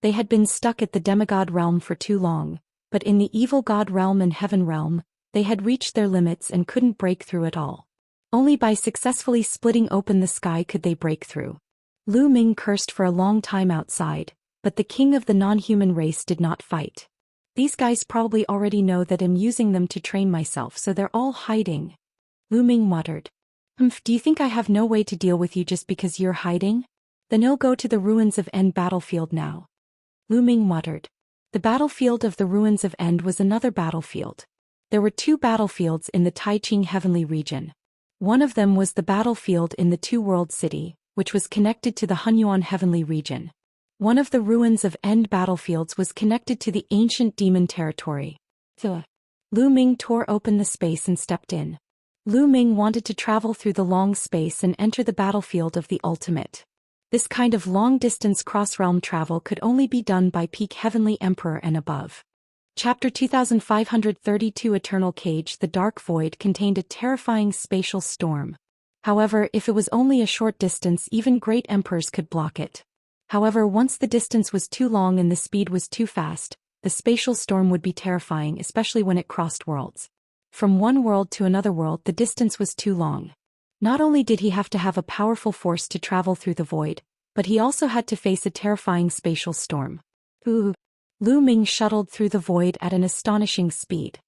They had been stuck at the demigod realm for too long, but in the evil god realm and heaven realm, they had reached their limits and couldn't break through at all. Only by successfully splitting open the sky could they break through. Lu Ming cursed for a long time outside, but the king of the non-human race did not fight. These guys probably already know that I'm using them to train myself, so they're all hiding. Lu Ming muttered. Do you think I have no way to deal with you just because you're hiding? Then I'll go to the ruins of End battlefield now. Lu Ming muttered. The battlefield of the ruins of End was another battlefield. There were two battlefields in the Taiqing heavenly region. One of them was the battlefield in the Two-World City, which was connected to the Hunyuan heavenly region. One of the ruins of End battlefields was connected to the ancient demon territory. Lu Ming tore open the space and stepped in. Lu Ming wanted to travel through the long space and enter the battlefield of the ultimate. This kind of long-distance cross-realm travel could only be done by peak Heavenly Emperor and above. Chapter 2532 Eternal Cage. The Dark Void contained a terrifying spatial storm. However, if it was only a short distance, even great emperors could block it. However, once the distance was too long and the speed was too fast, the spatial storm would be terrifying, especially when it crossed worlds. From one world to another world, the distance was too long. Not only did he have to have a powerful force to travel through the void, but he also had to face a terrifying spatial storm. Lu Ming shuttled through the void at an astonishing speed.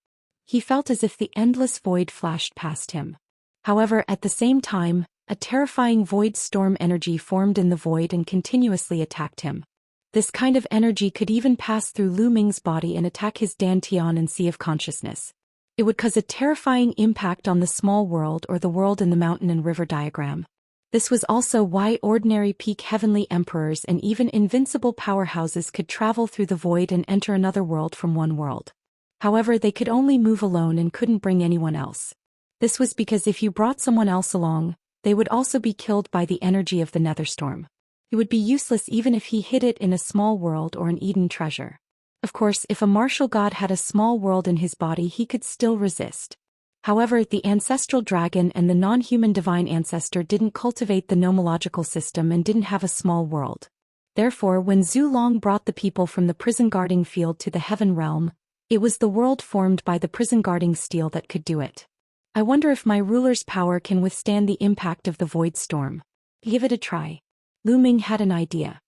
He felt as if the endless void flashed past him. However, at the same time, a terrifying void storm energy formed in the void and continuously attacked him. This kind of energy could even pass through Lu Ming's body and attack his Dantian and Sea of Consciousness. It would cause a terrifying impact on the small world or the world in the mountain and river diagram. This was also why ordinary peak heavenly emperors and even invincible powerhouses could travel through the void and enter another world from one world. However, they could only move alone and couldn't bring anyone else. This was because if you brought someone else along, they would also be killed by the energy of the Netherstorm. It would be useless even if he hid it in a small world or an Eden treasure. Of course, if a martial god had a small world in his body, he could still resist. However, the ancestral dragon and the non-human divine ancestor didn't cultivate the nomological system and didn't have a small world. Therefore, when Zhu Long brought the people from the prison guarding field to the heaven realm, it was the world formed by the prison guarding steel that could do it. I wonder if my ruler's power can withstand the impact of the void storm. Give it a try. Lu Ming had an idea.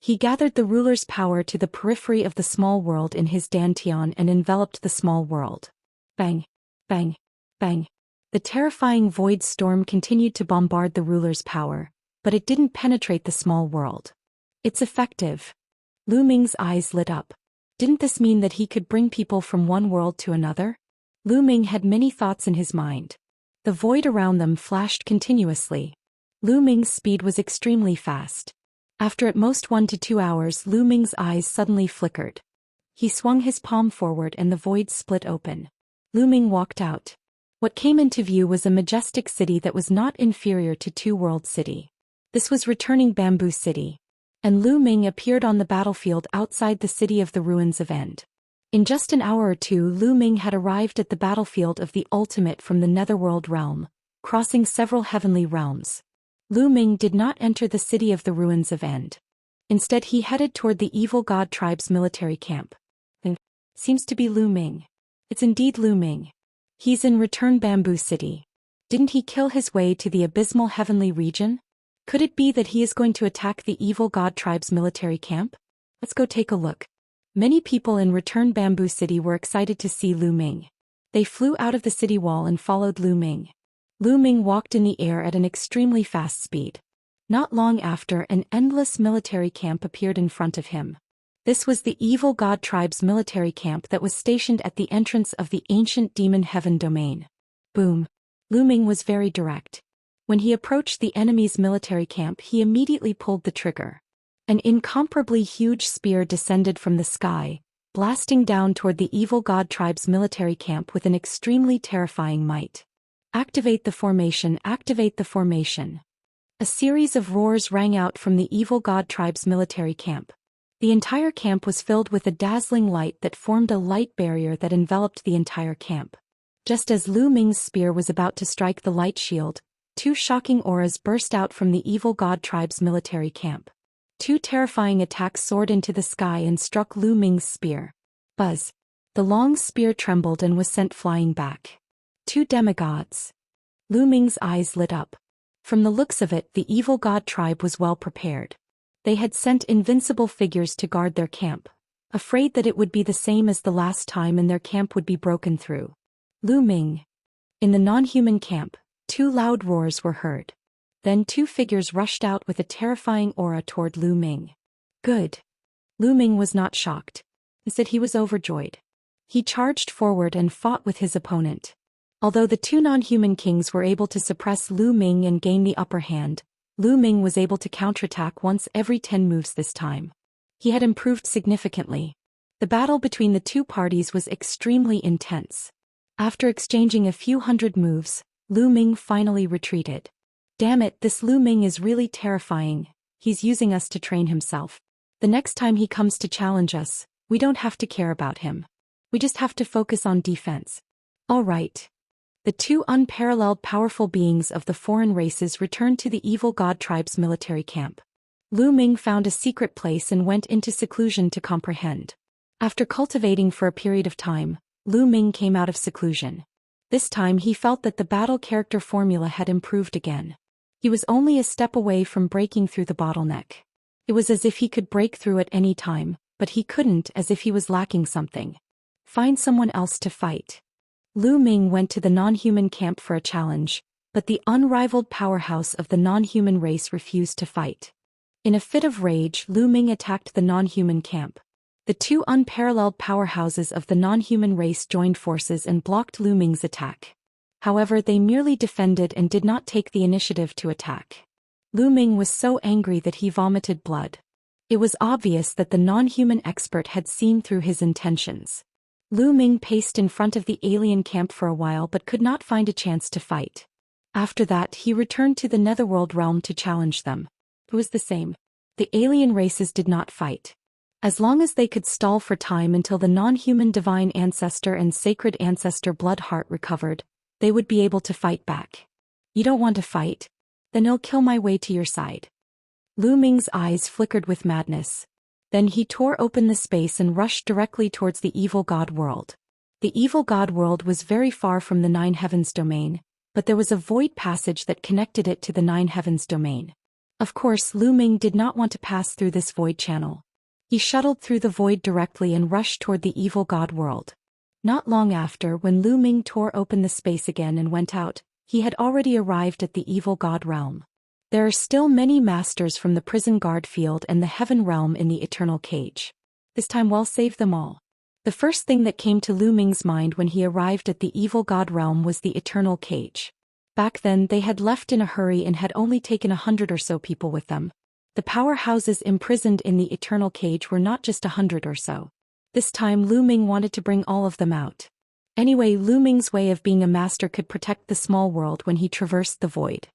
He gathered the ruler's power to the periphery of the small world in his Dantian and enveloped the small world. Bang, bang, bang. The terrifying void storm continued to bombard the ruler's power, but it didn't penetrate the small world. It's effective. Lu Ming's eyes lit up. Didn't this mean that he could bring people from one world to another? Lu Ming had many thoughts in his mind. The void around them flashed continuously. Lu Ming's speed was extremely fast. After at most 1 to 2 hours, Lu Ming's eyes suddenly flickered. He swung his palm forward and the void split open. Lu Ming walked out. What came into view was a majestic city that was not inferior to Two-World City. This was returning Bamboo City. And Lu Ming appeared on the battlefield outside the city of the ruins of End. In just an hour or two, Lu Ming had arrived at the battlefield of the ultimate from the Netherworld realm, crossing several heavenly realms. Lu Ming did not enter the city of the ruins of End. Instead, he headed toward the evil god tribe's military camp. Seems to be Lu Ming. It's indeed Lu Ming. He's in Return Bamboo City. Didn't he kill his way to the abysmal heavenly region? Could it be that he is going to attack the evil god tribe's military camp? Let's go take a look. Many people in Return Bamboo City were excited to see Lu Ming. They flew out of the city wall and followed Lu Ming. Lu Ming walked in the air at an extremely fast speed. Not long after, an endless military camp appeared in front of him. This was the evil god tribe's military camp that was stationed at the entrance of the ancient demon heaven domain. Boom. Lu Ming was very direct. When he approached the enemy's military camp, he immediately pulled the trigger. An incomparably huge spear descended from the sky, blasting down toward the evil god tribe's military camp with an extremely terrifying might. Activate the formation, activate the formation. A series of roars rang out from the evil god tribe's military camp. The entire camp was filled with a dazzling light that formed a light barrier that enveloped the entire camp. Just as Lu Ming's spear was about to strike the light shield, two shocking auras burst out from the evil god tribe's military camp. Two terrifying attacks soared into the sky and struck Lu Ming's spear. Buzz. The long spear trembled and was sent flying back. Two demigods. Lu Ming's eyes lit up. From the looks of it, the evil god tribe was well prepared. They had sent invincible figures to guard their camp, afraid that it would be the same as the last time and their camp would be broken through. Lu Ming. In the non-human camp, two loud roars were heard. Then two figures rushed out with a terrifying aura toward Lu Ming. Good. Lu Ming was not shocked. Instead, he was overjoyed. He charged forward and fought with his opponent. Although the two non-human kings were able to suppress Lu Ming and gain the upper hand, Lu Ming was able to counterattack once every 10 moves this time. He had improved significantly. The battle between the two parties was extremely intense. After exchanging a few hundred moves, Lu Ming finally retreated. Damn it, this Lu Ming is really terrifying. He's using us to train himself. The next time he comes to challenge us, we don't have to care about him. We just have to focus on defense. All right. The two unparalleled powerful beings of the foreign races returned to the evil god tribe's military camp. Lu Ming found a secret place and went into seclusion to comprehend. After cultivating for a period of time, Lu Ming came out of seclusion. This time he felt that the battle character formula had improved again. He was only a step away from breaking through the bottleneck. It was as if he could break through at any time, but he couldn't, as if he was lacking something. Find someone else to fight. Lu Ming went to the non-human camp for a challenge, but the unrivaled powerhouse of the non-human race refused to fight. In a fit of rage, Lu Ming attacked the non-human camp. The two unparalleled powerhouses of the non-human race joined forces and blocked Lu Ming's attack. However, they merely defended and did not take the initiative to attack. Lu Ming was so angry that he vomited blood. It was obvious that the non-human expert had seen through his intentions. Lu Ming paced in front of the alien camp for a while but could not find a chance to fight. After that, he returned to the Netherworld realm to challenge them. It was the same. The alien races did not fight. As long as they could stall for time until the non-human divine ancestor and sacred ancestor Bloodheart recovered, they would be able to fight back. You don't want to fight? Then I'll kill my way to your side. Lu Ming's eyes flickered with madness. Then he tore open the space and rushed directly towards the evil god world. The evil god world was very far from the Nine Heavens domain, but there was a void passage that connected it to the Nine Heavens domain. Of course, Lu Ming did not want to pass through this void channel. He shuttled through the void directly and rushed toward the evil god world. Not long after, when Lu Ming tore open the space again and went out, he had already arrived at the evil god realm. There are still many masters from the prison guard field and the heaven realm in the eternal cage. This time we'll save them all. The first thing that came to Lu Ming's mind when he arrived at the evil god realm was the eternal cage. Back then they had left in a hurry and had only taken 100 or so people with them. The powerhouses imprisoned in the eternal cage were not just 100 or so. This time Lu Ming wanted to bring all of them out. Anyway, Lu Ming's way of being a master could protect the small world when he traversed the void.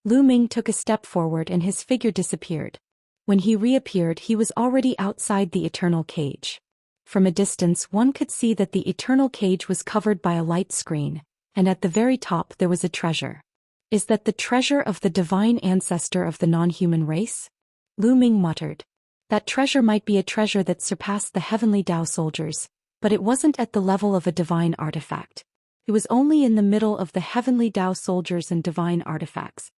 Lu Ming took a step forward and his figure disappeared. When he reappeared, he was already outside the eternal cage. From a distance, one could see that the eternal cage was covered by a light screen, and at the very top there was a treasure. Is that the treasure of the divine ancestor of the non-human race? Lu Ming muttered. That treasure might be a treasure that surpassed the heavenly Dao soldiers, but it wasn't at the level of a divine artifact. It was only in the middle of the heavenly Dao soldiers and divine artifacts.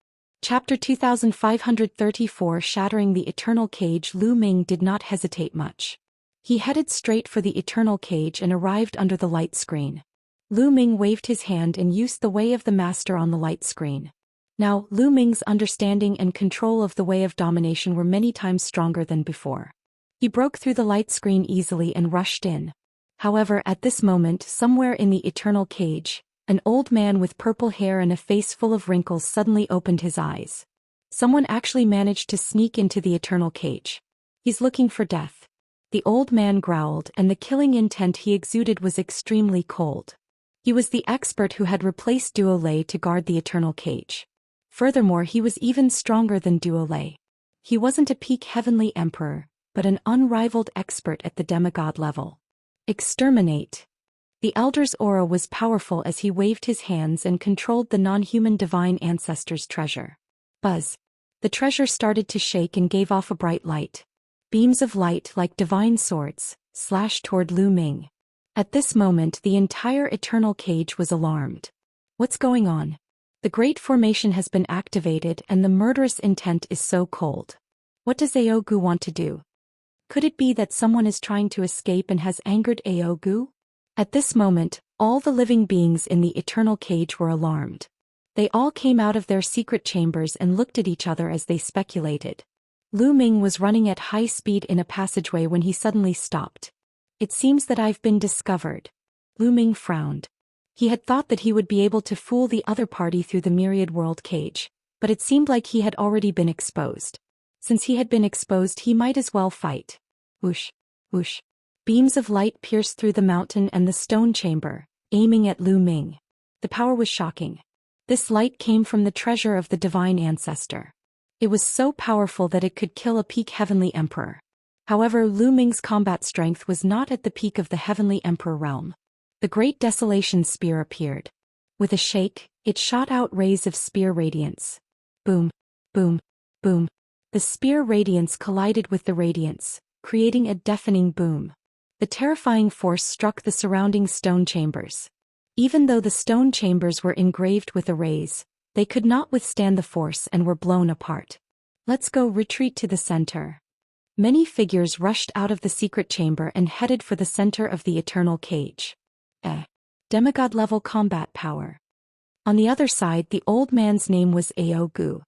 Chapter 2534 Shattering the Eternal Cage. Lu Ming did not hesitate much. He headed straight for the eternal cage and arrived under the light screen. Lu Ming waved his hand and used the way of the master on the light screen. Now, Lu Ming's understanding and control of the way of domination were many times stronger than before. He broke through the light screen easily and rushed in. However, at this moment, somewhere in the eternal cage, an old man with purple hair and a face full of wrinkles suddenly opened his eyes. Someone actually managed to sneak into the eternal cage. He's looking for death. The old man growled, and the killing intent he exuded was extremely cold. He was the expert who had replaced Duolei to guard the eternal cage. Furthermore, he was even stronger than Duolei. He wasn't a peak heavenly emperor, but an unrivaled expert at the demigod level. Exterminate. The elder's aura was powerful as he waved his hands and controlled the non-human divine ancestor's treasure. Buzz. The treasure started to shake and gave off a bright light. Beams of light like divine swords slashed toward Lu Ming. At this moment, the entire eternal cage was alarmed. What's going on? The Great Formation has been activated and the murderous intent is so cold. What does Aogu want to do? Could it be that someone is trying to escape and has angered Aogu? At this moment, all the living beings in the eternal cage were alarmed. They all came out of their secret chambers and looked at each other as they speculated. Lu Ming was running at high speed in a passageway when he suddenly stopped. It seems that I've been discovered. Lu Ming frowned. He had thought that he would be able to fool the other party through the myriad world cage, but it seemed like he had already been exposed. Since he had been exposed, he might as well fight. Whoosh, whoosh. Beams of light pierced through the mountain and the stone chamber, aiming at Lu Ming. The power was shocking. This light came from the treasure of the divine ancestor. It was so powerful that it could kill a peak heavenly emperor. However, Lu Ming's combat strength was not at the peak of the heavenly emperor realm. The great desolation spear appeared. With a shake, it shot out rays of spear radiance. Boom, boom, boom. The spear radiance collided with the radiance, creating a deafening boom. The terrifying force struck the surrounding stone chambers. Even though the stone chambers were engraved with arrays, they could not withstand the force and were blown apart. Let's go retreat to the center. Many figures rushed out of the secret chamber and headed for the center of the eternal cage. Demigod-level combat power. On the other side, the old man's name was Aogu.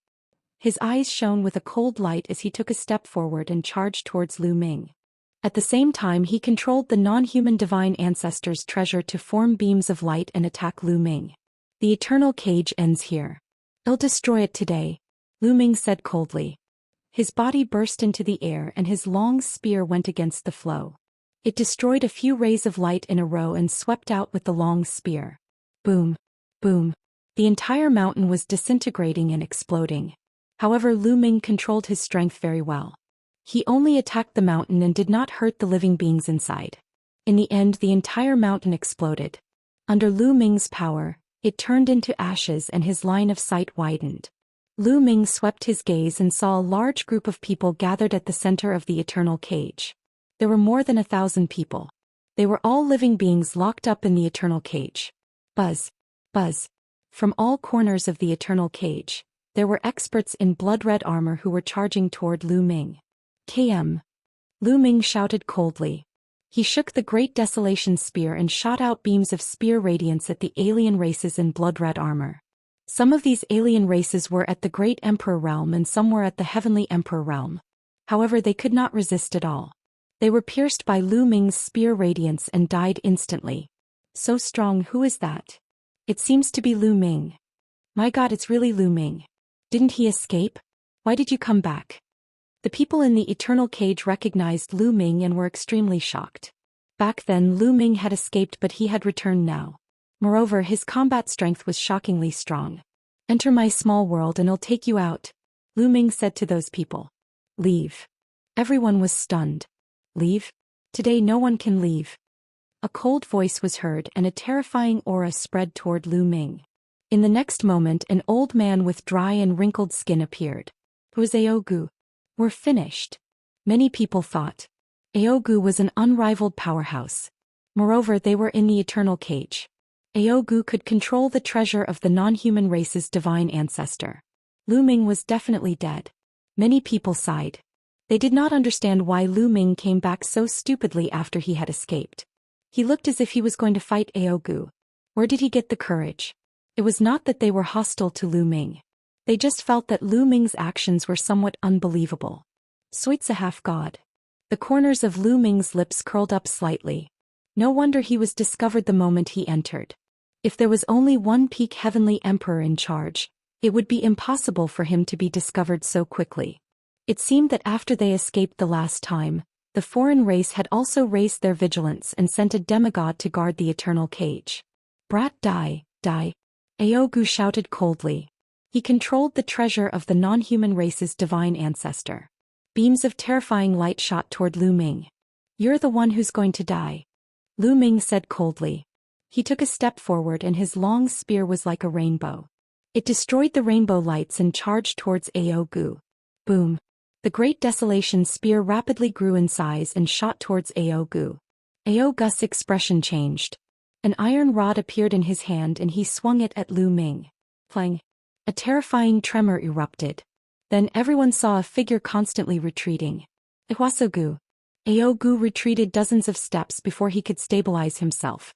His eyes shone with a cold light as he took a step forward and charged towards Lu Ming. At the same time, he controlled the non-human divine ancestor's treasure to form beams of light and attack Lu Ming. The eternal cage ends here. I'll destroy it today, Lu Ming said coldly. His body burst into the air and his long spear went against the flow. It destroyed a few rays of light in a row and swept out with the long spear. Boom, boom. The entire mountain was disintegrating and exploding. However, Lu Ming controlled his strength very well. He only attacked the mountain and did not hurt the living beings inside. In the end, the entire mountain exploded. Under Lu Ming's power, it turned into ashes and his line of sight widened. Lu Ming swept his gaze and saw a large group of people gathered at the center of the eternal cage. There were more than 1,000 people. They were all living beings locked up in the eternal cage. Buzz, buzz. From all corners of the eternal cage, there were experts in blood-red armor who were charging toward Lu Ming. KM. Lu Ming shouted coldly. He shook the great desolation spear and shot out beams of spear radiance at the alien races in blood-red armor. Some of these alien races were at the Great Emperor realm and some were at the Heavenly Emperor realm. However, they could not resist at all. They were pierced by Lu Ming's spear radiance and died instantly. So strong, who is that? It seems to be Lu Ming. My god, it's really Lu Ming. Didn't he escape? Why did you come back? The people in the eternal cage recognized Lu Ming and were extremely shocked. Back then, Lu Ming had escaped, but he had returned now. Moreover, his combat strength was shockingly strong. Enter my small world and I'll take you out, Lu Ming said to those people. Leave. Everyone was stunned. Leave? Today no one can leave. A cold voice was heard and a terrifying aura spread toward Lu Ming. In the next moment, an old man with dry and wrinkled skin appeared. Who is Aogu? We're finished. Many people thought. Aogu was an unrivaled powerhouse. Moreover, they were in the eternal cage. Aogu could control the treasure of the non-human race's divine ancestor. Lu Ming was definitely dead. Many people sighed. They did not understand why Lu Ming came back so stupidly after he had escaped. He looked as if he was going to fight Aogu. Where did he get the courage? It was not that they were hostile to Lu Ming. They just felt that Lu Ming's actions were somewhat unbelievable. Suit's a half-god. The corners of Lu Ming's lips curled up slightly. No wonder he was discovered the moment he entered. If there was only one peak heavenly emperor in charge, it would be impossible for him to be discovered so quickly. It seemed that after they escaped the last time, the foreign race had also raised their vigilance and sent a demigod to guard the eternal cage. Brat, die, die. Aogu shouted coldly. He controlled the treasure of the non-human race's divine ancestor. Beams of terrifying light shot toward Lu Ming. You're the one who's going to die. Lu Ming said coldly. He took a step forward and his long spear was like a rainbow. It destroyed the rainbow lights and charged towards Aogu. Boom. The Great Desolation spear rapidly grew in size and shot towards Aogu. Aogu's expression changed. An iron rod appeared in his hand and he swung it at Lu Ming. Clang. A terrifying tremor erupted. Then everyone saw a figure constantly retreating. Iwasogu. Aogu retreated dozens of steps before he could stabilize himself.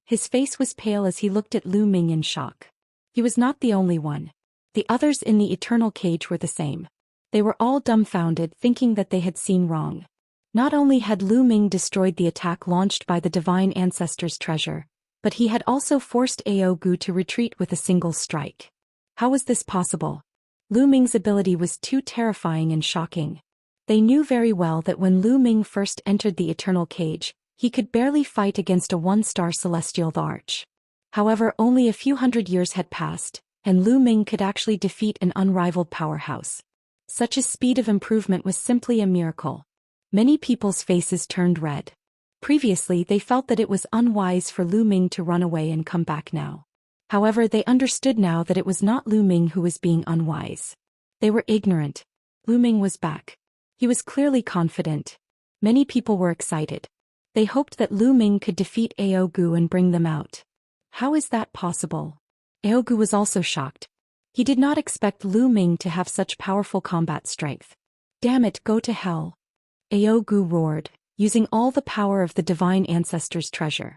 His face was pale as he looked at Lu Ming in shock. He was not the only one. The others in the eternal cage were the same. They were all dumbfounded, thinking that they had seen wrong. Not only had Lu Ming destroyed the attack launched by the divine ancestor's treasure, but he had also forced Aogu to retreat with a single strike. How was this possible? Lu Ming's ability was too terrifying and shocking. They knew very well that when Lu Ming first entered the eternal cage, he could barely fight against a one-star celestial arch. However, only a few hundred years had passed, and Lu Ming could actually defeat an unrivaled powerhouse. Such a speed of improvement was simply a miracle. Many people's faces turned red. Previously they felt that it was unwise for Lu Ming to run away and come back now. However, they understood now that it was not Lu Ming who was being unwise. They were ignorant. Lu Ming was back. He was clearly confident. Many people were excited. They hoped that Lu Ming could defeat Aogu and bring them out. How is that possible? Aogu was also shocked. He did not expect Lu Ming to have such powerful combat strength. Damn it, go to hell. Aogu roared, using all the power of the divine ancestor's treasure.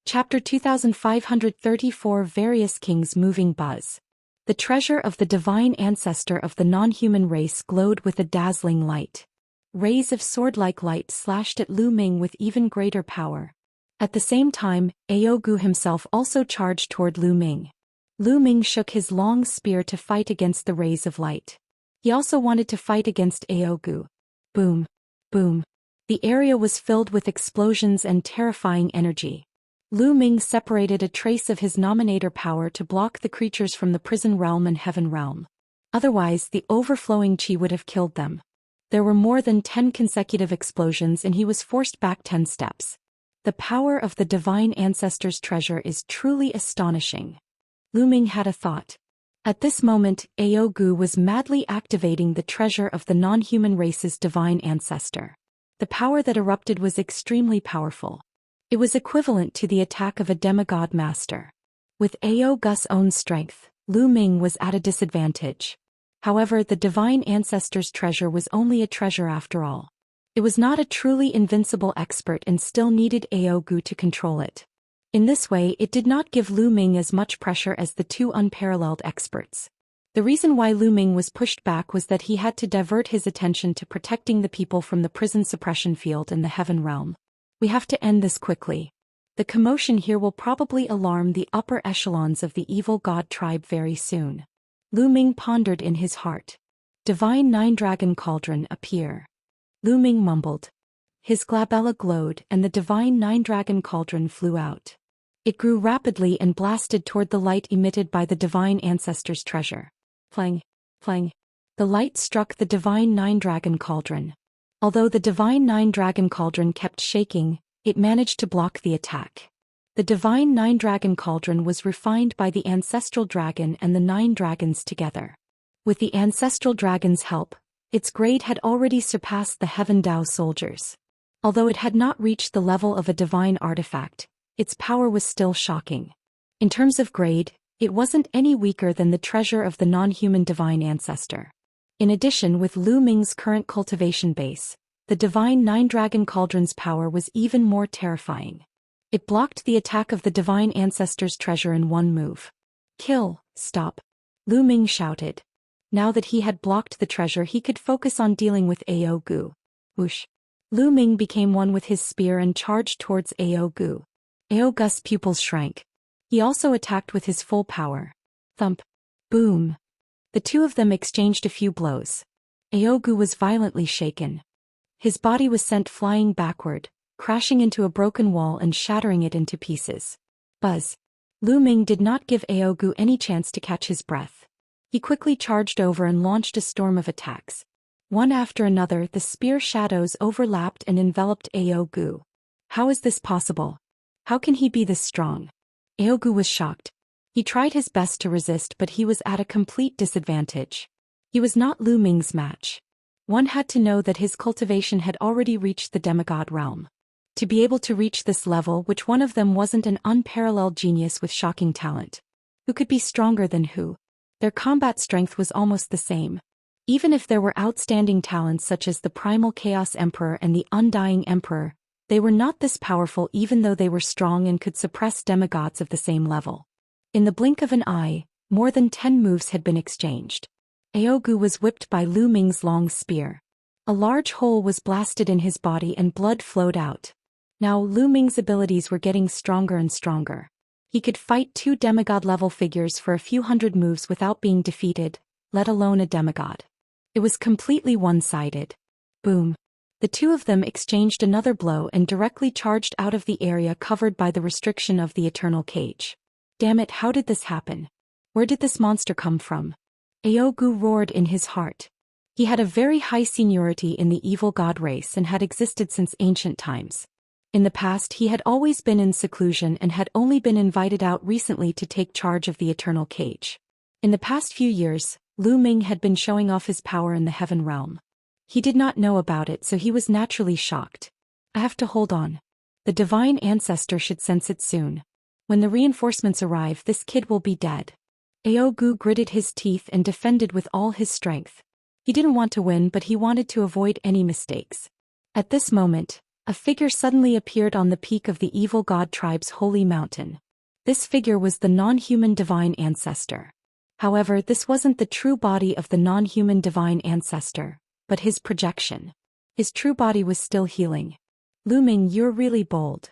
Chapter 2534 Various Kings Moving Buzz. The treasure of the divine ancestor of the non-human race glowed with a dazzling light. Rays of sword-like light slashed at Lu Ming with even greater power. At the same time, Aogu himself also charged toward Lu Ming. Lu Ming shook his long spear to fight against the rays of light. He also wanted to fight against Aogu. Boom. Boom. The area was filled with explosions and terrifying energy. Lu Ming separated a trace of his nominator power to block the creatures from the prison realm and heaven realm. Otherwise, the overflowing chi would have killed them. There were more than 10 consecutive explosions and he was forced back 10 steps. The power of the divine ancestor's treasure is truly astonishing. Lu Ming had a thought. At this moment, Aogu was madly activating the treasure of the non-human race's divine ancestor. The power that erupted was extremely powerful. It was equivalent to the attack of a demigod master. With Aogu's own strength, Lu Ming was at a disadvantage. However, the divine ancestor's treasure was only a treasure after all. It was not a truly invincible expert and still needed Aogu to control it. In this way, it did not give Lu Ming as much pressure as the two unparalleled experts. The reason why Lu Ming was pushed back was that he had to divert his attention to protecting the people from the prison suppression field in the heaven realm. We have to end this quickly. The commotion here will probably alarm the upper echelons of the evil god tribe very soon. Lu Ming pondered in his heart. Divine Nine-Dragon Cauldron appear. Lu Ming mumbled. His glabella glowed and the divine Nine-Dragon Cauldron flew out. It grew rapidly and blasted toward the light emitted by the divine ancestor's treasure. Clang, clang. The light struck the divine Nine-Dragon Cauldron. Although the divine Nine-Dragon Cauldron kept shaking, it managed to block the attack. The divine Nine-Dragon Cauldron was refined by the ancestral dragon and the 9 dragons together. With the ancestral dragon's help, its grade had already surpassed the Heaven Dao soldiers. Although it had not reached the level of a divine artifact, its power was still shocking. In terms of grade, it wasn't any weaker than the treasure of the non-human divine ancestor. In addition, with Lu Ming's current cultivation base, the divine Nine-Dragon Cauldron's power was even more terrifying. It blocked the attack of the divine ancestor's treasure in one move. Kill, stop. Lu Ming shouted. Now that he had blocked the treasure, he could focus on dealing with Aogu. Whoosh. Lu Ming became one with his spear and charged towards Ao Gu. Ao Gu's pupils shrank. He also attacked with his full power. Thump. Boom. The two of them exchanged a few blows. Ao Gu was violently shaken. His body was sent flying backward, crashing into a broken wall and shattering it into pieces. Buzz. Lu Ming did not give Ao Gu any chance to catch his breath. He quickly charged over and launched a storm of attacks. One after another, the spear shadows overlapped and enveloped Ao Gu. How is this possible? How can he be this strong? Ao Gu was shocked. He tried his best to resist, but he was at a complete disadvantage. He was not Lu Ming's match. One had to know that his cultivation had already reached the demigod realm. To be able to reach this level, which one of them wasn't an unparalleled genius with shocking talent. Who could be stronger than who? Their combat strength was almost the same. Even if there were outstanding talents such as the Primal Chaos Emperor and the Undying Emperor, they were not this powerful even though they were strong and could suppress demigods of the same level. In the blink of an eye, more than 10 moves had been exchanged. Ao Gu was whipped by Lu Ming's long spear. A large hole was blasted in his body and blood flowed out. Now Lu Ming's abilities were getting stronger and stronger. He could fight 2 demigod-level figures for a few hundred moves without being defeated, let alone a demigod. It was completely one-sided. Boom. The two of them exchanged another blow and directly charged out of the area covered by the restriction of the eternal cage. Damn it, how did this happen? Where did this monster come from? Ao Gu roared in his heart. He had a very high seniority in the evil god race and had existed since ancient times. In the past he had always been in seclusion and had only been invited out recently to take charge of the eternal cage. In the past few years, Lu Ming had been showing off his power in the heaven realm. He did not know about it, so he was naturally shocked. I have to hold on. The divine ancestor should sense it soon. When the reinforcements arrive, this kid will be dead. Ao Gu gritted his teeth and defended with all his strength. He didn't want to win, but he wanted to avoid any mistakes. At this moment, a figure suddenly appeared on the peak of the evil god tribe's holy mountain. This figure was the non-human divine ancestor. However, this wasn't the true body of the non-human divine ancestor, but his projection. His true body was still healing. Lu Ming, you're really bold.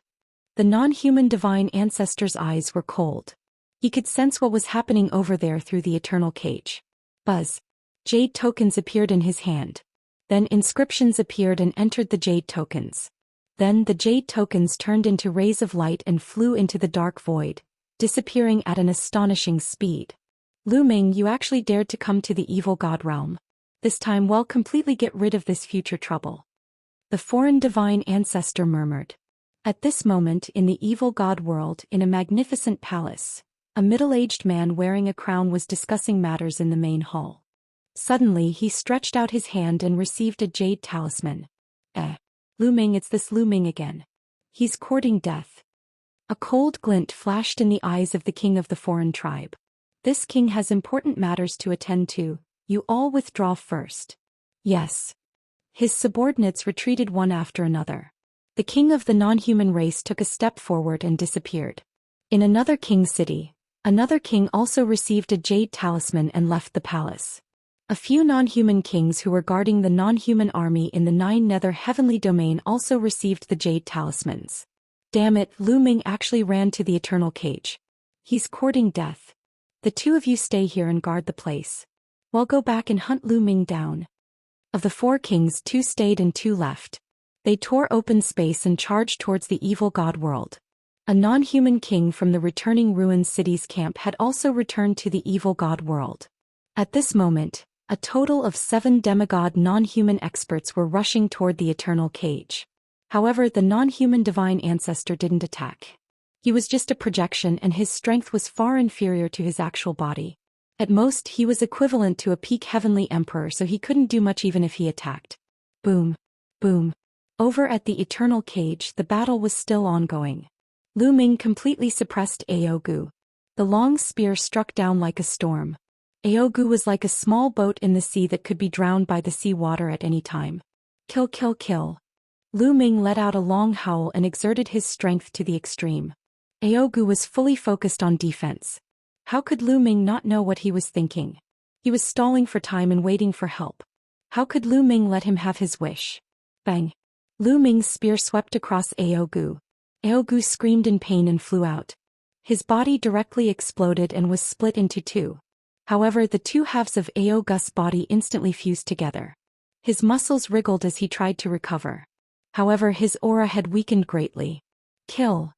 The non-human divine ancestor's eyes were cold. He could sense what was happening over there through the eternal cage. Buzz. Jade tokens appeared in his hand. Then inscriptions appeared and entered the jade tokens. Then the jade tokens turned into rays of light and flew into the dark void, disappearing at an astonishing speed. Lu Ming, you actually dared to come to the evil god realm. This time we'll completely get rid of this future trouble. The foreign divine ancestor murmured. At this moment in the evil god world, in a magnificent palace, a middle-aged man wearing a crown was discussing matters in the main hall. Suddenly he stretched out his hand and received a jade talisman. Lu Ming, it's this Lu Ming again. He's courting death. A cold glint flashed in the eyes of the king of the foreign tribe. This king has important matters to attend to, you all withdraw first. Yes. His subordinates retreated one after another. The king of the non-human race took a step forward and disappeared. In another king's city, another king also received a jade talisman and left the palace. A few non-human kings who were guarding the non-human army in the 9 nether heavenly domain also received the jade talismans. Damn it, Lu Ming actually ran to the eternal cage. He's courting death. The two of you stay here and guard the place. We'll go back and hunt Lu Ming down. Of the 4 kings, 2 stayed and 2 left. They tore open space and charged towards the evil god world. A non-human king from the returning ruined city's camp had also returned to the evil god world. At this moment, a total of 7 demigod non-human experts were rushing toward the eternal cage. However, the non-human divine ancestor didn't attack. He was just a projection and his strength was far inferior to his actual body. At most, he was equivalent to a peak heavenly emperor, so he couldn't do much even if he attacked. Boom. Boom. Over at the eternal cage, the battle was still ongoing. Lu Ming completely suppressed Ao Gu. The long spear struck down like a storm. Ao Gu was like a small boat in the sea that could be drowned by the sea water at any time. Kill, kill, kill. Lu Ming let out a long howl and exerted his strength to the extreme. Ao Gu was fully focused on defense. How could Lu Ming not know what he was thinking? He was stalling for time and waiting for help. How could Lu Ming let him have his wish? Bang. Lu Ming's spear swept across Aogu. Aogu screamed in pain and flew out. His body directly exploded and was split into two. However, the two halves of Aogu's body instantly fused together. His muscles wriggled as he tried to recover. However, his aura had weakened greatly. Kill.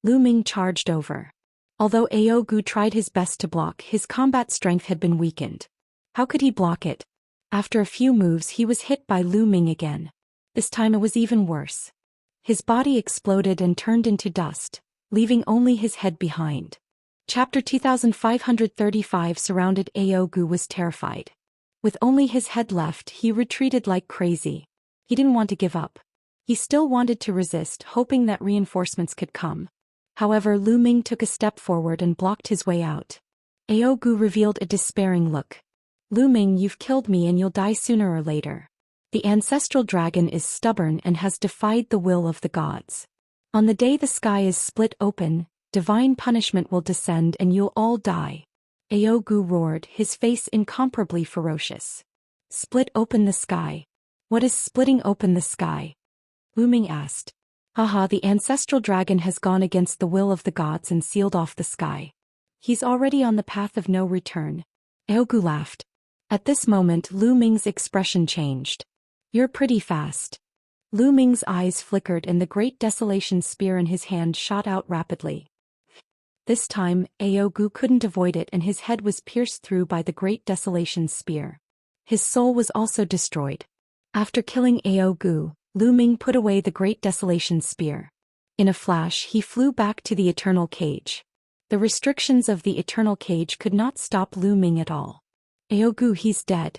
Lu Ming charged over. Although Aogu tried his best to block, his combat strength had been weakened. How could he block it? After a few moves, he was hit by Lu Ming again. This time it was even worse. His body exploded and turned into dust, leaving only his head behind. Chapter 2535 surrounded Aogu was terrified. With only his head left, he retreated like crazy. He didn't want to give up. He still wanted to resist, hoping that reinforcements could come. However, Lu Ming took a step forward and blocked his way out. Aogu revealed a despairing look. Lu Ming, you've killed me and you'll die sooner or later. The ancestral dragon is stubborn and has defied the will of the gods. On the day the sky is split open, divine punishment will descend and you'll all die. Aogu roared, his face incomparably ferocious. Split open the sky. What is splitting open the sky? Lu Ming asked. Haha, the ancestral dragon has gone against the will of the gods and sealed off the sky. He's already on the path of no return. Aogu laughed. At this moment, Lu Ming's expression changed. You're pretty fast. Lu Ming's eyes flickered and the great desolation spear in his hand shot out rapidly. This time, Aogu couldn't avoid it and his head was pierced through by the great desolation spear. His soul was also destroyed. After killing Aogu, Lu Ming put away the great desolation spear. In a flash, he flew back to the eternal cage. The restrictions of the eternal cage could not stop Lu Ming at all. Aogu, he's dead.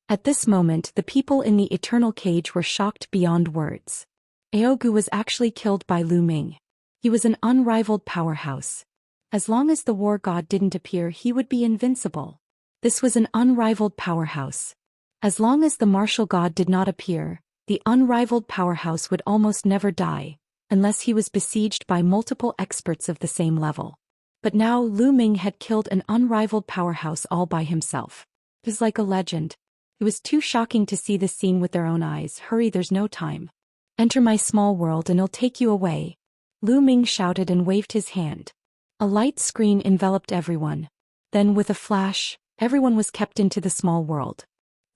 At this moment, the people in the eternal cage were shocked beyond words. Aogu was actually killed by Lu Ming. He was an unrivaled powerhouse. As long as the war god didn't appear, he would be invincible. This was an unrivaled powerhouse. As long as the martial god did not appear, the unrivaled powerhouse would almost never die, unless he was besieged by multiple experts of the same level. But now Lu Ming had killed an unrivaled powerhouse all by himself. It was like a legend. It was too shocking to see this scene with their own eyes. Hurry, there's no time. Enter my small world and I'll take you away. Lu Ming shouted and waved his hand. A light screen enveloped everyone. Then with a flash, everyone was kept into the small world.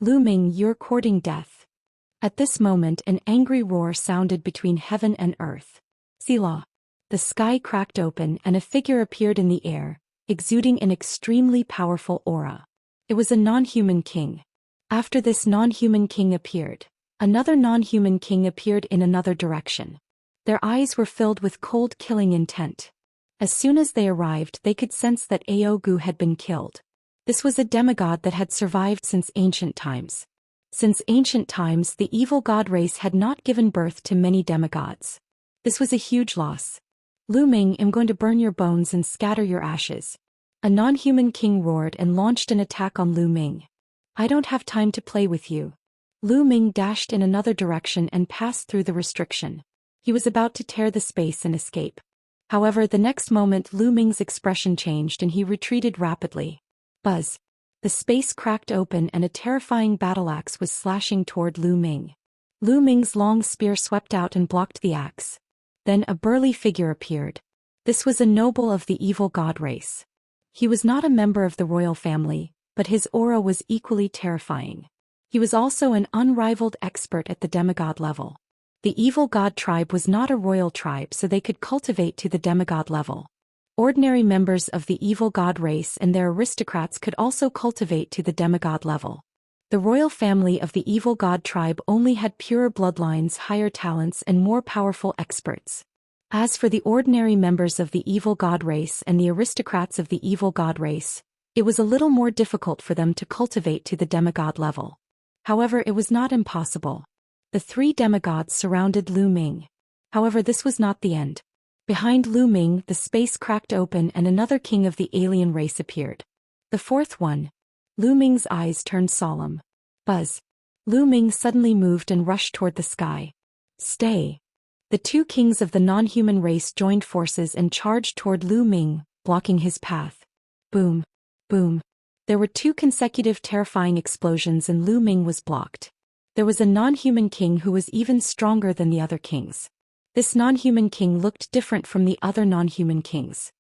Lu Ming, you're courting death. At this moment an angry roar sounded between heaven and earth. Selah. The sky cracked open and a figure appeared in the air, exuding an extremely powerful aura. It was a non-human king. After this non-human king appeared, another non-human king appeared in another direction. Their eyes were filled with cold killing intent. As soon as they arrived, they could sense that Aogu had been killed. This was a demigod that had survived since ancient times. Since ancient times, the evil god race had not given birth to many demigods. This was a huge loss. Lu Ming, I'm going to burn your bones and scatter your ashes. A non-human king roared and launched an attack on Lu Ming. I don't have time to play with you. Lu Ming dashed in another direction and passed through the restriction. He was about to tear the space and escape. However, the next moment Lu Ming's expression changed and he retreated rapidly. Buzz. The space cracked open and a terrifying battle axe was slashing toward Lu Ming. Lu Ming's long spear swept out and blocked the axe. Then a burly figure appeared. This was a noble of the evil god race. He was not a member of the royal family, but his aura was equally terrifying. He was also an unrivaled expert at the demigod level. The evil god tribe was not a royal tribe, so they could cultivate to the demigod level. Ordinary members of the evil god race and their aristocrats could also cultivate to the demigod level. The royal family of the evil god tribe only had purer bloodlines, higher talents, and more powerful experts. As for the ordinary members of the evil god race and the aristocrats of the evil god race, it was a little more difficult for them to cultivate to the demigod level. However, it was not impossible. The three demigods surrounded Lu Ming. However, this was not the end. Behind Lu Ming, the space cracked open and another king of the alien race appeared. The fourth one. Lu Ming's eyes turned solemn. Buzz. Lu Ming suddenly moved and rushed toward the sky. Stay. The two kings of the non-human race joined forces and charged toward Lu Ming, blocking his path. Boom. Boom. There were two consecutive terrifying explosions and Lu Ming was blocked. there was a non-human king who was even stronger than the other kings. This non-human king looked different from the other non-human kings.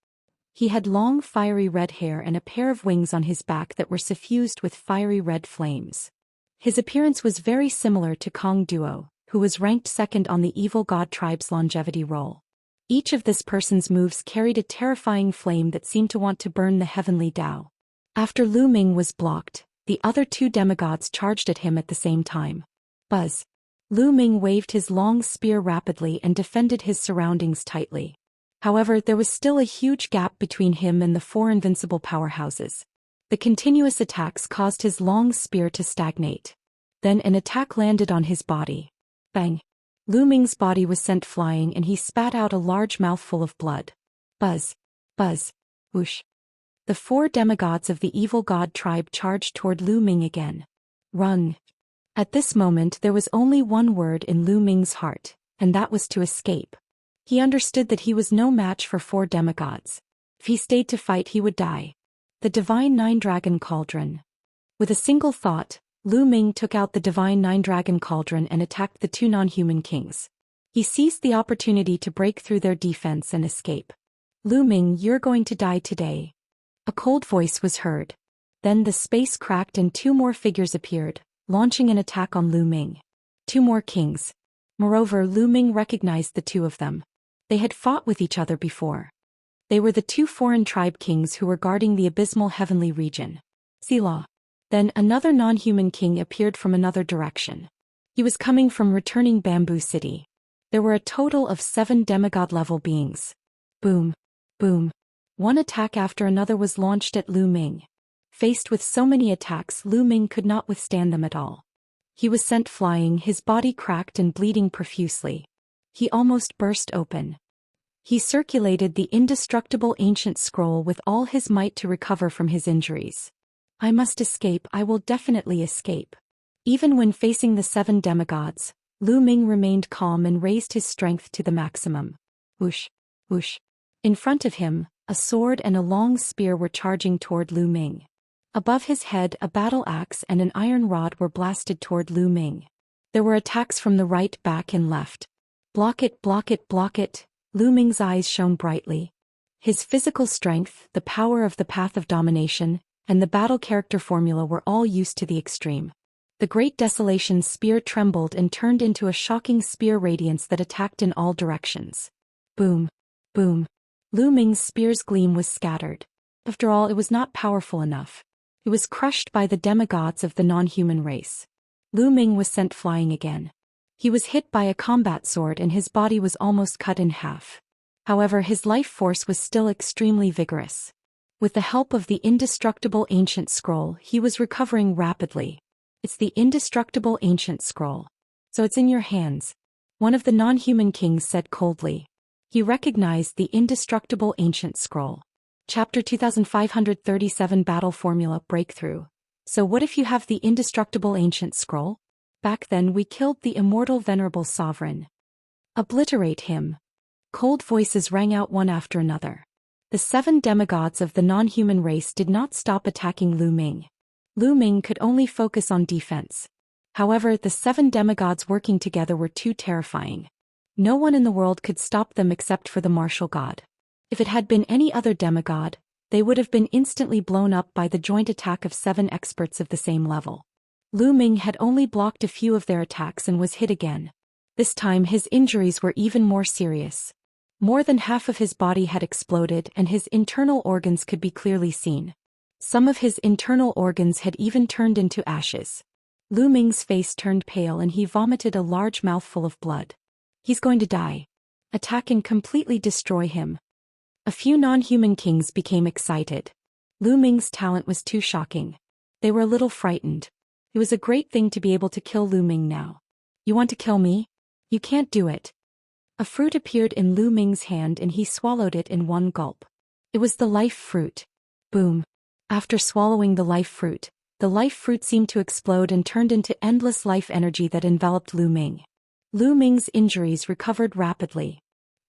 He had long fiery red hair and a pair of wings on his back that were suffused with fiery red flames. His appearance was very similar to Kong Duo, who was ranked second on the evil god tribe's longevity roll. Each of this person's moves carried a terrifying flame that seemed to want to burn the heavenly Tao. After Lu Ming was blocked, the other two demigods charged at him at the same time. Buzz. Lu Ming waved his long spear rapidly and defended his surroundings tightly. However, there was still a huge gap between him and the four invincible powerhouses. The continuous attacks caused his long spear to stagnate. Then an attack landed on his body. Bang! Lu Ming's body was sent flying and he spat out a large mouthful of blood. Buzz! Buzz! Whoosh! The four demigods of the evil god tribe charged toward Lu Ming again. Run! At this moment there was only one word in Lu Ming's heart, and that was to escape. He understood that he was no match for four demigods. If he stayed to fight he would die. The Divine Nine-Dragon Cauldron. With a single thought, Lu Ming took out the Divine Nine-Dragon Cauldron and attacked the two non-human kings. He seized the opportunity to break through their defense and escape. Lu Ming, you're going to die today. A cold voice was heard. Then the space cracked and two more figures appeared, launching an attack on Lu Ming. Two more kings. Moreover, Lu Ming recognized the two of them. They had fought with each other before. They were the two foreign tribe kings who were guarding the abysmal heavenly region. Selah. Then another non-human king appeared from another direction. He was coming from returning Bamboo City. There were a total of 7 demigod-level beings. Boom. Boom. One attack after another was launched at Lu Ming. Faced with so many attacks, Lu Ming could not withstand them at all. He was sent flying, his body cracked and bleeding profusely. He almost burst open. He circulated the indestructible ancient scroll with all his might to recover from his injuries. I must escape, I will definitely escape. Even when facing the 7 demigods, Lu Ming remained calm and raised his strength to the maximum. Whoosh, whoosh. In front of him, a sword and a long spear were charging toward Lu Ming. Above his head, a battle axe and an iron rod were blasted toward Lu Ming. There were attacks from the right, back and left. Block it, block it, block it. Lu Ming's eyes shone brightly. His physical strength, the power of the path of domination, and the battle character formula were all used to the extreme. The Great Desolation's spear trembled and turned into a shocking spear radiance that attacked in all directions. Boom. Boom. Lu Ming's spear's gleam was scattered. After all, it was not powerful enough. It was crushed by the demigods of the non-human race. Lu Ming was sent flying again. He was hit by a combat sword and his body was almost cut in half. However, his life force was still extremely vigorous. With the help of the indestructible ancient scroll, he was recovering rapidly. It's the indestructible ancient scroll. So it's in your hands. One of the non-human kings said coldly. He recognized the indestructible ancient scroll. Chapter 2537 Battle Formula Breakthrough. So what if you have the indestructible ancient scroll? Back then we killed the immortal venerable sovereign. Obliterate him. Cold voices rang out one after another. The 7 demigods of the non-human race did not stop attacking Lu Ming. Lu Ming could only focus on defense. However, the 7 demigods working together were too terrifying. No one in the world could stop them except for the martial god. If it had been any other demigod, they would have been instantly blown up by the joint attack of 7 experts of the same level. Lu Ming had only blocked a few of their attacks and was hit again. This time his injuries were even more serious. More than half of his body had exploded and his internal organs could be clearly seen. Some of his internal organs had even turned into ashes. Lu Ming's face turned pale and he vomited a large mouthful of blood. He's going to die. Attack and completely destroy him. A few non-human kings became excited. Lu Ming's talent was too shocking. They were a little frightened. It was a great thing to be able to kill Lu Ming now. You want to kill me? You can't do it. A fruit appeared in Lu Ming's hand and he swallowed it in one gulp. It was the life fruit. Boom. After swallowing the life fruit seemed to explode and turned into endless life energy that enveloped Lu Ming. Lu Ming's injuries recovered rapidly.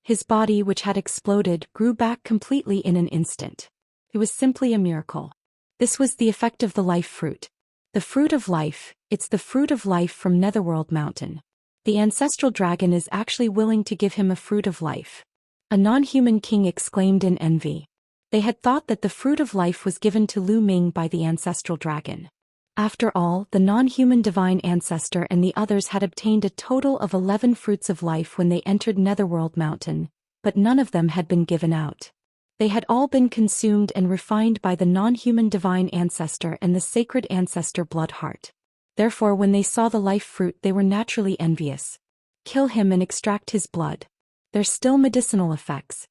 His body, which had exploded, grew back completely in an instant. It was simply a miracle. This was the effect of the life fruit. The fruit of life, It's the fruit of life from Netherworld Mountain. The ancestral dragon is actually willing to give him a fruit of life. A non-human king exclaimed in envy. They had thought that the fruit of life was given to Lu Ming by the ancestral dragon. After all, the non-human divine ancestor and the others had obtained a total of 11 fruits of life when they entered Netherworld Mountain, but none of them had been given out. They had all been consumed and refined by the non-human divine ancestor and the sacred ancestor blood heart. Therefore, when they saw the life fruit, they were naturally envious. Kill him and extract his blood. There's still medicinal effects.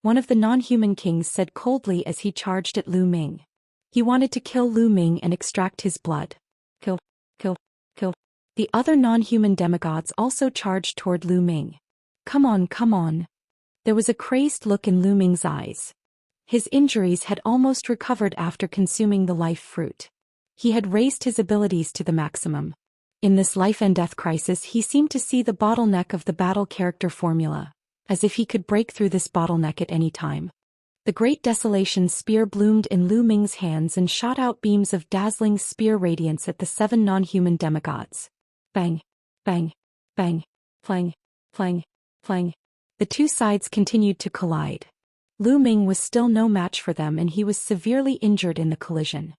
One of the non-human kings said coldly as he charged at Lu Ming. He wanted to kill Lu Ming and extract his blood. Kill, kill, kill. The other non-human demigods also charged toward Lu Ming. Come on, come on. There was a crazed look in Lu Ming's eyes. His injuries had almost recovered after consuming the life fruit. He had raised his abilities to the maximum. In this life and death crisis, he seemed to see the bottleneck of the battle character formula, as if he could break through this bottleneck at any time. The Great Desolation spear bloomed in Lu Ming's hands and shot out beams of dazzling spear radiance at the 7 non-human demigods. Bang, bang, bang, flang, flang, flang. The two sides continued to collide. Lu Ming was still no match for them and he was severely injured in the collision.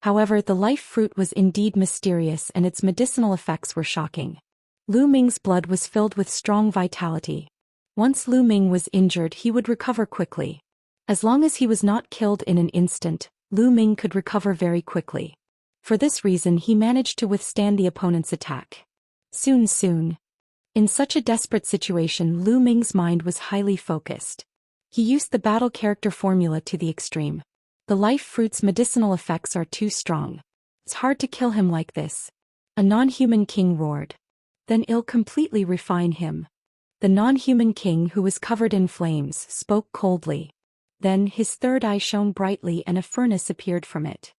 However, the life fruit was indeed mysterious and its medicinal effects were shocking. Lu Ming's blood was filled with strong vitality. Once Lu Ming was injured, he would recover quickly. As long as he was not killed in an instant, Lu Ming could recover very quickly. For this reason, he managed to withstand the opponent's attack. Soon. In such a desperate situation, Lu Ming's mind was highly focused. He used the battle character formula to the extreme. The life fruit's medicinal effects are too strong. It's hard to kill him like this. A non-human king roared. Then I'll completely refine him. The non-human king, who was covered in flames, spoke coldly. Then his third eye shone brightly and a furnace appeared from it.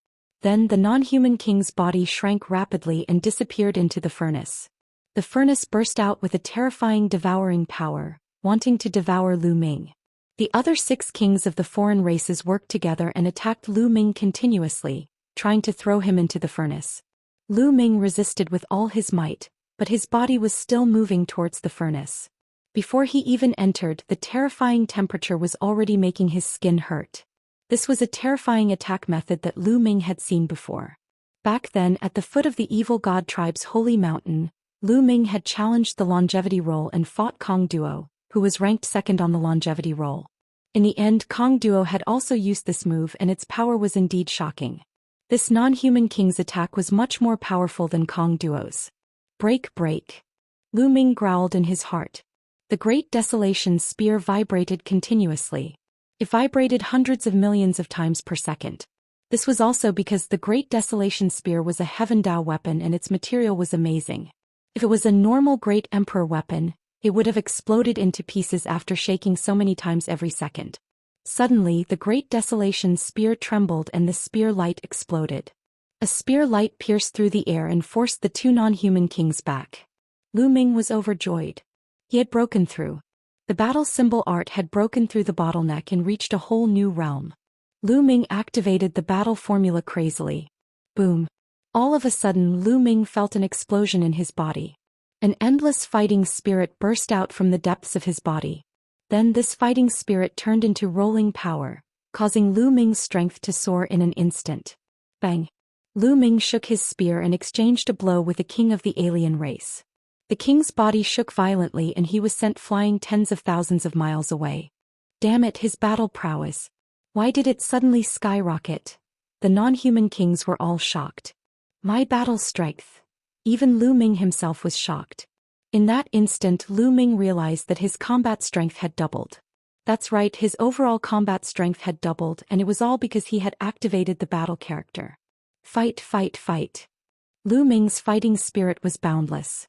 Then the non-human king's body shrank rapidly and disappeared into the furnace. The furnace burst out with a terrifying devouring power, wanting to devour Lu Ming. The other 6 kings of the foreign races worked together and attacked Lu Ming continuously, trying to throw him into the furnace. Lu Ming resisted with all his might, but his body was still moving towards the furnace. Before he even entered, the terrifying temperature was already making his skin hurt. This was a terrifying attack method that Lu Ming had seen before. Back then, at the foot of the evil god tribe's holy mountain, Lu Ming had challenged the longevity roll and fought Kong Duo, who was ranked 2nd on the longevity roll. In the end, Kong Duo had also used this move and its power was indeed shocking. This non-human king's attack was much more powerful than Kong Duo's. Break. Lu Ming growled in his heart. The Great Desolation spear vibrated continuously. It vibrated hundreds of millions of times per second. This was also because the Great Desolation spear was a Heaven Dao weapon and its material was amazing. If it was a normal Great Emperor weapon, it would have exploded into pieces after shaking so many times every second. Suddenly, the Great Desolation spear trembled and the spear light exploded. A spear light pierced through the air and forced the 2 non-human kings back. Lu Ming was overjoyed. He had broken through. The battle symbol art had broken through the bottleneck and reached a whole new realm. Lu Ming activated the battle formula crazily. Boom. All of a sudden, Lu Ming felt an explosion in his body. An endless fighting spirit burst out from the depths of his body. Then this fighting spirit turned into rolling power, causing Lu Ming's strength to soar in an instant. Bang. Lu Ming shook his spear and exchanged a blow with the king of the alien race. The king's body shook violently and he was sent flying tens of thousands of miles away. Damn it, his battle prowess. Why did it suddenly skyrocket? The non-human kings were all shocked. My battle strength. Even Lu Ming himself was shocked. In that instant, Lu Ming realized that his combat strength had doubled. That's right, his overall combat strength had doubled, and it was all because he had activated the battle character. Fight. Lu Ming's fighting spirit was boundless.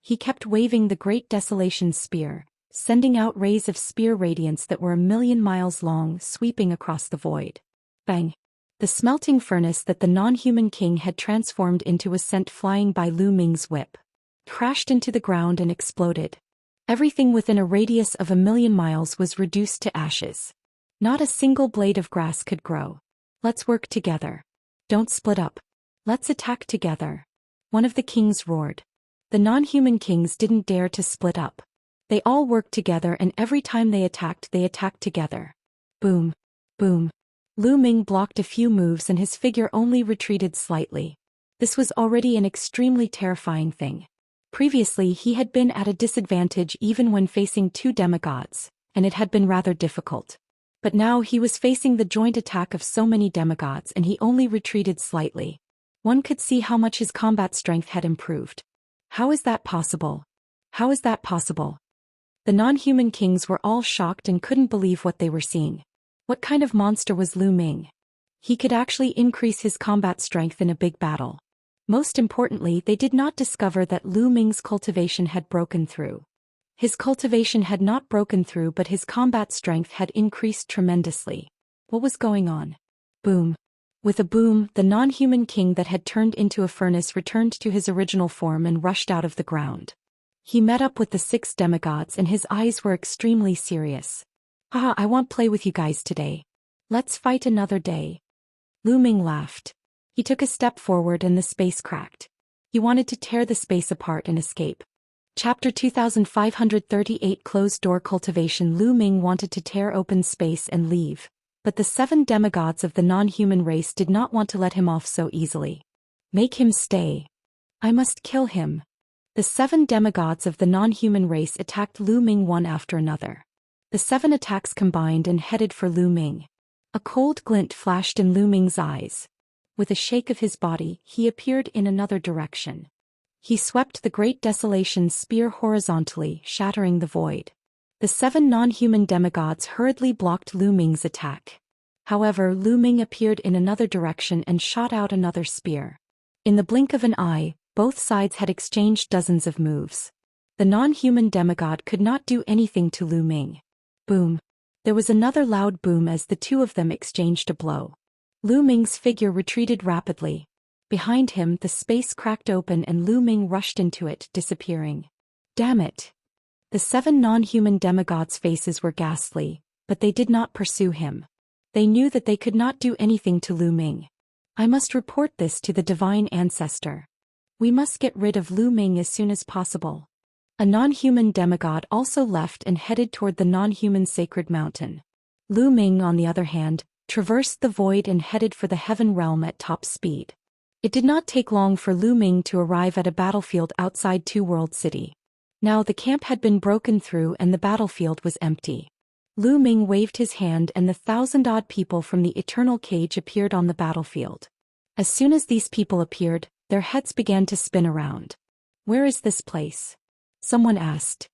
He kept waving the Great Desolation spear, sending out rays of spear radiance that were 1,000,000 miles long, sweeping across the void. Bang! The smelting furnace that the non-human king had transformed into was sent flying by Lu Ming's whip. Crashed into the ground and exploded. Everything within a radius of 1,000,000 miles was reduced to ashes. Not a single blade of grass could grow. Let's work together. Don't split up. Let's attack together. one of the kings roared. The non-human kings didn't dare to split up. They all worked together, and every time they attacked together. Boom. Boom. Lu Ming blocked a few moves and his figure only retreated slightly. This was already an extremely terrifying thing. Previously he had been at a disadvantage even when facing two demigods, and it had been rather difficult. But now he was facing the joint attack of so many demigods and he only retreated slightly. One could see how much his combat strength had improved. How is that possible? How is that possible? The non-human kings were all shocked and couldn't believe what they were seeing. What kind of monster was Lu Ming? He could actually increase his combat strength in a big battle. Most importantly, they did not discover that Lu Ming's cultivation had broken through. His cultivation had not broken through, but his combat strength had increased tremendously. What was going on? Boom. With a boom, the non-human king that had turned into a furnace returned to his original form and rushed out of the ground. He met up with the 6 demigods and his eyes were extremely serious. Haha, I won't play with you guys today. Let's fight another day. Lu Ming laughed. He took a step forward and the space cracked. He wanted to tear the space apart and escape. Chapter 2538 Closed Door Cultivation. Lu Ming wanted to tear open space and leave, but the 7 demigods of the non-human race did not want to let him off so easily. Make him stay. I must kill him. The 7 demigods of the non-human race attacked Lu Ming one after another. The 7 attacks combined and headed for Lu Ming. A cold glint flashed in Lu Ming's eyes. With a shake of his body, he appeared in another direction. He swept the Great Desolation spear horizontally, shattering the void. The 7 non-human demigods hurriedly blocked Lu Ming's attack. However, Lu Ming appeared in another direction and shot out another spear. In the blink of an eye, both sides had exchanged dozens of moves. The non-human demigod could not do anything to Lu Ming. Boom. There was another loud boom as the two of them exchanged a blow. Lu Ming's figure retreated rapidly. Behind him, the space cracked open and Lu Ming rushed into it, disappearing. Damn it! The 7 non-human demigods' faces were ghastly, but they did not pursue him. They knew that they could not do anything to Lu Ming. I must report this to the divine ancestor. We must get rid of Lu Ming as soon as possible. A non-human demigod also left and headed toward the non-human sacred mountain. Lu Ming, on the other hand, traversed the void and headed for the heaven realm at top speed. It did not take long for Lu Ming to arrive at a battlefield outside Two World City. Now the camp had been broken through and the battlefield was empty. Lu Ming waved his hand and the 1,000-odd people from the eternal cage appeared on the battlefield. As soon as these people appeared, their heads began to spin around. Where is this place? Someone asked.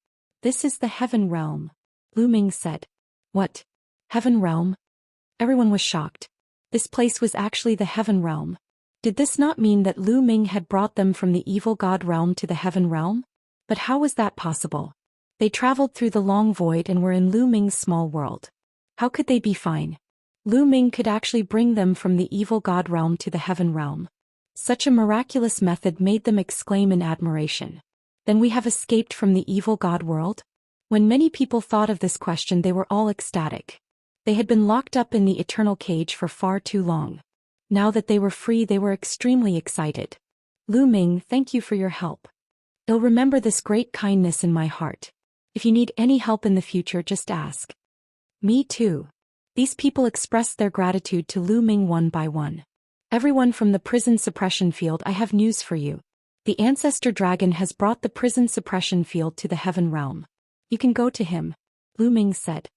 This is the heaven realm. Lu Ming said. What? Heaven realm? Everyone was shocked. This place was actually the heaven realm. Did this not mean that Lu Ming had brought them from the evil god realm to the heaven realm? But how was that possible? They traveled through the long void and were in Lu Ming's small world. How could they be fine? Lu Ming could actually bring them from the evil god realm to the heaven realm. Such a miraculous method made them exclaim in admiration. Then we have escaped from the evil god world? When many people thought of this question, they were all ecstatic. They had been locked up in the eternal cage for far too long. Now that they were free, they were extremely excited. Lu Ming, thank you for your help. I'll remember this great kindness in my heart. If you need any help in the future, just ask. Me too. These people expressed their gratitude to Lu Ming one by one. Everyone from the prison suppression field, I have news for you. The ancestor dragon has brought the prison suppression field to the heaven realm. You can go to him, Lu Ming said.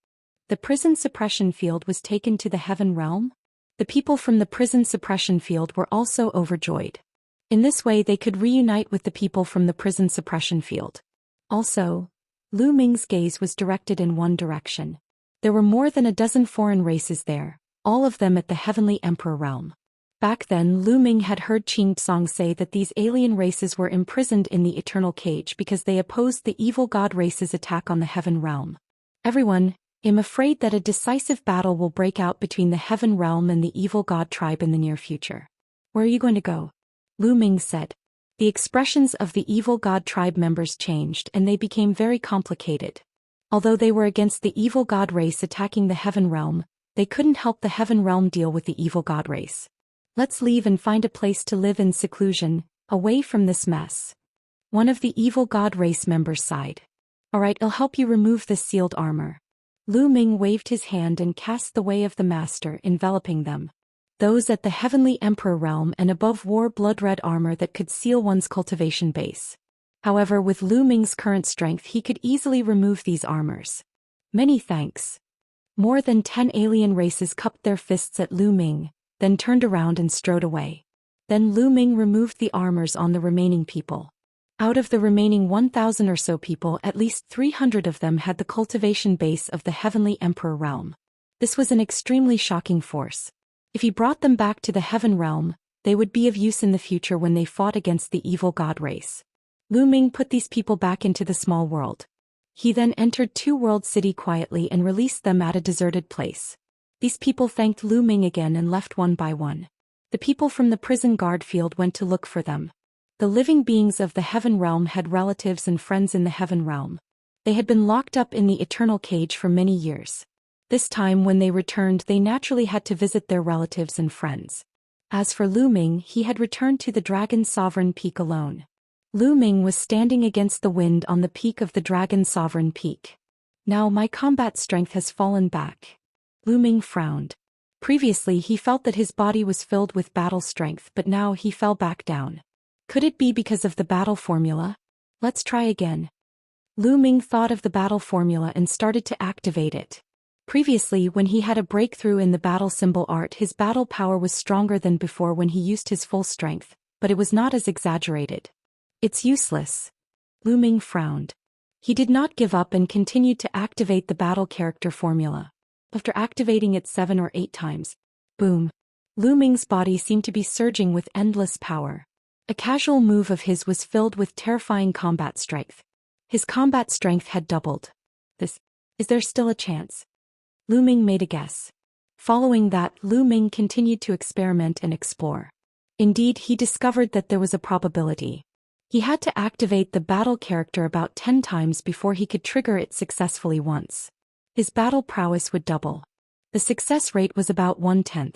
The prison suppression field was taken to the heaven realm? The people from the prison suppression field were also overjoyed. In this way they could reunite with the people from the prison suppression field. Also, Lu Ming's gaze was directed in one direction. There were more than a dozen foreign races there, all of them at the heavenly emperor realm. Back then, Lu Ming had heard Qing Song say that these alien races were imprisoned in the eternal cage because they opposed the evil god race's attack on the heaven realm. Everyone, I'm afraid that a decisive battle will break out between the heaven realm and the evil god tribe in the near future. Where are you going to go? Lu Ming said. The expressions of the evil god tribe members changed and they became very complicated. Although they were against the evil god race attacking the heaven realm, they couldn't help the heaven realm deal with the evil god race. Let's leave and find a place to live in seclusion, Away from this mess. One of the evil god race members sighed. Alright, I'll help you remove this sealed armor. Lu Ming waved his hand and cast the way of the master, enveloping them. Those at the Heavenly Emperor realm and above wore blood-red armor that could seal one's cultivation base. However, with Lu Ming's current strength he could easily remove these armors. Many thanks. More than 10 alien races cupped their fists at Lu Ming, then turned around and strode away. Then Lu Ming removed the armors on the remaining people. Out of the remaining 1,000 or so people, at least 300 of them had the cultivation base of the Heavenly Emperor realm. This was an extremely shocking force. If he brought them back to the Heaven realm, they would be of use in the future when they fought against the evil god race. Lu Ming put these people back into the small world. He then entered Two World City quietly and released them at a deserted place. These people thanked Lu Ming again and left one by one. The people from the prison guard field went to look for them. The living beings of the Heaven realm had relatives and friends in the Heaven realm. They had been locked up in the eternal cage for many years. This time when they returned they naturally had to visit their relatives and friends. As for Lu Ming, he had returned to the Dragon Sovereign Peak alone. Lu Ming was standing against the wind on the peak of the Dragon Sovereign Peak. Now my combat strength has fallen back. Lu Ming frowned. Previously he felt that his body was filled with battle strength, but now he fell back down. Could it be because of the battle formula? Let's try again. Lu Ming thought of the battle formula and started to activate it. Previously, when he had a breakthrough in the battle symbol art, his battle power was stronger than before when he used his full strength, but it was not as exaggerated. It's useless. Lu Ming frowned. He did not give up and continued to activate the battle character formula. After activating it 7 or 8 times, boom! Lu Ming's body seemed to be surging with endless power. A casual move of his was filled with terrifying combat strength. His combat strength had doubled. Is there still a chance? Lu Ming made a guess. Following that, Lu Ming continued to experiment and explore. Indeed, he discovered that there was a probability. He had to activate the battle character about 10 times before he could trigger it successfully once. His battle prowess would double. The success rate was about 1/10.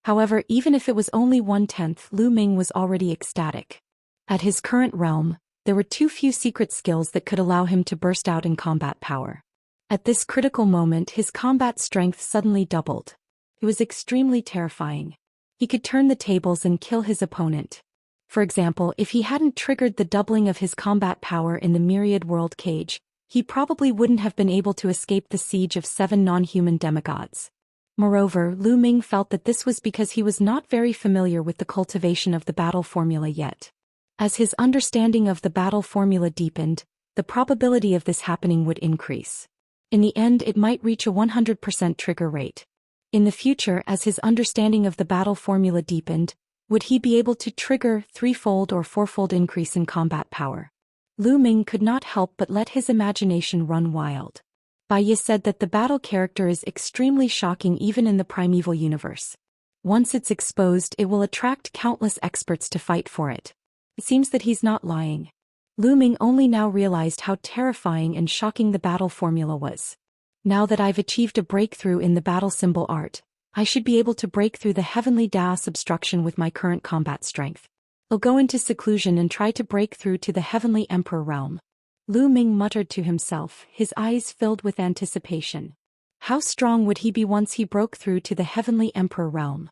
However, even if it was only 1/10, Lu Ming was already ecstatic. At his current realm, there were too few secret skills that could allow him to burst out in combat power. At this critical moment, his combat strength suddenly doubled. It was extremely terrifying. He could turn the tables and kill his opponent. For example, if he hadn't triggered the doubling of his combat power in the Myriad World Cage, he probably wouldn't have been able to escape the siege of 7 non-human demigods. Moreover, Lu Ming felt that this was because he was not very familiar with the cultivation of the battle formula yet. As his understanding of the battle formula deepened, the probability of this happening would increase. In the end, it might reach a 100% trigger rate. In the future, as his understanding of the battle formula deepened, would he be able to trigger 3-fold or 4-fold increase in combat power? Lu Ming could not help but let his imagination run wild. Bai Yi said that the battle character is extremely shocking even in the primeval universe. Once it's exposed, it will attract countless experts to fight for it. It seems that he's not lying. Lu Ming only now realized how terrifying and shocking the battle formula was. Now that I've achieved a breakthrough in the battle symbol art, I should be able to break through the heavenly Daoist obstruction with my current combat strength. I'll go into seclusion and try to break through to the Heavenly Emperor realm. Lu Ming muttered to himself, his eyes filled with anticipation. How strong would he be once he broke through to the Heavenly Emperor realm?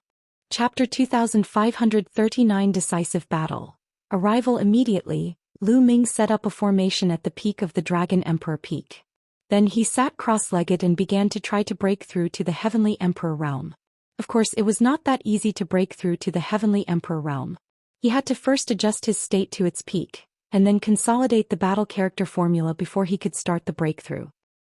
Chapter 2539 Decisive Battle. Arrival immediately, Lu Ming set up a formation at the peak of the Dragon Emperor Peak. Then he sat cross-legged and began to try to break through to the Heavenly Emperor realm. Of course, it was not that easy to break through to the Heavenly Emperor realm. He had to first adjust his state to its peak, and then consolidate the battle character formula before he could start the breakthrough.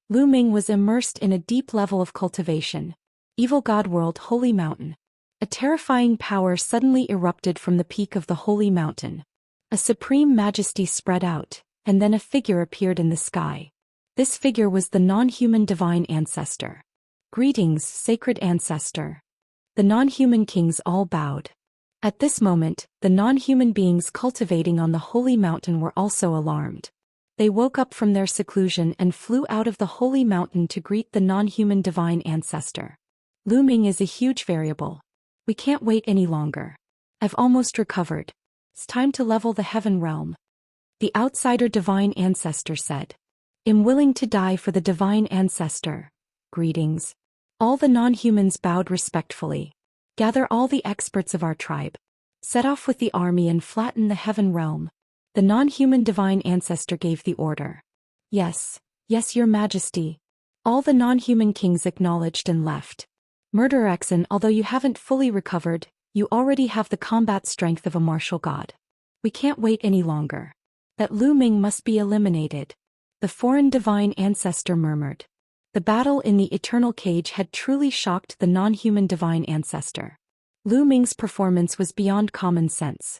Lu Ming was immersed in a deep level of cultivation. Evil God World Holy Mountain. A terrifying power suddenly erupted from the peak of the Holy Mountain. A supreme majesty spread out, and then a figure appeared in the sky. This figure was the non-human divine ancestor. Greetings, sacred ancestor. The non-human kings all bowed. At this moment, the non-human beings cultivating on the holy mountain were also alarmed. They woke up from their seclusion and flew out of the holy mountain to greet the non-human divine ancestor. Lu Ming is a huge variable. We can't wait any longer. I've almost recovered. It's time to level the heaven realm. The outsider divine ancestor said. I'm willing to die for the divine ancestor. Greetings. All the non-humans bowed respectfully. Gather all the experts of our tribe. Set off with the army and flatten the heaven realm. The non-human divine ancestor gave the order. Yes, yes, your majesty. All the non-human kings acknowledged and left. Murderer Exon, although you haven't fully recovered, you already have the combat strength of a martial god. We can't wait any longer. That Lu Ming must be eliminated. The foreign divine ancestor murmured. The battle in the eternal cage had truly shocked the non-human divine ancestor. Lu Ming's performance was beyond common sense.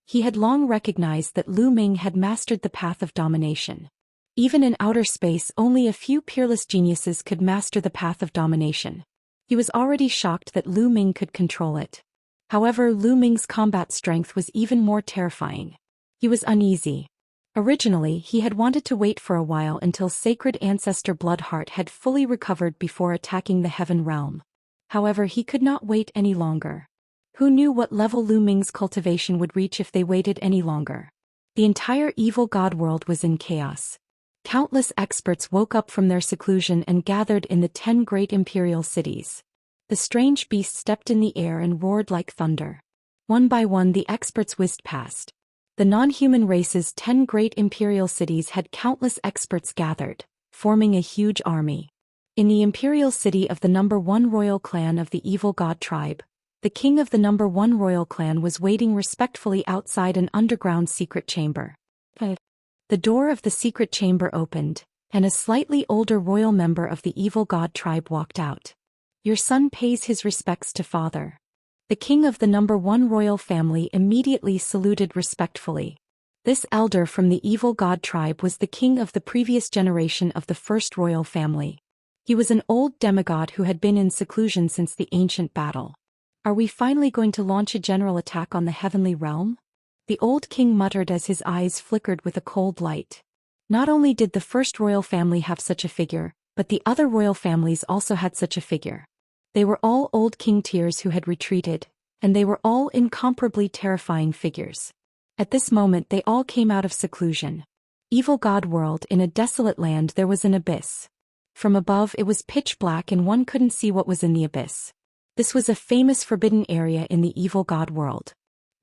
He had long recognized that Lu Ming had mastered the path of domination. Even in outer space, only a few peerless geniuses could master the path of domination. He was already shocked that Lu Ming could control it. However, Lu Ming's combat strength was even more terrifying. He was uneasy. Originally, he had wanted to wait for a while until Sacred Ancestor Bloodheart had fully recovered before attacking the Heaven Realm. However, he could not wait any longer. Who knew what level Lu Ming's cultivation would reach if they waited any longer? The entire evil god world was in chaos. Countless experts woke up from their seclusion and gathered in the 10 great imperial cities. The strange beast stepped in the air and roared like thunder. One by one the experts whizzed past. The non-human race's 10 great imperial cities had countless experts gathered, forming a huge army. In the imperial city of the number 1 royal clan of the evil god tribe, the king of the number 1 royal clan was waiting respectfully outside an underground secret chamber. The door of the secret chamber opened, and a slightly older royal member of the evil god tribe walked out. Your son pays his respects to father. The king of the number 1 royal family immediately saluted respectfully. This elder from the evil god tribe was the king of the previous generation of the first royal family. He was an old demigod who had been in seclusion since the ancient battle. Are we finally going to launch a general attack on the heavenly realm? The old king muttered as his eyes flickered with a cold light. Not only did the first royal family have such a figure, but the other royal families also had such a figure. They were all old king tiers who had retreated, and they were all incomparably terrifying figures. At this moment they all came out of seclusion. Evil god world, in a desolate land there was an abyss. From above it was pitch black and one couldn't see what was in the abyss. This was a famous forbidden area in the evil god world.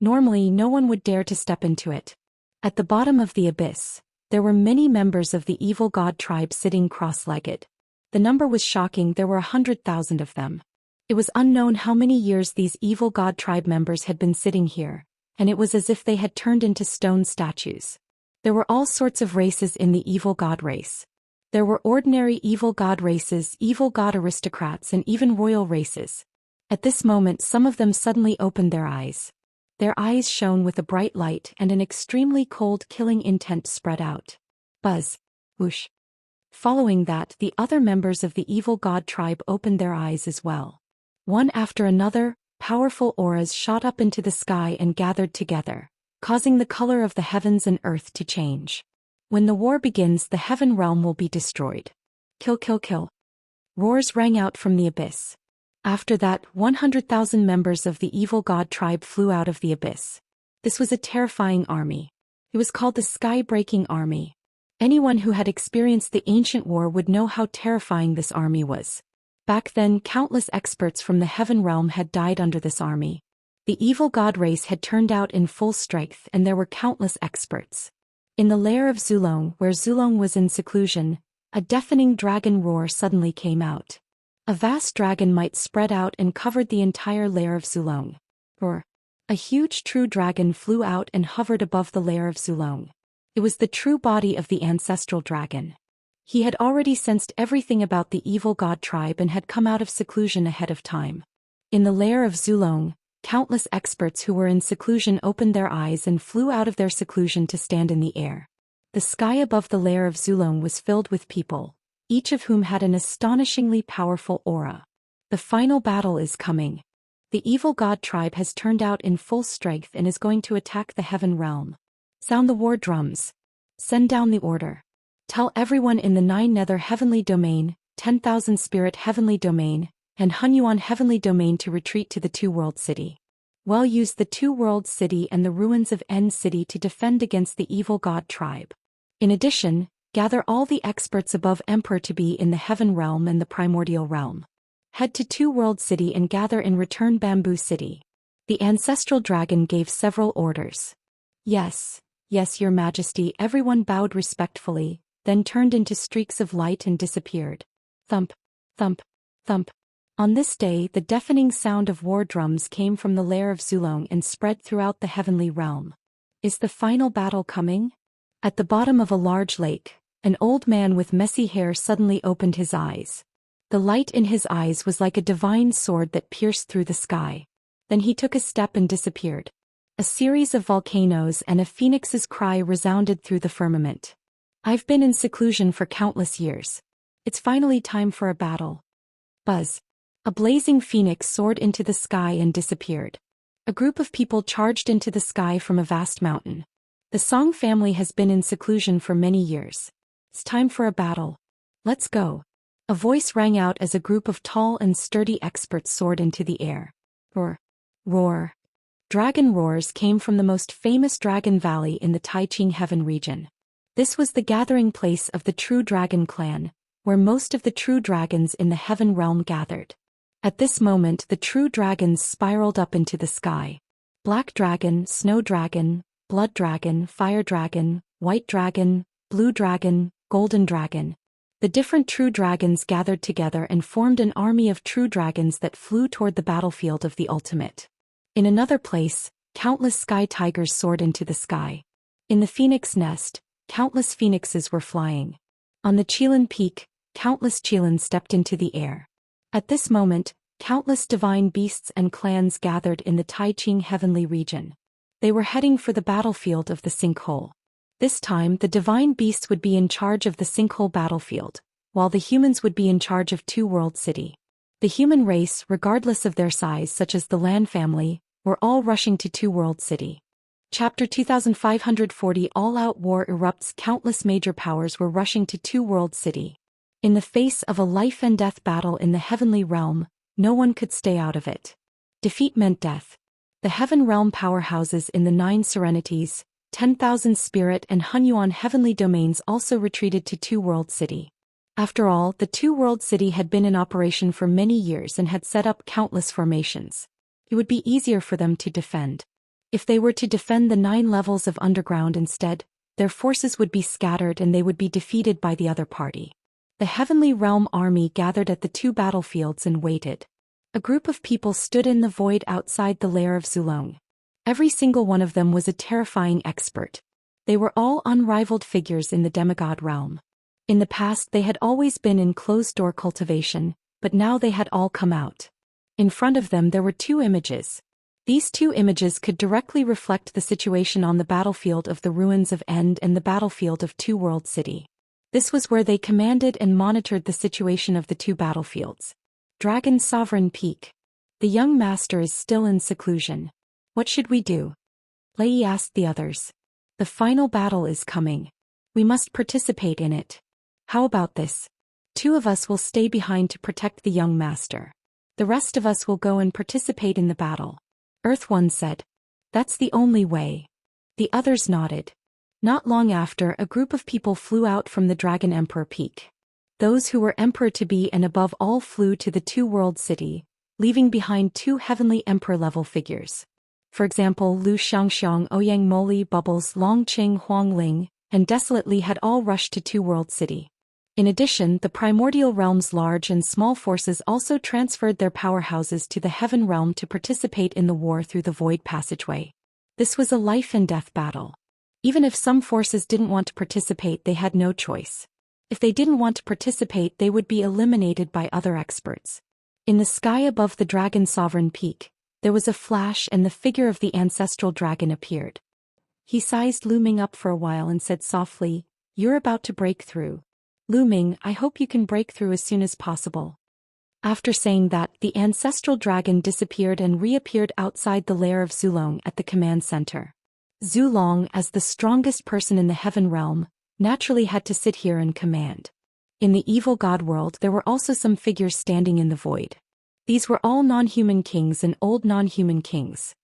Normally no one would dare to step into it. At the bottom of the abyss, there were many members of the evil god tribe sitting cross-legged. The number was shocking, there were 100,000 of them. It was unknown how many years these evil god tribe members had been sitting here, and it was as if they had turned into stone statues. There were all sorts of races in the evil god race. There were ordinary evil god races, evil god aristocrats, and even royal races. At this moment some of them suddenly opened their eyes. Their eyes shone with a bright light and an extremely cold killing intent spread out. Buzz. Whoosh. Following that, the other members of the evil god tribe opened their eyes as well. One after another, powerful auras shot up into the sky and gathered together, causing the color of the heavens and earth to change. When the war begins, the heaven realm will be destroyed. Kill, kill, kill. Roars rang out from the abyss. After that, 100,000 members of the evil god tribe flew out of the abyss. This was a terrifying army. It was called the Sky-Breaking Army. Anyone who had experienced the ancient war would know how terrifying this army was. Back then, countless experts from the heaven realm had died under this army. The evil god race had turned out in full strength and there were countless experts. In the lair of Zulong, where Zulong was in seclusion, a deafening dragon roar suddenly came out. A vast dragon might spread out and covered the entire lair of Zulong. Roar. A huge true dragon flew out and hovered above the lair of Zulong. It was the true body of the ancestral dragon. He had already sensed everything about the evil god tribe and had come out of seclusion ahead of time. In the lair of Zulong, countless experts who were in seclusion opened their eyes and flew out of their seclusion to stand in the air. The sky above the lair of Zulong was filled with people, each of whom had an astonishingly powerful aura. The final battle is coming. The evil god tribe has turned out in full strength and is going to attack the heaven realm. Sound the war drums. Send down the order. Tell everyone in the 9 Nether Heavenly Domain, 10,000 Spirit Heavenly Domain, and Hunyuan Heavenly Domain to retreat to the 2 World City. Well, use the Two-World City and the ruins of End City to defend against the evil god tribe. In addition, gather all the experts above Emperor to be in the Heaven Realm and the Primordial Realm. Head to Two-World City and gather in return Bamboo City. The ancestral dragon gave several orders. Yes, yes, your majesty. Everyone bowed respectfully, then turned into streaks of light and disappeared. Thump, thump, thump. On this day, the deafening sound of war drums came from the lair of Zulong and spread throughout the heavenly realm. Is the final battle coming? At the bottom of a large lake, an old man with messy hair suddenly opened his eyes. The light in his eyes was like a divine sword that pierced through the sky. Then he took a step and disappeared. A series of volcanoes and a phoenix's cry resounded through the firmament. I've been in seclusion for countless years. It's finally time for a battle. Buzz. A blazing phoenix soared into the sky and disappeared. A group of people charged into the sky from a vast mountain. The Song family has been in seclusion for many years. It's time for a battle. Let's go. A voice rang out as a group of tall and sturdy experts soared into the air. Roar. Roar. Dragon roars came from the most famous dragon valley in the Taiqing Heaven region. This was the gathering place of the True Dragon clan, where most of the true dragons in the Heaven realm gathered. At this moment, the true dragons spiraled up into the sky. Black dragon, snow dragon, blood dragon, fire dragon, white dragon, blue dragon, golden dragon. The different true dragons gathered together and formed an army of true dragons that flew toward the battlefield of the ultimate. In another place, countless sky tigers soared into the sky. In the phoenix nest, countless phoenixes were flying. On the Qilin peak, countless Qilin stepped into the air. At this moment, countless divine beasts and clans gathered in the Taiqing heavenly region. They were heading for the battlefield of the sinkhole. This time, the divine beasts would be in charge of the sinkhole battlefield, while the humans would be in charge of Two-World City. The human race, regardless of their size, such as the Lan family, were all rushing to Two-World City. Chapter 2540 All-Out War erupts. Countless major powers were rushing to Two-World City. In the face of a life-and-death battle in the heavenly realm, no one could stay out of it. Defeat meant death. The Heaven Realm powerhouses in the 9 Serenities, 10,000 Spirit and Hunyuan heavenly domains also retreated to Two-World City. After all, the Two-World City had been in operation for many years and had set up countless formations. It would be easier for them to defend. If they were to defend the 9 levels of underground instead, their forces would be scattered and they would be defeated by the other party. The Heavenly Realm army gathered at the 2 battlefields and waited. A group of people stood in the void outside the lair of Zulong. Every single one of them was a terrifying expert. They were all unrivaled figures in the demigod realm. In the past they had always been in closed-door cultivation, but now they had all come out. In front of them there were 2 images. These 2 images could directly reflect the situation on the battlefield of the ruins of End and the battlefield of Two-World City. This was where they commanded and monitored the situation of the 2 battlefields. Dragon Sovereign Peak. The young master is still in seclusion. What should we do? Lei asked the others. The final battle is coming. We must participate in it. How about this? 2 of us will stay behind to protect the young master. The rest of us will go and participate in the battle. Earth One said. That's the only way. The others nodded. Not long after, a group of people flew out from the Dragon Emperor Peak. Those who were Emperor-to-be and above all flew to the Two-World City, leaving behind 2 heavenly Emperor-level figures. For example, Lu Xiangxiang, Ouyang Moli, Bubbles, Longqing, Huangling, and Desolate Li had all rushed to Two-World City. In addition, the Primordial Realm's large and small forces also transferred their powerhouses to the Heaven Realm to participate in the war through the Void Passageway. This was a life-and-death battle. Even if some forces didn't want to participate, they had no choice. If they didn't want to participate, they would be eliminated by other experts. In the sky above the Dragon Sovereign Peak, there was a flash and the figure of the ancestral dragon appeared. He sized looming up for a while and said softly, "You're about to break through. Looming, I hope you can break through as soon as possible." After saying that, the ancestral dragon disappeared and reappeared outside the lair of Zulong at the command center. Zulong, as the strongest person in the Heaven Realm, naturally had to sit here and command. In the evil god world there were also some figures standing in the void. These were all non-human kings and old non-human kings.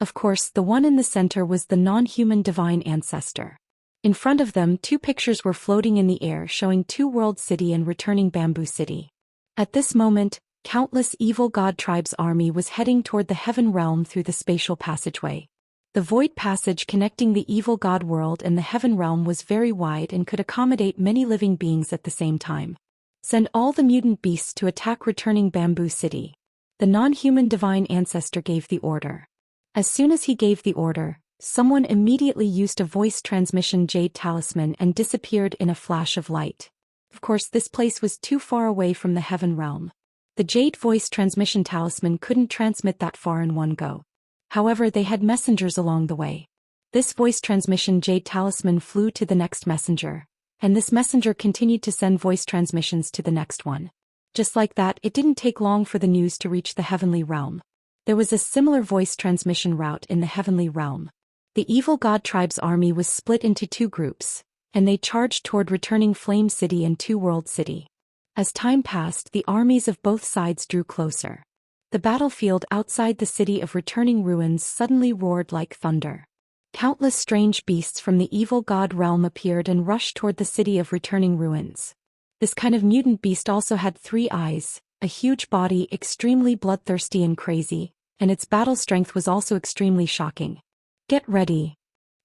Of course, the one in the center was the non-human divine ancestor. In front of them, two pictures were floating in the air showing Two World City and returning Bamboo City. At this moment, countless evil god tribes' army was heading toward the heaven realm through the spatial passageway. The void passage connecting the evil god world and the heaven realm was very wide and could accommodate many living beings at the same time. Send all the mutant beasts to attack returning Bamboo City. The non-human divine ancestor gave the order. As soon as he gave the order, someone immediately used a voice transmission jade talisman and disappeared in a flash of light. Of course, this place was too far away from the heaven realm. The jade voice transmission talisman couldn't transmit that far in one go. However, they had messengers along the way. This voice transmission jade talisman flew to the next messenger, and this messenger continued to send voice transmissions to the next one. Just like that, it didn't take long for the news to reach the heavenly realm. There was a similar voice transmission route in the heavenly realm. The evil god tribe's army was split into two groups, and they charged toward returning Flame City and Two World City. As time passed, the armies of both sides drew closer. The battlefield outside the city of returning ruins suddenly roared like thunder. Countless strange beasts from the evil god realm appeared and rushed toward the city of returning ruins. This kind of mutant beast also had 3 eyes, a huge body, extremely bloodthirsty and crazy, and its battle strength was also extremely shocking. Get ready.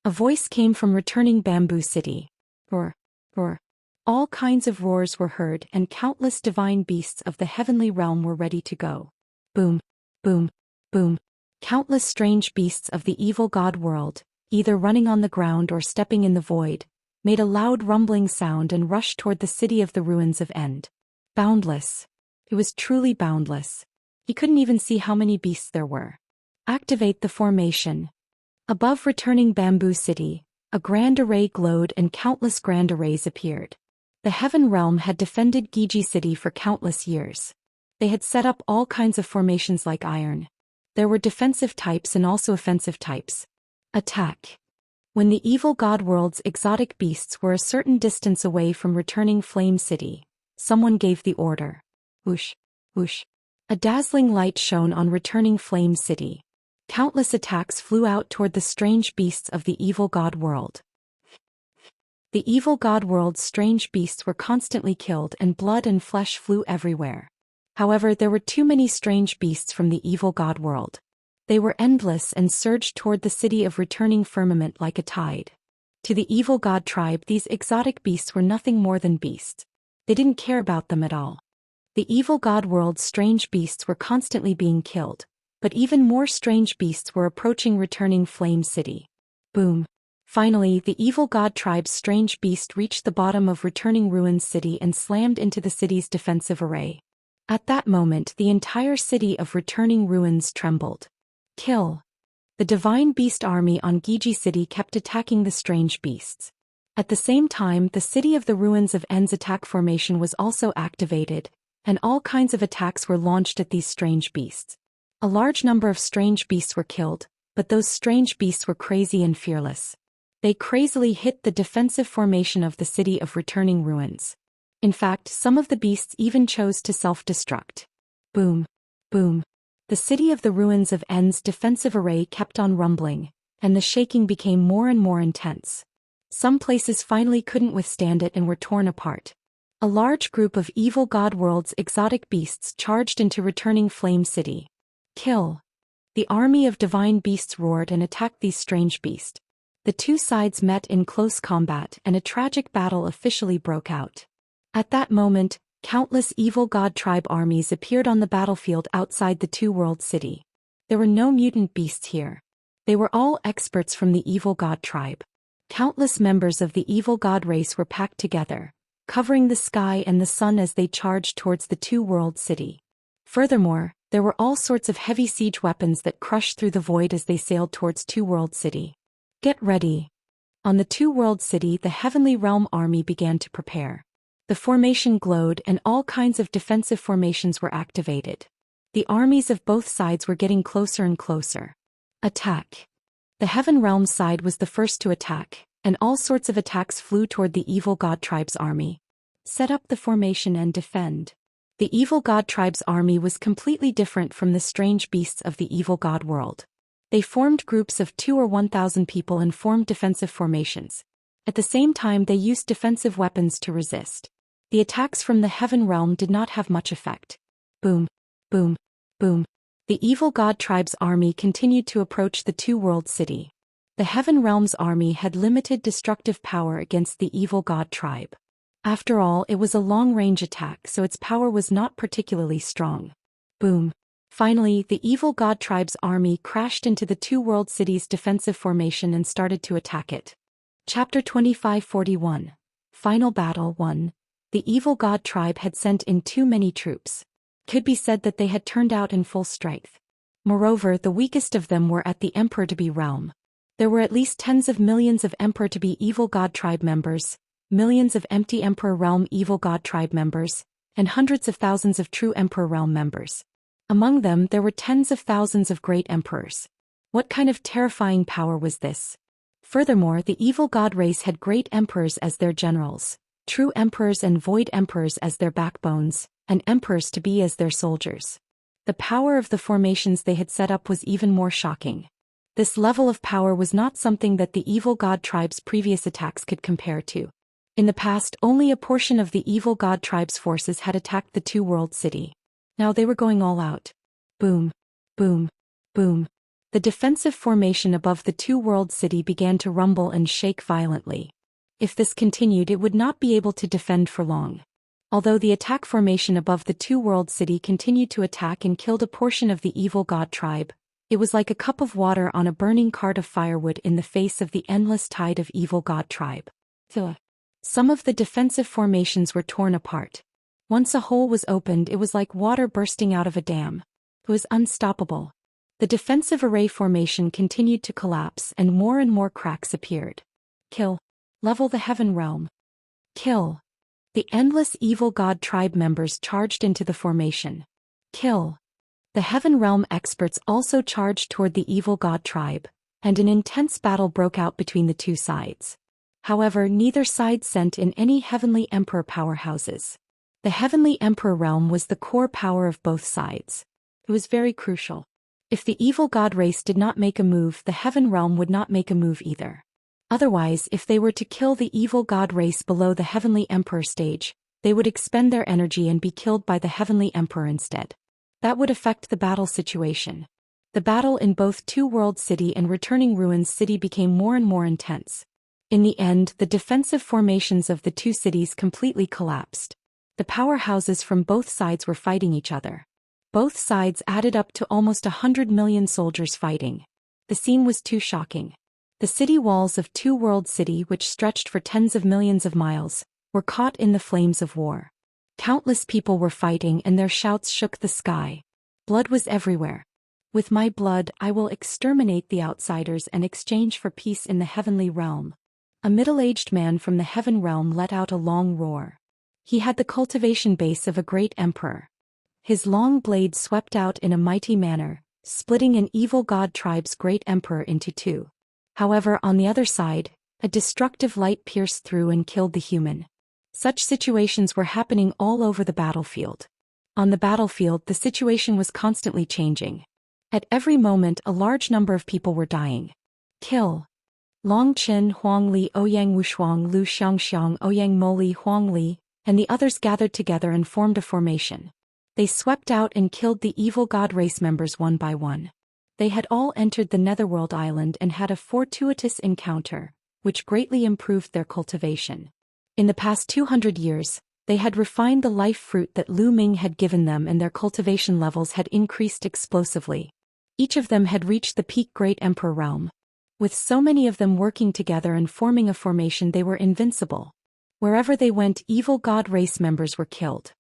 A voice came from returning Bamboo City. Roar, roar. All kinds of roars were heard and countless divine beasts of the heavenly realm were ready to go. Boom, boom, boom. Countless strange beasts of the evil god world, either running on the ground or stepping in the void, made a loud rumbling sound and rushed toward the city of the ruins of End. Boundless. It was truly boundless. He couldn't even see how many beasts there were. Activate the formation. Above returning Bamboo City, a grand array glowed and countless grand arrays appeared. The heaven realm had defended Giji City for countless years. They had set up all kinds of formations like iron. There were defensive types and also offensive types. Attack. When the evil god world's exotic beasts were a certain distance away from returning Flame City, someone gave the order. Whoosh, whoosh. A dazzling light shone on returning Flame City. Countless attacks flew out toward the strange beasts of the evil god world. The evil god world's strange beasts were constantly killed and blood and flesh flew everywhere. However, there were too many strange beasts from the evil god world. They were endless and surged toward the city of returning firmament like a tide. To the evil god tribe, these exotic beasts were nothing more than beasts. They didn't care about them at all. The evil god world's strange beasts were constantly being killed, but even more strange beasts were approaching returning Flame City. Boom. Finally, the evil god tribe's strange beast reached the bottom of returning Ruins City and slammed into the city's defensive array. At that moment, the entire city of returning ruins trembled. Kill. The divine beast army on Giji City kept attacking the strange beasts. At the same time, the city of the ruins of End's attack formation was also activated, and all kinds of attacks were launched at these strange beasts. A large number of strange beasts were killed, but those strange beasts were crazy and fearless. They crazily hit the defensive formation of the city of returning ruins. In fact, some of the beasts even chose to self-destruct. Boom. Boom. The city of the ruins of End's defensive array kept on rumbling, and the shaking became more and more intense. Some places finally couldn't withstand it and were torn apart. A large group of evil god world's exotic beasts charged into returning Flame City. Kill. The army of divine beasts roared and attacked these strange beasts. The two sides met in close combat and a tragic battle officially broke out. At that moment, countless evil god tribe armies appeared on the battlefield outside the Two World City. There were no mutant beasts here. They were all experts from the evil god tribe. Countless members of the evil god race were packed together, covering the sky and the sun as they charged towards the Two World City. Furthermore, there were all sorts of heavy siege weapons that crushed through the void as they sailed towards Two World City. Get ready. On the Two World City, the Heavenly Realm army began to prepare. The formation glowed and all kinds of defensive formations were activated. The armies of both sides were getting closer and closer. Attack. The Heaven Realm side was the first to attack, and all sorts of attacks flew toward the evil god tribe's army. Set up the formation and defend. The evil god tribe's army was completely different from the strange beasts of the evil god world. They formed groups of 2 or 1,000 people and formed defensive formations. At the same time, they used defensive weapons to resist. The attacks from the Heaven Realm did not have much effect. Boom, boom, boom. The evil god tribe's army continued to approach the two-world city. The Heaven Realm's army had limited destructive power against the evil god tribe. After all, it was a long-range attack, so its power was not particularly strong. Boom. Finally, the evil god tribe's army crashed into the two-world city's defensive formation and started to attack it. Chapter 2541. Final Battle 1. The evil god tribe had sent in too many troops. Could be said that they had turned out in full strength. Moreover, the weakest of them were at the Emperor-to-be realm. There were at least tens of millions of Emperor-to-be evil god tribe members, millions of empty Emperor realm evil god tribe members, and hundreds of thousands of true Emperor realm members. Among them, there were tens of thousands of great emperors. What kind of terrifying power was this? Furthermore, the evil god race had great emperors as their generals, true emperors and void emperors as their backbones, and emperors to be as their soldiers. The power of the formations they had set up was even more shocking. This level of power was not something that the evil god tribe's previous attacks could compare to. In the past, only a portion of the evil god tribe's forces had attacked the two-world city. Now they were going all out. Boom, boom, boom. The defensive formation above the two-world city began to rumble and shake violently. If this continued, it would not be able to defend for long. Although the attack formation above the two-world city continued to attack and killed a portion of the evil god tribe, it was like a cup of water on a burning cart of firewood in the face of the endless tide of evil god tribe. Some of the defensive formations were torn apart. Once a hole was opened, it was like water bursting out of a dam. It was unstoppable. The defensive array formation continued to collapse and more cracks appeared. Kill. Level the Heaven Realm. Kill. The endless evil god tribe members charged into the formation. Kill. The Heaven Realm experts also charged toward the evil god tribe, and an intense battle broke out between the two sides. However, neither side sent in any heavenly emperor powerhouses. The Heavenly Emperor realm was the core power of both sides. It was very crucial. If the evil god race did not make a move, the Heaven Realm would not make a move either. Otherwise, if they were to kill the evil god race below the Heavenly Emperor stage, they would expend their energy and be killed by the Heavenly Emperor instead. That would affect the battle situation. The battle in both Two-World City and Returning Ruins City became more and more intense. In the end, the defensive formations of the two cities completely collapsed. The powerhouses from both sides were fighting each other. Both sides added up to almost 100 million soldiers fighting. The scene was too shocking. The city walls of Two-World City, which stretched for tens of millions of miles, were caught in the flames of war. Countless people were fighting and their shouts shook the sky. Blood was everywhere. With my blood, I will exterminate the outsiders and exchange for peace in the heavenly realm. A middle-aged man from the Heaven Realm let out a long roar. He had the cultivation base of a great emperor. His long blade swept out in a mighty manner, splitting an evil god tribe's great emperor into two. However, on the other side, a destructive light pierced through and killed the human. Such situations were happening all over the battlefield. On the battlefield, the situation was constantly changing. At every moment, a large number of people were dying. Kill. Long Qin, Huang Li, Ouyang Wushuang, Lu Xianxiang, Ouyang Moli, Huang Li, and the others gathered together and formed a formation. They swept out and killed the evil god race members one by one. They had all entered the Netherworld Island and had a fortuitous encounter, which greatly improved their cultivation. In the past 200 years, they had refined the life fruit that Lu Ming had given them, and their cultivation levels had increased explosively. Each of them had reached the peak Great Emperor realm. With so many of them working together and forming a formation, they were invincible. Wherever they went, evil god race members were killed.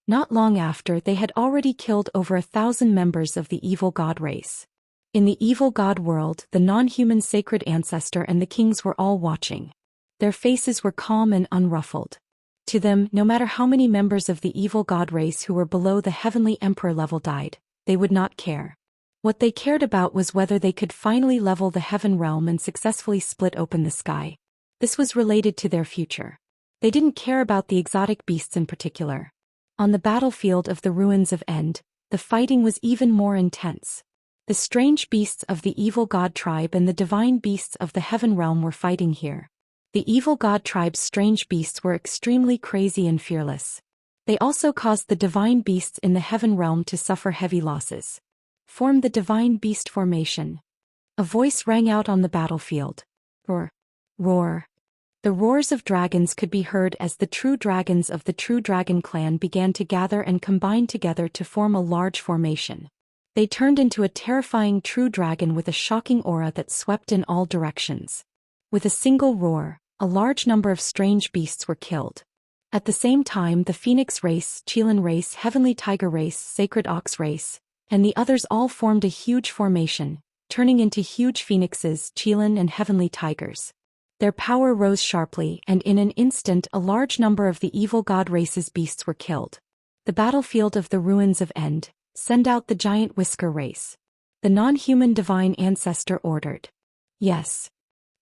Not long after, they had already killed over 1,000 members of the evil god race. In the evil god world, the non-human sacred ancestor and the kings were all watching. Their faces were calm and unruffled. To them, no matter how many members of the evil god race who were below the heavenly emperor level died, they would not care. What they cared about was whether they could finally level the heaven realm and successfully split open the sky. This was related to their future. They didn't care about the exotic beasts in particular. On the battlefield of the ruins of End, the fighting was even more intense. The The strange beasts of the evil god tribe and the divine beasts of the heaven realm were fighting here. The evil god tribe's strange beasts were extremely crazy and fearless. They also caused the divine beasts in the heaven realm to suffer heavy losses. Form the divine beast formation. A voice rang out on the battlefield. Roar. Roar. The roars of dragons could be heard as the true dragons of the True Dragon clan began to gather and combine together to form a large formation. They turned into a terrifying true dragon with a shocking aura that swept in all directions. With a single roar, a large number of strange beasts were killed. At the same time, the Phoenix race, Qilan race, Heavenly Tiger race, Sacred Ox race, and the others all formed a huge formation, turning into huge phoenixes, Qilan and Heavenly Tigers. Their power rose sharply, and in an instant a large number of the evil god race's beasts were killed. The battlefield of the ruins of End. Send out the giant whisker race. The non-human divine ancestor ordered. Yes.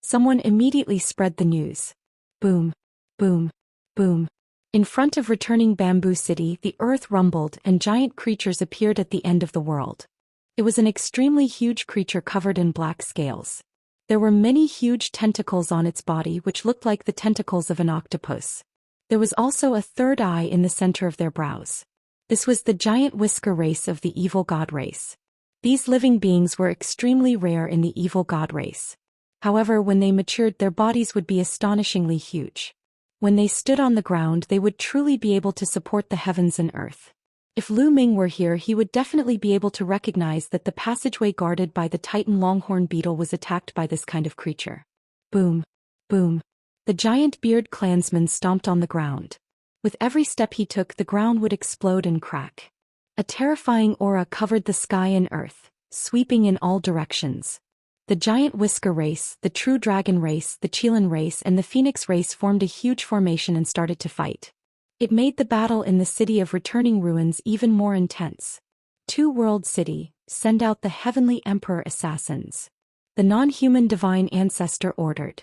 Someone immediately spread the news. Boom. Boom. Boom. In front of returning Bamboo City, the earth rumbled and giant creatures appeared at the end of the world. It was an extremely huge creature covered in black scales. There were many huge tentacles on its body which looked like the tentacles of an octopus. There was also a third eye in the center of their brows. This was the giant whisker race of the evil god race. These living beings were extremely rare in the evil god race. However, when they matured, their bodies would be astonishingly huge. When they stood on the ground, they would truly be able to support the heavens and earth. If Lu Ming were here, he would definitely be able to recognize that the passageway guarded by the Titan Longhorn Beetle was attacked by this kind of creature. Boom. Boom. The giant beard clansman stomped on the ground. With every step he took, the ground would explode and crack. A terrifying aura covered the sky and earth, sweeping in all directions. The giant whisker race, the true dragon race, the Qilan race and the Phoenix race formed a huge formation and started to fight. It made the battle in the city of returning ruins even more intense. Two World City, send out the Heavenly Emperor assassins. The non-human divine ancestor ordered.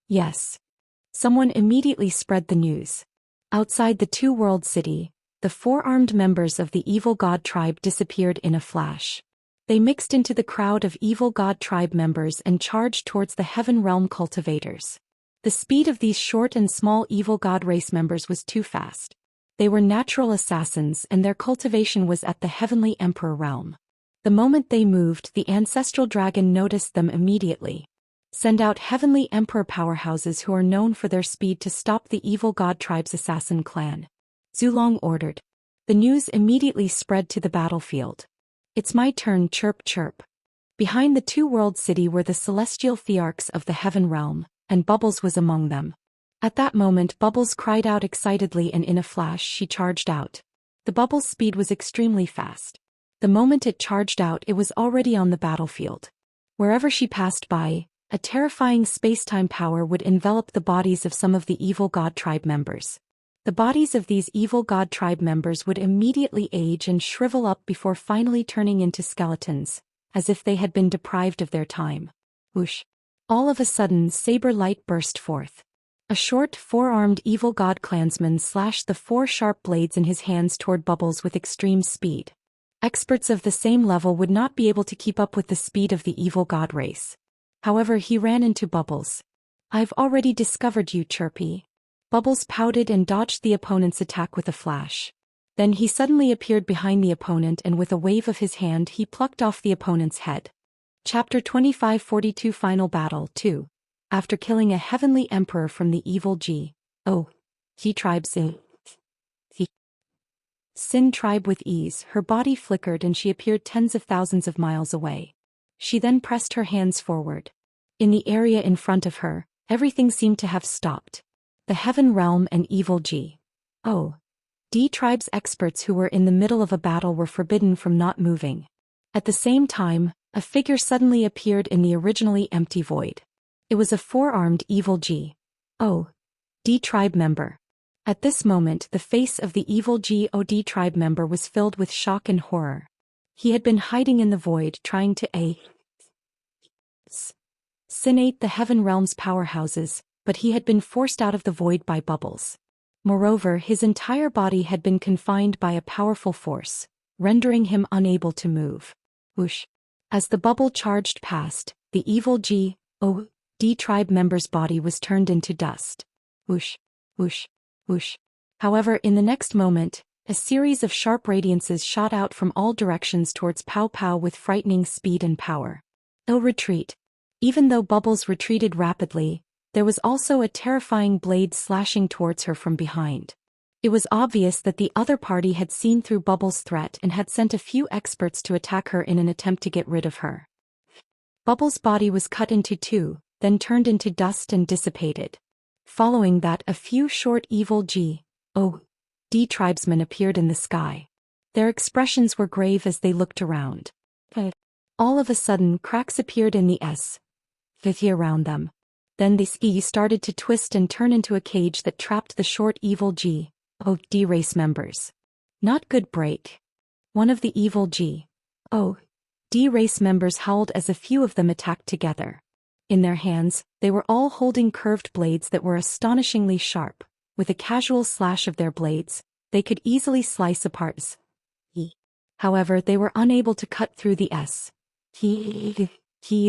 Yes. Someone immediately spread the news. Outside the Two World City, the four-armed members of the evil god tribe disappeared in a flash. They mixed into the crowd of evil god tribe members and charged towards the heaven realm cultivators. The speed of these short and small evil god race members was too fast. They were natural assassins and their cultivation was at the heavenly emperor realm. The moment they moved, the ancestral dragon noticed them immediately. Send out heavenly emperor powerhouses who are known for their speed to stop the evil god tribe's assassin clan. Zulong ordered. The news immediately spread to the battlefield. It's my turn, chirp chirp. Behind the Two World City were the celestial thearchs of the heaven realm, and Bubbles was among them. At that moment Bubbles cried out excitedly and in a flash she charged out. The Bubbles' speed was extremely fast. The moment it charged out, it was already on the battlefield. Wherever she passed by, a terrifying space-time power would envelop the bodies of some of the evil god tribe members. The bodies of these evil god tribe members would immediately age and shrivel up before finally turning into skeletons, as if they had been deprived of their time. Whoosh! All of a sudden, saber light burst forth. A short, four-armed evil god clansman slashed the four sharp blades in his hands toward Bubbles with extreme speed. Experts of the same level would not be able to keep up with the speed of the evil god race. However, he ran into Bubbles. I've already discovered you, Chirpy. Bubbles pouted and dodged the opponent's attack with a flash. Then he suddenly appeared behind the opponent and with a wave of his hand he plucked off the opponent's head. Chapter 2542 Final Battle 2. After killing a heavenly emperor from the evil G.O.G. tribe Sin tribe with ease, her body flickered and she appeared tens of thousands of miles away. She then pressed her hands forward. In the area in front of her, everything seemed to have stopped. The heaven realm and evil G.O.D. tribe's experts who were in the middle of a battle were forbidden from not moving. At the same time, a figure suddenly appeared in the originally empty void. It was a four-armed evil G.O.D. tribe member. At this moment, the face of the evil G.O.D. tribe member was filled with shock and horror. He had been hiding in the void trying to assassinate the heaven realm's powerhouses, but he had been forced out of the void by Bubbles. Moreover, his entire body had been confined by a powerful force, rendering him unable to move. Whoosh! As the bubble charged past, the evil G.O.D tribe member's body was turned into dust. Whoosh, whoosh, whoosh. However, in the next moment, a series of sharp radiances shot out from all directions towards Pow Pow with frightening speed and power. No retreat. Even though Bubbles retreated rapidly, there was also a terrifying blade slashing towards her from behind. It was obvious that the other party had seen through Bubbles' threat and had sent a few experts to attack her in an attempt to get rid of her. Bubbles' body was cut into two, then turned into dust and dissipated. Following that, a few short evil G.O.D tribesmen appeared in the sky. Their expressions were grave as they looked around. All of a sudden, cracks appeared in the S.V around them. Then the ski started to twist and turn into a cage that trapped the short evil G.O.D race members. Not good break. One of the evil G.O.D race members howled as a few of them attacked together. In their hands, they were all holding curved blades that were astonishingly sharp. With a casual slash of their blades, they could easily slice apart S.E. However, they were unable to cut through the S.E.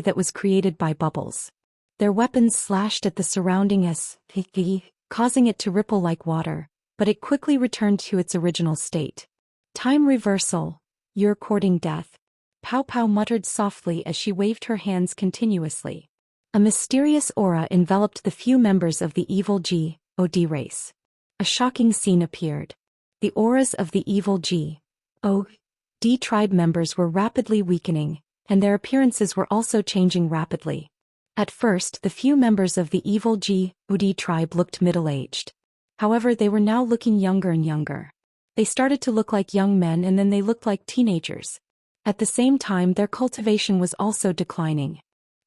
that was created by Bubbles. Their weapons slashed at the surrounding S.E., causing it to ripple like water, but it quickly returned to its original state. Time reversal. You're courting death. Pow Pow muttered softly as she waved her hands continuously. A mysterious aura enveloped the few members of the evil G.O.D race. A shocking scene appeared. The auras of the evil G.O.D tribe members were rapidly weakening, and their appearances were also changing rapidly. At first, the few members of the evil G.O.D tribe looked middle-aged. However, they were now looking younger and younger. They started to look like young men and then they looked like teenagers. At the same time, their cultivation was also declining.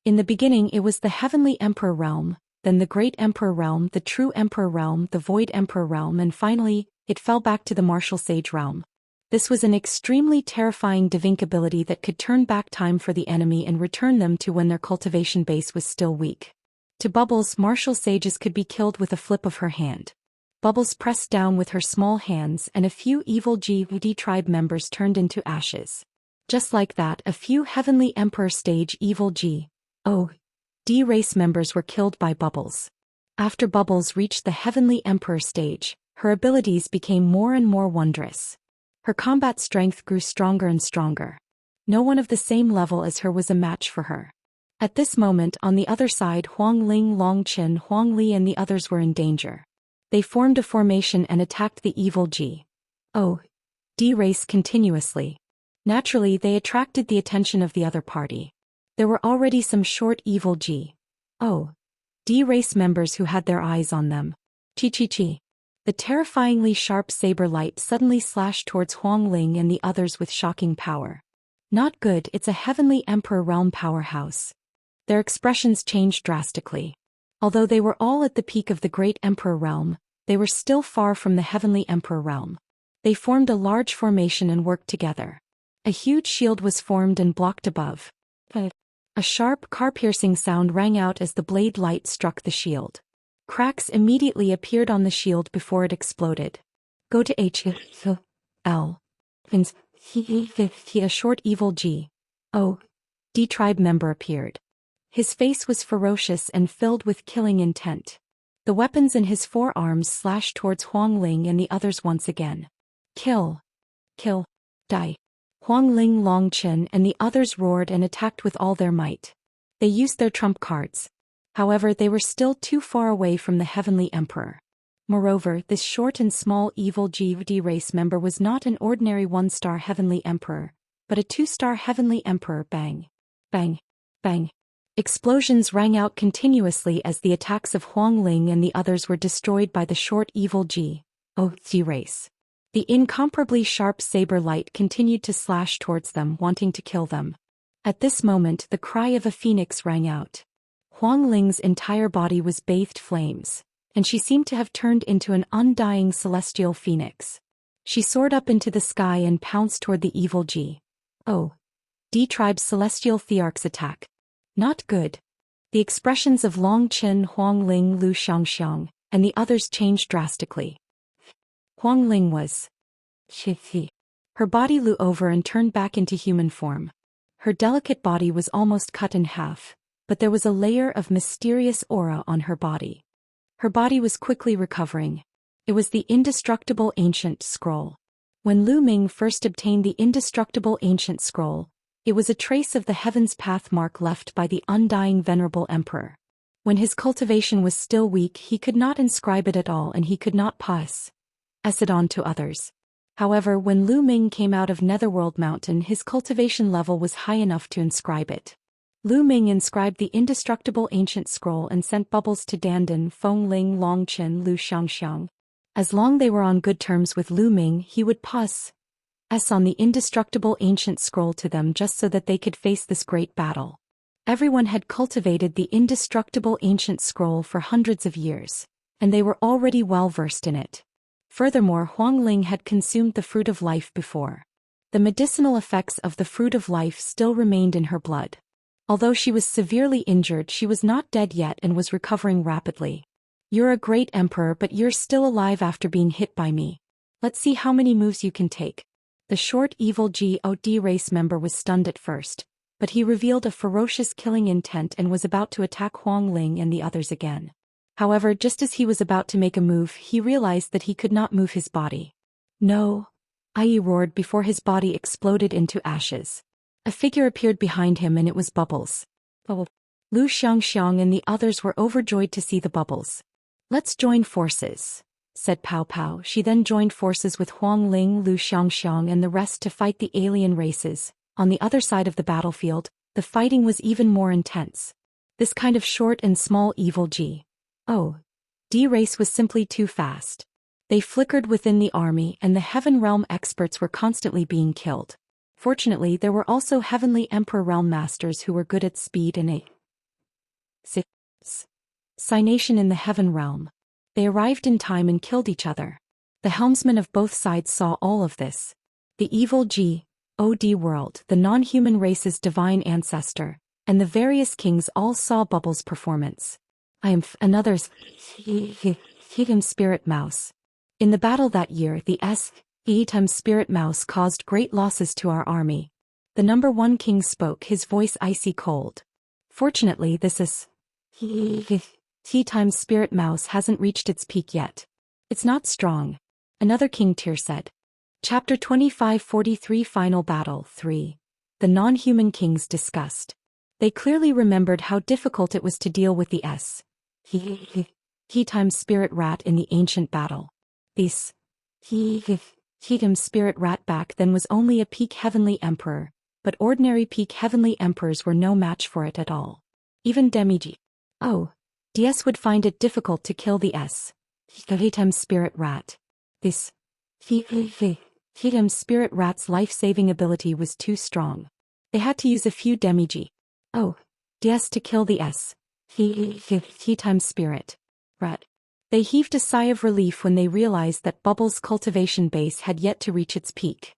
In the beginning, it was the Heavenly Emperor realm, then the Great Emperor realm, the True Emperor realm, the Void Emperor realm, and finally, it fell back to the Martial Sage realm. This was an extremely terrifying Divink ability that could turn back time for the enemy and return them to when their cultivation base was still weak. To Bubbles, Martial Sages could be killed with a flip of her hand. Bubbles pressed down with her small hands and a few evil G.O.D tribe members turned into ashes. Just like that, a few Heavenly Emperor stage evil G.O.D race members were killed by Bubbles. After Bubbles reached the Heavenly Emperor stage, her abilities became more and more wondrous. Her combat strength grew stronger and stronger. No one of the same level as her was a match for her. At this moment, on the other side, Huang Ling, Long Qin, Huang Li and the others were in danger. They formed a formation and attacked the evil G.O.D race continuously. Naturally, they attracted the attention of the other party. There were already some short evil G.O.D race members who had their eyes on them. Chi. The terrifyingly sharp saber light suddenly slashed towards Huang Ling and the others with shocking power. Not good, it's a Heavenly Emperor realm powerhouse. Their expressions changed drastically. Although they were all at the peak of the Great Emperor realm, they were still far from the Heavenly Emperor realm. They formed a large formation and worked together. A huge shield was formed and blocked above. A sharp, car-piercing sound rang out as the blade light struck the shield. Cracks immediately appeared on the shield before it exploded. Go to H.L. A short evil G.O.D tribe member appeared. His face was ferocious and filled with killing intent. The weapons in his forearms slashed towards Huang Ling and the others once again. Kill. Die. Huang Ling, Long Qin and the others roared and attacked with all their might. They used their trump cards. However, they were still too far away from the Heavenly Emperor. Moreover, this short and small evil G.O.D race member was not an ordinary one-star Heavenly Emperor, but a two-star Heavenly Emperor. Bang. Bang. Bang. Explosions rang out continuously as the attacks of Huang Ling and the others were destroyed by the short evil G.O.D race. The incomparably sharp saber light continued to slash towards them, wanting to kill them. At this moment, the cry of a phoenix rang out. Huang Ling's entire body was bathed flames, and she seemed to have turned into an undying celestial phoenix. She soared up into the sky and pounced toward the evil G.O.D tribe's celestial thearch's attack. Not good. The expressions of Long Qin, Huang Ling, Lu Xianxia, and the others changed drastically. Huang Ling was. Her body flew over and turned back into human form. Her delicate body was almost cut in half, but there was a layer of mysterious aura on her body. Her body was quickly recovering. It was the indestructible ancient scroll. When Lu Ming first obtained the indestructible ancient scroll, it was a trace of the heaven's path mark left by the undying venerable emperor. When his cultivation was still weak, he could not inscribe it at all, and he could not pass it on to others. However, when Lu Ming came out of Netherworld Mountain, his cultivation level was high enough to inscribe it. Lu Ming inscribed the indestructible ancient scroll and sent bubbles to Dandan, Fengling, Longqin, Lu Xianxia. As long they were on good terms with Lu Ming, he would pass on the indestructible ancient scroll to them just so that they could face this great battle. Everyone had cultivated the indestructible ancient scroll for hundreds of years, and they were already well versed in it. Furthermore, Huang Ling had consumed the fruit of life before. The medicinal effects of the fruit of life still remained in her blood. Although she was severely injured, she was not dead yet and was recovering rapidly. "You're a great emperor, but you're still alive after being hit by me. Let's see how many moves you can take." The short evil God race member was stunned at first, but he revealed a ferocious killing intent and was about to attack Huang Ling and the others again. However, just as he was about to make a move, he realized that he could not move his body. "No!" He roared before his body exploded into ashes. A figure appeared behind him, and it was Bubbles. Lu Xianxiang and the others were overjoyed to see the Bubbles. "Let's join forces," said Pao Pao. She then joined forces with Huang Ling, Lu Xianxiang and the rest to fight the alien races. On the other side of the battlefield, the fighting was even more intense. This kind of short and small evil D race was simply too fast. They flickered within the army, and the Heaven Realm experts were constantly being killed. Fortunately, there were also Heavenly Emperor Realm Masters who were good at speed and assassination in the Heaven Realm. They arrived in time and killed each other. The helmsmen of both sides saw all of this. The evil God world, the non-human race's divine ancestor, and the various kings all saw Bubbles' performance. "I am another's spirit mouse." In the battle that year, the spirit mouse caused great losses to our army. The number one king spoke, his voice icy cold. "Fortunately, this spirit mouse hasn't reached its peak yet. It's not strong," another king tier said. Chapter 2543 Final Battle 3. The non-human kings discussed. They clearly remembered how difficult it was to deal with the spirit rat in the ancient battle. This spirit rat back then was only a peak heavenly emperor, but ordinary peak heavenly emperors were no match for it at all. Even DS would find it difficult to kill the spirit rat. This spirit rat's life-saving ability was too strong. They had to use a few DS to kill the spirit rat. They heaved a sigh of relief when they realized that Bubbles' cultivation base had yet to reach its peak.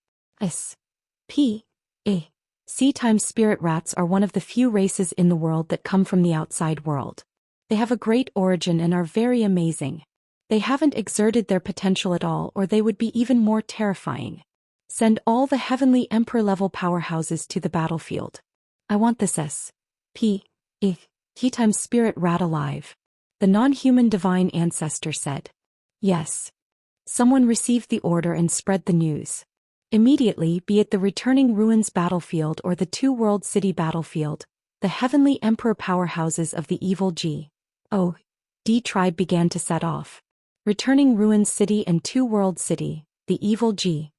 Spirit rats are one of the few races in the world that come from the outside world. They have a great origin and are very amazing. They haven't exerted their potential at all, or they would be even more terrifying. Send all the Heavenly Emperor-level powerhouses to the battlefield. I want this spirit rat alive. The non-human divine ancestor said. Yes. Someone received the order and spread the news. Immediately, be it the returning ruins battlefield or the two-world city battlefield, the Heavenly Emperor powerhouses of the evil D tribe began to set off. Returning ruins city and two-world city, the evil D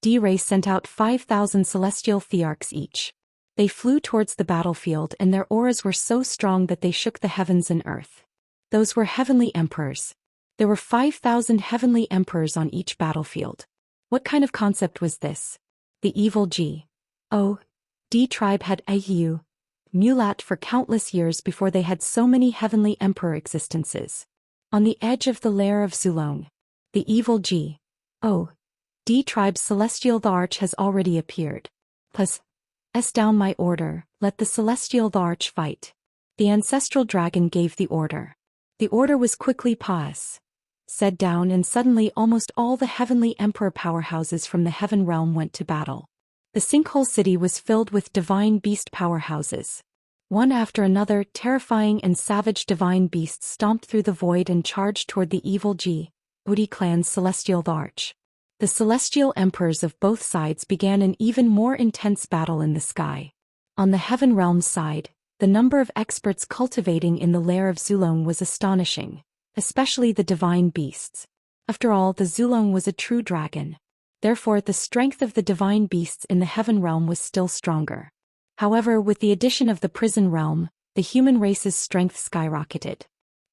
race sent out 5,000 celestial thearchs each. They flew towards the battlefield, and their auras were so strong that they shook the heavens and earth. Those were heavenly emperors. There were 5,000 heavenly emperors on each battlefield. What kind of concept was this? The evil D tribe had mulat for countless years before they had so many heavenly emperor existences. On the edge of the lair of Zulong, the evil D tribe's celestial Tharch has already appeared. Plus, down my order, let the celestial Tharch fight. The ancestral dragon gave the order. The order was quickly said down, and suddenly almost all the heavenly emperor powerhouses from the heaven realm went to battle. The sinkhole city was filled with divine beast powerhouses. One after another, terrifying and savage divine beasts stomped through the void and charged toward the evil Udi clan's celestial arch. The celestial emperors of both sides began an even more intense battle in the sky. On the heaven realm's side, the number of experts cultivating in the lair of Zulong was astonishing, especially the divine beasts. After all, the Zulong was a true dragon. Therefore, the strength of the divine beasts in the heaven realm was still stronger. However, with the addition of the prison realm, the human race's strength skyrocketed.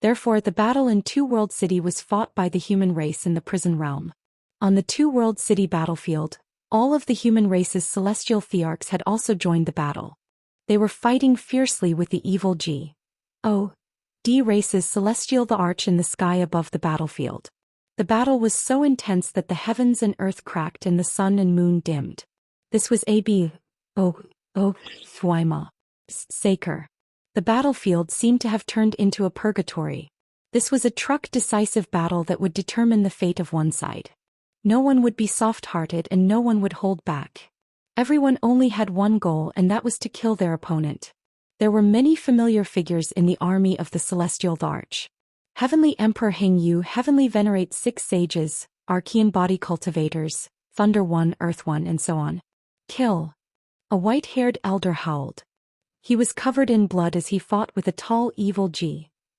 Therefore, the battle in Two-World City was fought by the human race in the prison realm. On the Two-World City battlefield, all of the human race's celestial thearchs had also joined the battle. They were fighting fiercely with the evil D race's celestial arch in the sky above the battlefield. The battle was so intense that the heavens and earth cracked and the sun and moon dimmed. This was Thwaima. Saker. The battlefield seemed to have turned into a purgatory. This was a decisive battle that would determine the fate of one side. No one would be soft-hearted and no one would hold back. Everyone only had one goal, and that was to kill their opponent. There were many familiar figures in the army of the Celestial Arch. Heavenly Emperor Hing Yu heavenly venerates 6 sages, Archean body cultivators, Thunder One, Earth One, and so on. Kill. A white-haired elder howled. He was covered in blood as he fought with a tall evil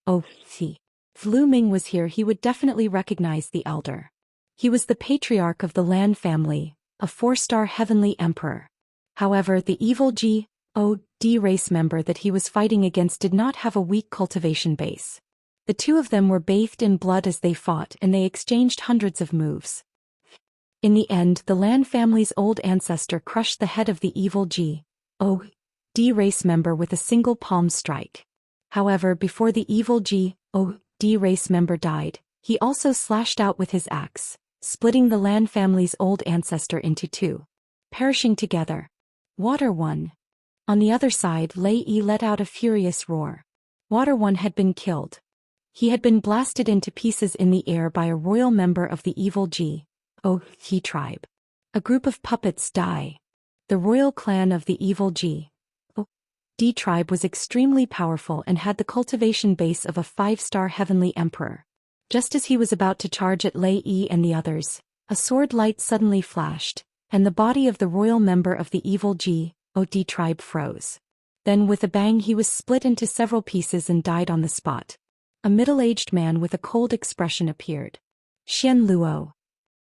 If Lu Ming was here, he would definitely recognize the elder. He was the patriarch of the Lan family, a 4-star heavenly emperor. However, the evil D race member that he was fighting against did not have a weak cultivation base. The two of them were bathed in blood as they fought, and they exchanged hundreds of moves. In the end, the Lan family's old ancestor crushed the head of the evil D race member with a single palm strike. However, before the evil D race member died, he also slashed out with his axe, splitting the Lan family's old ancestor into 2. Perishing together. Water One. On the other side, Lei Yi let out a furious roar. Water One had been killed. He had been blasted into pieces in the air by a royal member of the evil He tribe. A group of puppets die. The royal clan of the evil D tribe was extremely powerful and had the cultivation base of a 5-star heavenly emperor. Just as he was about to charge at Lei Yi and the others, a sword light suddenly flashed, and the body of the royal member of the evil D tribe froze. Then with a bang he was split into several pieces and died on the spot. A middle-aged man with a cold expression appeared. Xian Luo.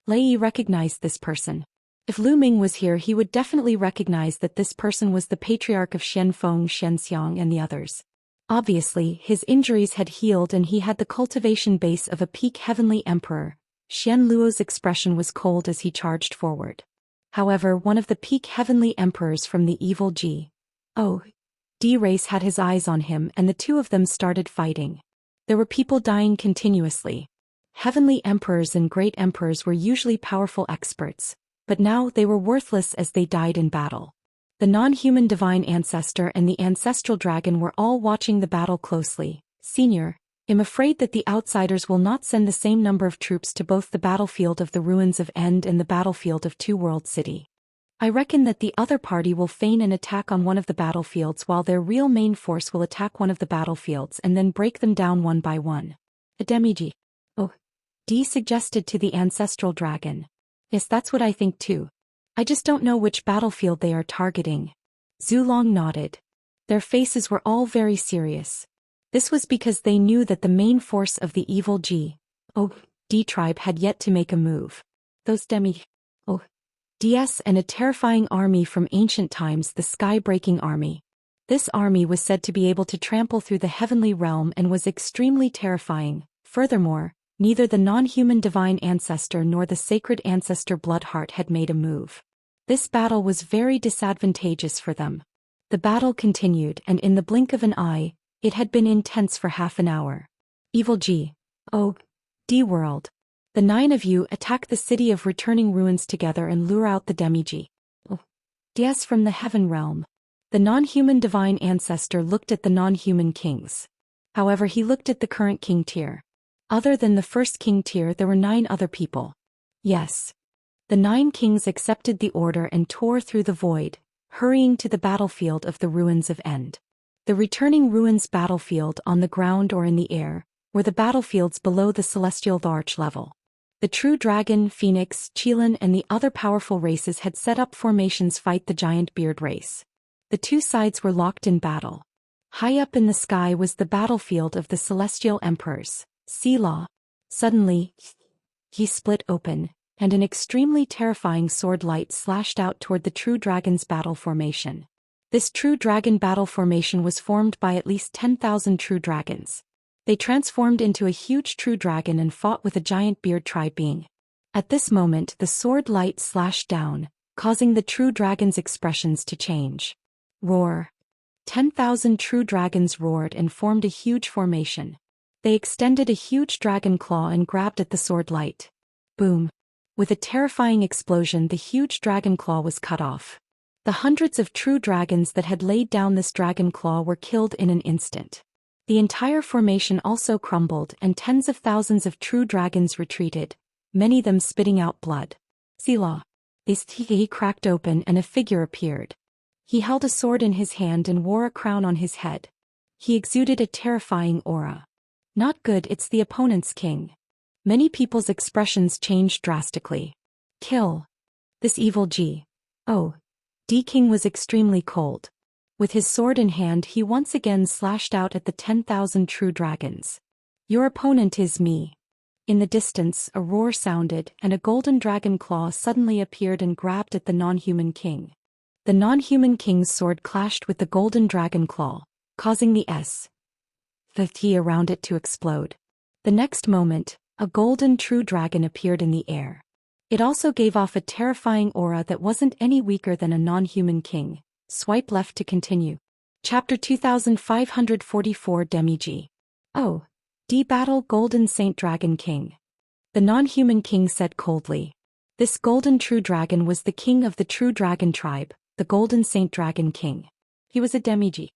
Lei Yi recognized this person. If Lu Ming was here, he would definitely recognize that this person was the patriarch of Xianfeng, Xianxiang, and the others. Obviously, his injuries had healed and he had the cultivation base of a peak heavenly emperor. Xian Luo's expression was cold as he charged forward. However, one of the peak heavenly emperors from the evil D race had his eyes on him, and the two of them started fighting. There were people dying continuously. Heavenly emperors and great emperors were usually powerful experts, but now they were worthless as they died in battle. The non-human divine ancestor and the ancestral dragon were all watching the battle closely. Senior, I'm afraid that the outsiders will not send the same number of troops to both the battlefield of the ruins of End and the battlefield of Two-World City. I reckon that the other party will feign an attack on one of the battlefields while their real main force will attack one of the battlefields and then break them down one by one. Ademiji. D suggested to the ancestral dragon. Yes, that's what I think too. I just don't know which battlefield they are targeting. Zulong nodded. Their faces were all very serious. This was because they knew that the main force of the evil D tribe had yet to make a move. Those DS and a terrifying army from ancient times, the sky-breaking army. This army was said to be able to trample through the heavenly realm and was extremely terrifying. Furthermore, neither the non-human divine ancestor nor the sacred ancestor Bloodheart had made a move. This battle was very disadvantageous for them. The battle continued, and in the blink of an eye, it had been intense for half an hour. Evil D world. The 9 of you attack the city of returning ruins together and lure out the Demiji DS from the heaven realm. The non-human divine ancestor looked at the non-human kings. However, he looked at the current king tier. Other than the first king tier, there were 9 other people. Yes. The 9 kings accepted the order and tore through the void, hurrying to the battlefield of the ruins of End. The returning ruins battlefield on the ground or in the air were the battlefields below the celestial arch level. The true dragon, phoenix, Qilin and the other powerful races had set up formations fight the giant beard race. The two sides were locked in battle. High up in the sky was the battlefield of the celestial emperors, Selah. Suddenly, he split open, and an extremely terrifying sword light slashed out toward the true dragon's battle formation. This true dragon battle formation was formed by at least 10,000 true dragons. They transformed into a huge true dragon and fought with a giant beard tribe being. At this moment the sword light slashed down, causing the true dragon's expressions to change. Roar. 10,000 true dragons roared and formed a huge formation. They extended a huge dragon claw and grabbed at the sword light. Boom. With a terrifying explosion, the huge dragon claw was cut off. The hundreds of true dragons that had laid down this dragon claw were killed in an instant. The entire formation also crumbled and tens of thousands of true dragons retreated, many of them spitting out blood. Selah. He cracked open and a figure appeared. He held a sword in his hand and wore a crown on his head. He exuded a terrifying aura. Not good, it's the opponent's king. Many people's expressions changed drastically. Kill. This evil G. O. D king was extremely cold. With his sword in hand he once again slashed out at the 10,000 true dragons. Your opponent is me. In the distance a roar sounded and a golden dragon claw suddenly appeared and grabbed at the non-human king. The non-human king's sword clashed with the golden dragon claw, causing the T around it to explode. The next moment, a golden true dragon appeared in the air. It also gave off a terrifying aura that wasn't any weaker than a non-human king. Swipe left to continue. Chapter 2544 Demi-G. Oh. D Battle Golden Saint Dragon King. The non-human king said coldly. This golden true dragon was the king of the true dragon tribe, the Golden Saint Dragon King. He was a Demi-G.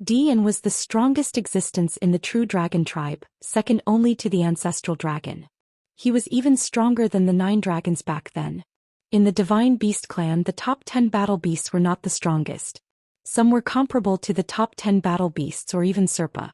D and was the strongest existence in the true dragon tribe, second only to the ancestral dragon. He was even stronger than the 9 dragons back then. In the Divine Beast clan the top 10 battle beasts were not the strongest. Some were comparable to the top 10 battle beasts or even Serpa.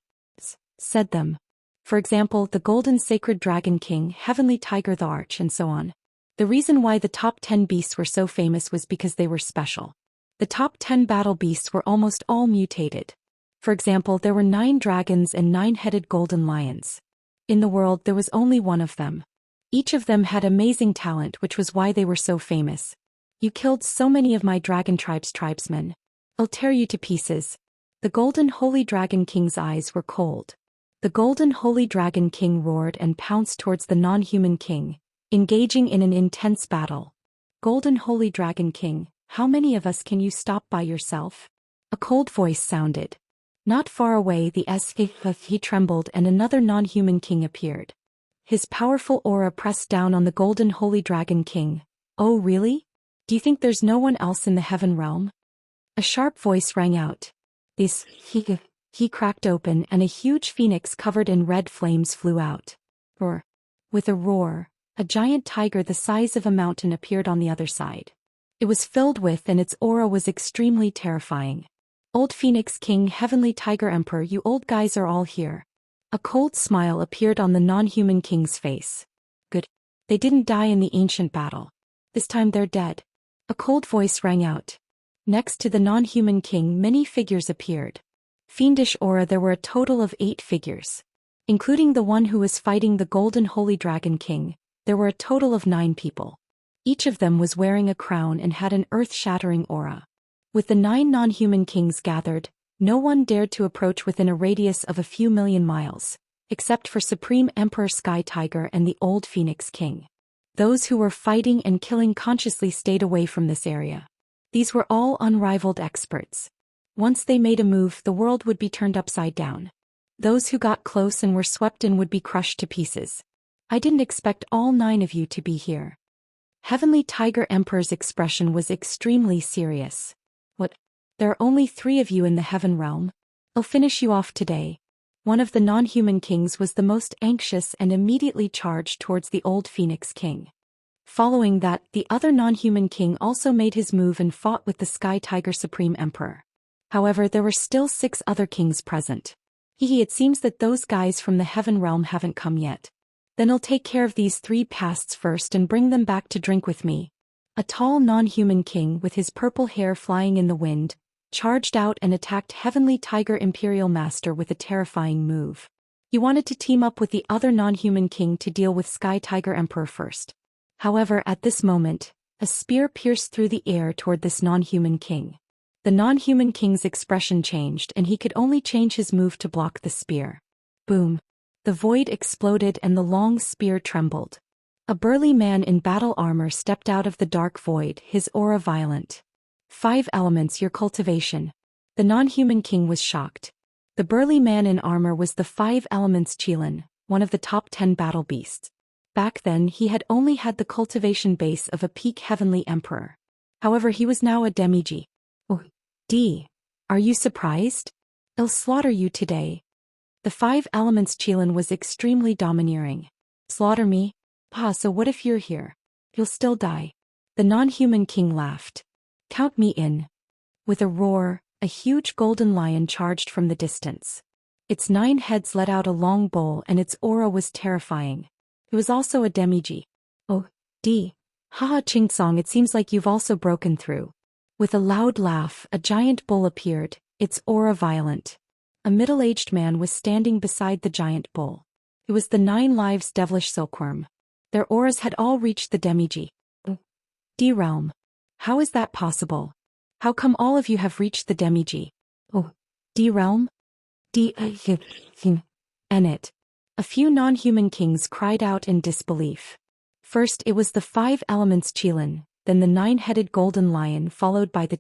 Said them. For example, the Golden Sacred Dragon King, Heavenly Tiger the Arch and so on. The reason why the top 10 beasts were so famous was because they were special. The top 10 battle beasts were almost all mutated. For example, there were 9 dragons and 9-headed golden lions. In the world there was only one of them. Each of them had amazing talent, which was why they were so famous. You killed so many of my dragon tribe's tribesmen. I'll tear you to pieces. The Golden Holy Dragon King's eyes were cold. The Golden Holy Dragon King roared and pounced towards the non-human king, engaging in an intense battle. Golden Holy Dragon King, how many of us can you stop by yourself? A cold voice sounded. Not far away he trembled and another non-human king appeared. His powerful aura pressed down on the Golden Holy Dragon King. Oh really? Do you think there's no one else in the heaven realm? A sharp voice rang out. He cracked open and a huge phoenix covered in red flames flew out. Roar. With a roar, a giant tiger the size of a mountain appeared on the other side. It was filled with and its aura was extremely terrifying. Old Phoenix King, Heavenly Tiger Emperor, you old guys are all here. A cold smile appeared on the non-human king's face. Good. They didn't die in the ancient battle. This time they're dead. A cold voice rang out. Next to the non-human king many figures appeared. Fiendish aura, there were a total of 8 figures. Including the one who was fighting the Golden Holy Dragon King, there were a total of 9 people. Each of them was wearing a crown and had an earth-shattering aura. With the 9 non-human kings gathered, no one dared to approach within a radius of a few million miles, except for Supreme Emperor Sky Tiger and the old Phoenix King. Those who were fighting and killing consciously stayed away from this area. These were all unrivaled experts. Once they made a move, the world would be turned upside down. Those who got close and were swept in would be crushed to pieces. I didn't expect all 9 of you to be here. Heavenly Tiger Emperor's expression was extremely serious. What? There are only 3 of you in the heaven realm? I'll finish you off today. One of the non-human kings was the most anxious and immediately charged towards the old Phoenix King. Following that, the other non-human king also made his move and fought with the Sky Tiger Supreme Emperor. However, there were still 6 other kings present. It seems that those guys from the Heaven Realm haven't come yet. Then I'll take care of these 3 pests first and bring them back to drink with me. A tall non-human king with his purple hair flying in the wind, charged out and attacked Heavenly Tiger Imperial Master with a terrifying move. He wanted to team up with the other non-human king to deal with Sky Tiger Emperor first. However, at this moment, a spear pierced through the air toward this non-human king. The non-human king's expression changed and he could only change his move to block the spear. Boom. The void exploded and the long spear trembled. A burly man in battle armor stepped out of the dark void, his aura violent. 5 elements, your cultivation. The non-human king was shocked. The burly man in armor was the 5 elements Qilan, one of the top 10 battle beasts. Back then he had only had the cultivation base of a peak heavenly emperor. However, he was now a demigi. Oh, are you surprised? I'll slaughter you today. The 5 elements Qilan was extremely domineering. Slaughter me? So what if you're here? You'll still die. The non-human king laughed. Count me in. With a roar, a huge golden lion charged from the distance. Its 9 heads let out a long bowl and its aura was terrifying. It was also a demigi. Oh, haha Qingsong, it seems like you've also broken through. With a loud laugh, a giant bull appeared, its aura violent. A middle-aged man was standing beside the giant bull. It was the 9 lives devilish silkworm. Their auras had all reached the demigi. D-realm. How is that possible? How come all of you have reached the demigi? Oh, D-realm? It. A few non-human kings cried out in disbelief. First it was the 5 elements Qilan, then the 9-headed golden lion followed by the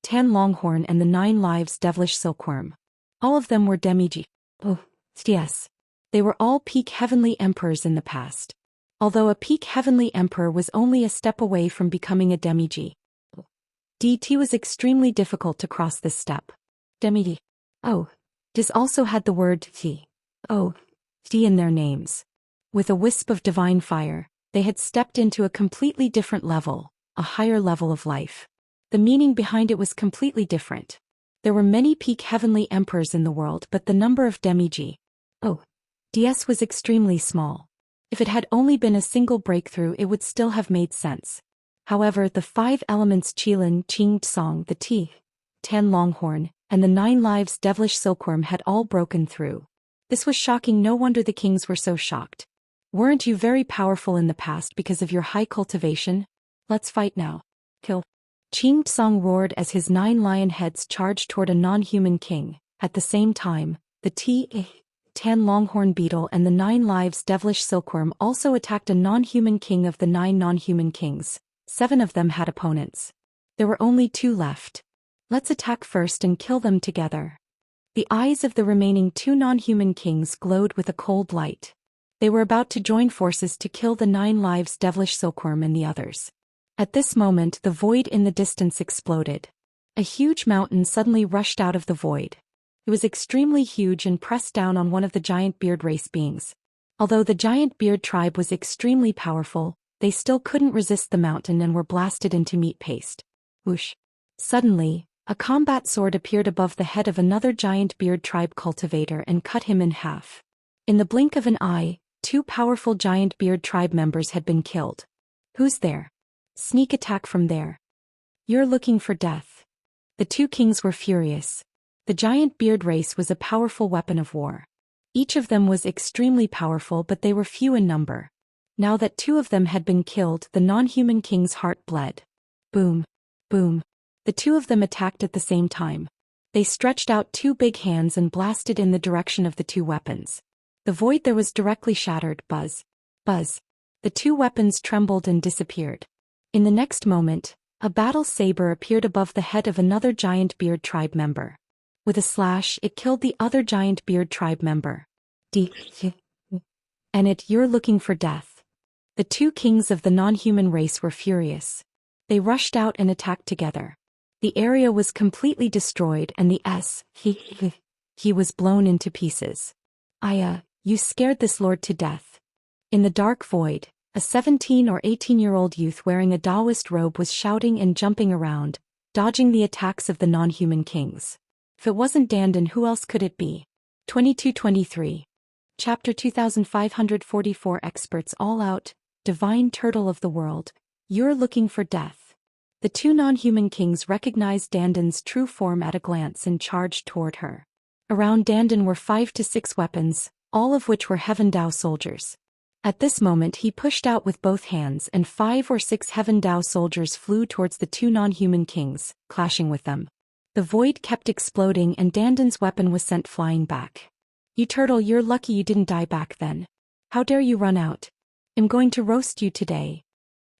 Tan longhorn and the 9 lives devilish silkworm. All of them were demigi. Oh, yes. They were all peak heavenly emperors in the past. Although a peak heavenly emperor was only a step away from becoming a demigi. DT was extremely difficult to cross this step. Demigi. This also had the word D in their names. With a wisp of divine fire, they had stepped into a completely different level, a higher level of life. The meaning behind it was completely different. There were many peak heavenly emperors in the world, but the number of demigi DS was extremely small. If it had only been a single breakthrough, it would still have made sense. However, the 5 elements Qilan, Song, the Tan longhorn, and the 9 lives devilish silkworm had all broken through. This was shocking. No wonder the kings were so shocked. Weren't you very powerful in the past because of your high cultivation? Let's fight now. Kill. Song roared as his 9 lion heads charged toward a non-human king. At the same time, the Tan longhorn beetle and the 9 lives devilish silkworm also attacked a non-human king of the 9 non-human kings. 7 of them had opponents. There were only 2 left. Let's attack first and kill them together. The eyes of the remaining 2 non-human kings glowed with a cold light. They were about to join forces to kill the 9 lives devilish silkworm and the others. At this moment, the void in the distance exploded. A huge mountain suddenly rushed out of the void. It was extremely huge and pressed down on one of the giant beard race beings. Although the giant beard tribe was extremely powerful, they still couldn't resist the mountain and were blasted into meat paste. Whoosh. Suddenly, a combat sword appeared above the head of another giant beard tribe cultivator and cut him in half. In the blink of an eye, 2 powerful giant beard tribe members had been killed. Who's there? Sneak attack from there. You're looking for death. The 2 kings were furious. The giant beard race was a powerful weapon of war. Each of them was extremely powerful, but they were few in number. Now that 2 of them had been killed, the non-human king's heart bled. Boom. Boom. The 2 of them attacked at the same time. They stretched out 2 big hands and blasted in the direction of the 2 weapons. The void there was directly shattered. Buzz. Buzz. The 2 weapons trembled and disappeared. In the next moment, a battle saber appeared above the head of another giant beard tribe member. With a slash, it killed the other giant beard tribe member. You're looking for death. The 2 kings of the non-human race were furious. They rushed out and attacked together. The area was completely destroyed and the he was blown into pieces. You scared this lord to death. In the dark void, A 17 or 18-year-old youth wearing a Daoist robe was shouting and jumping around, dodging the attacks of the non-human kings. If it wasn't Dandan, who else could it be? 22-23. Chapter 2544. Experts all out. Divine turtle of the world, you're looking for death. The two non-human kings recognized Dandan's true form at a glance and charged toward her. Around Dandan were 5 to 6 weapons, all of which were Heaven Dao soldiers. At this moment he pushed out with both hands and 5 or 6 Heaven Dao soldiers flew towards the two non-human kings, clashing with them. The void kept exploding and Dandan's weapon was sent flying back. You turtle, you're lucky you didn't die back then. How dare you run out? I'm going to roast you today.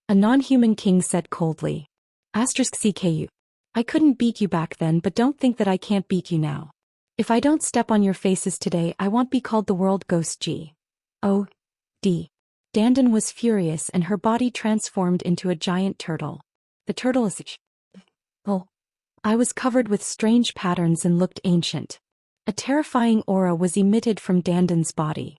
A non-human king said coldly. *CKU. I couldn't beat you back then, but don't think that I can't beat you now. If I don't step on your faces today, I won't be called the world ghost G. O. D. Dandan was furious and her body transformed into a giant turtle. The turtle is I was covered with strange patterns and looked ancient. A terrifying aura was emitted from Dandan's body.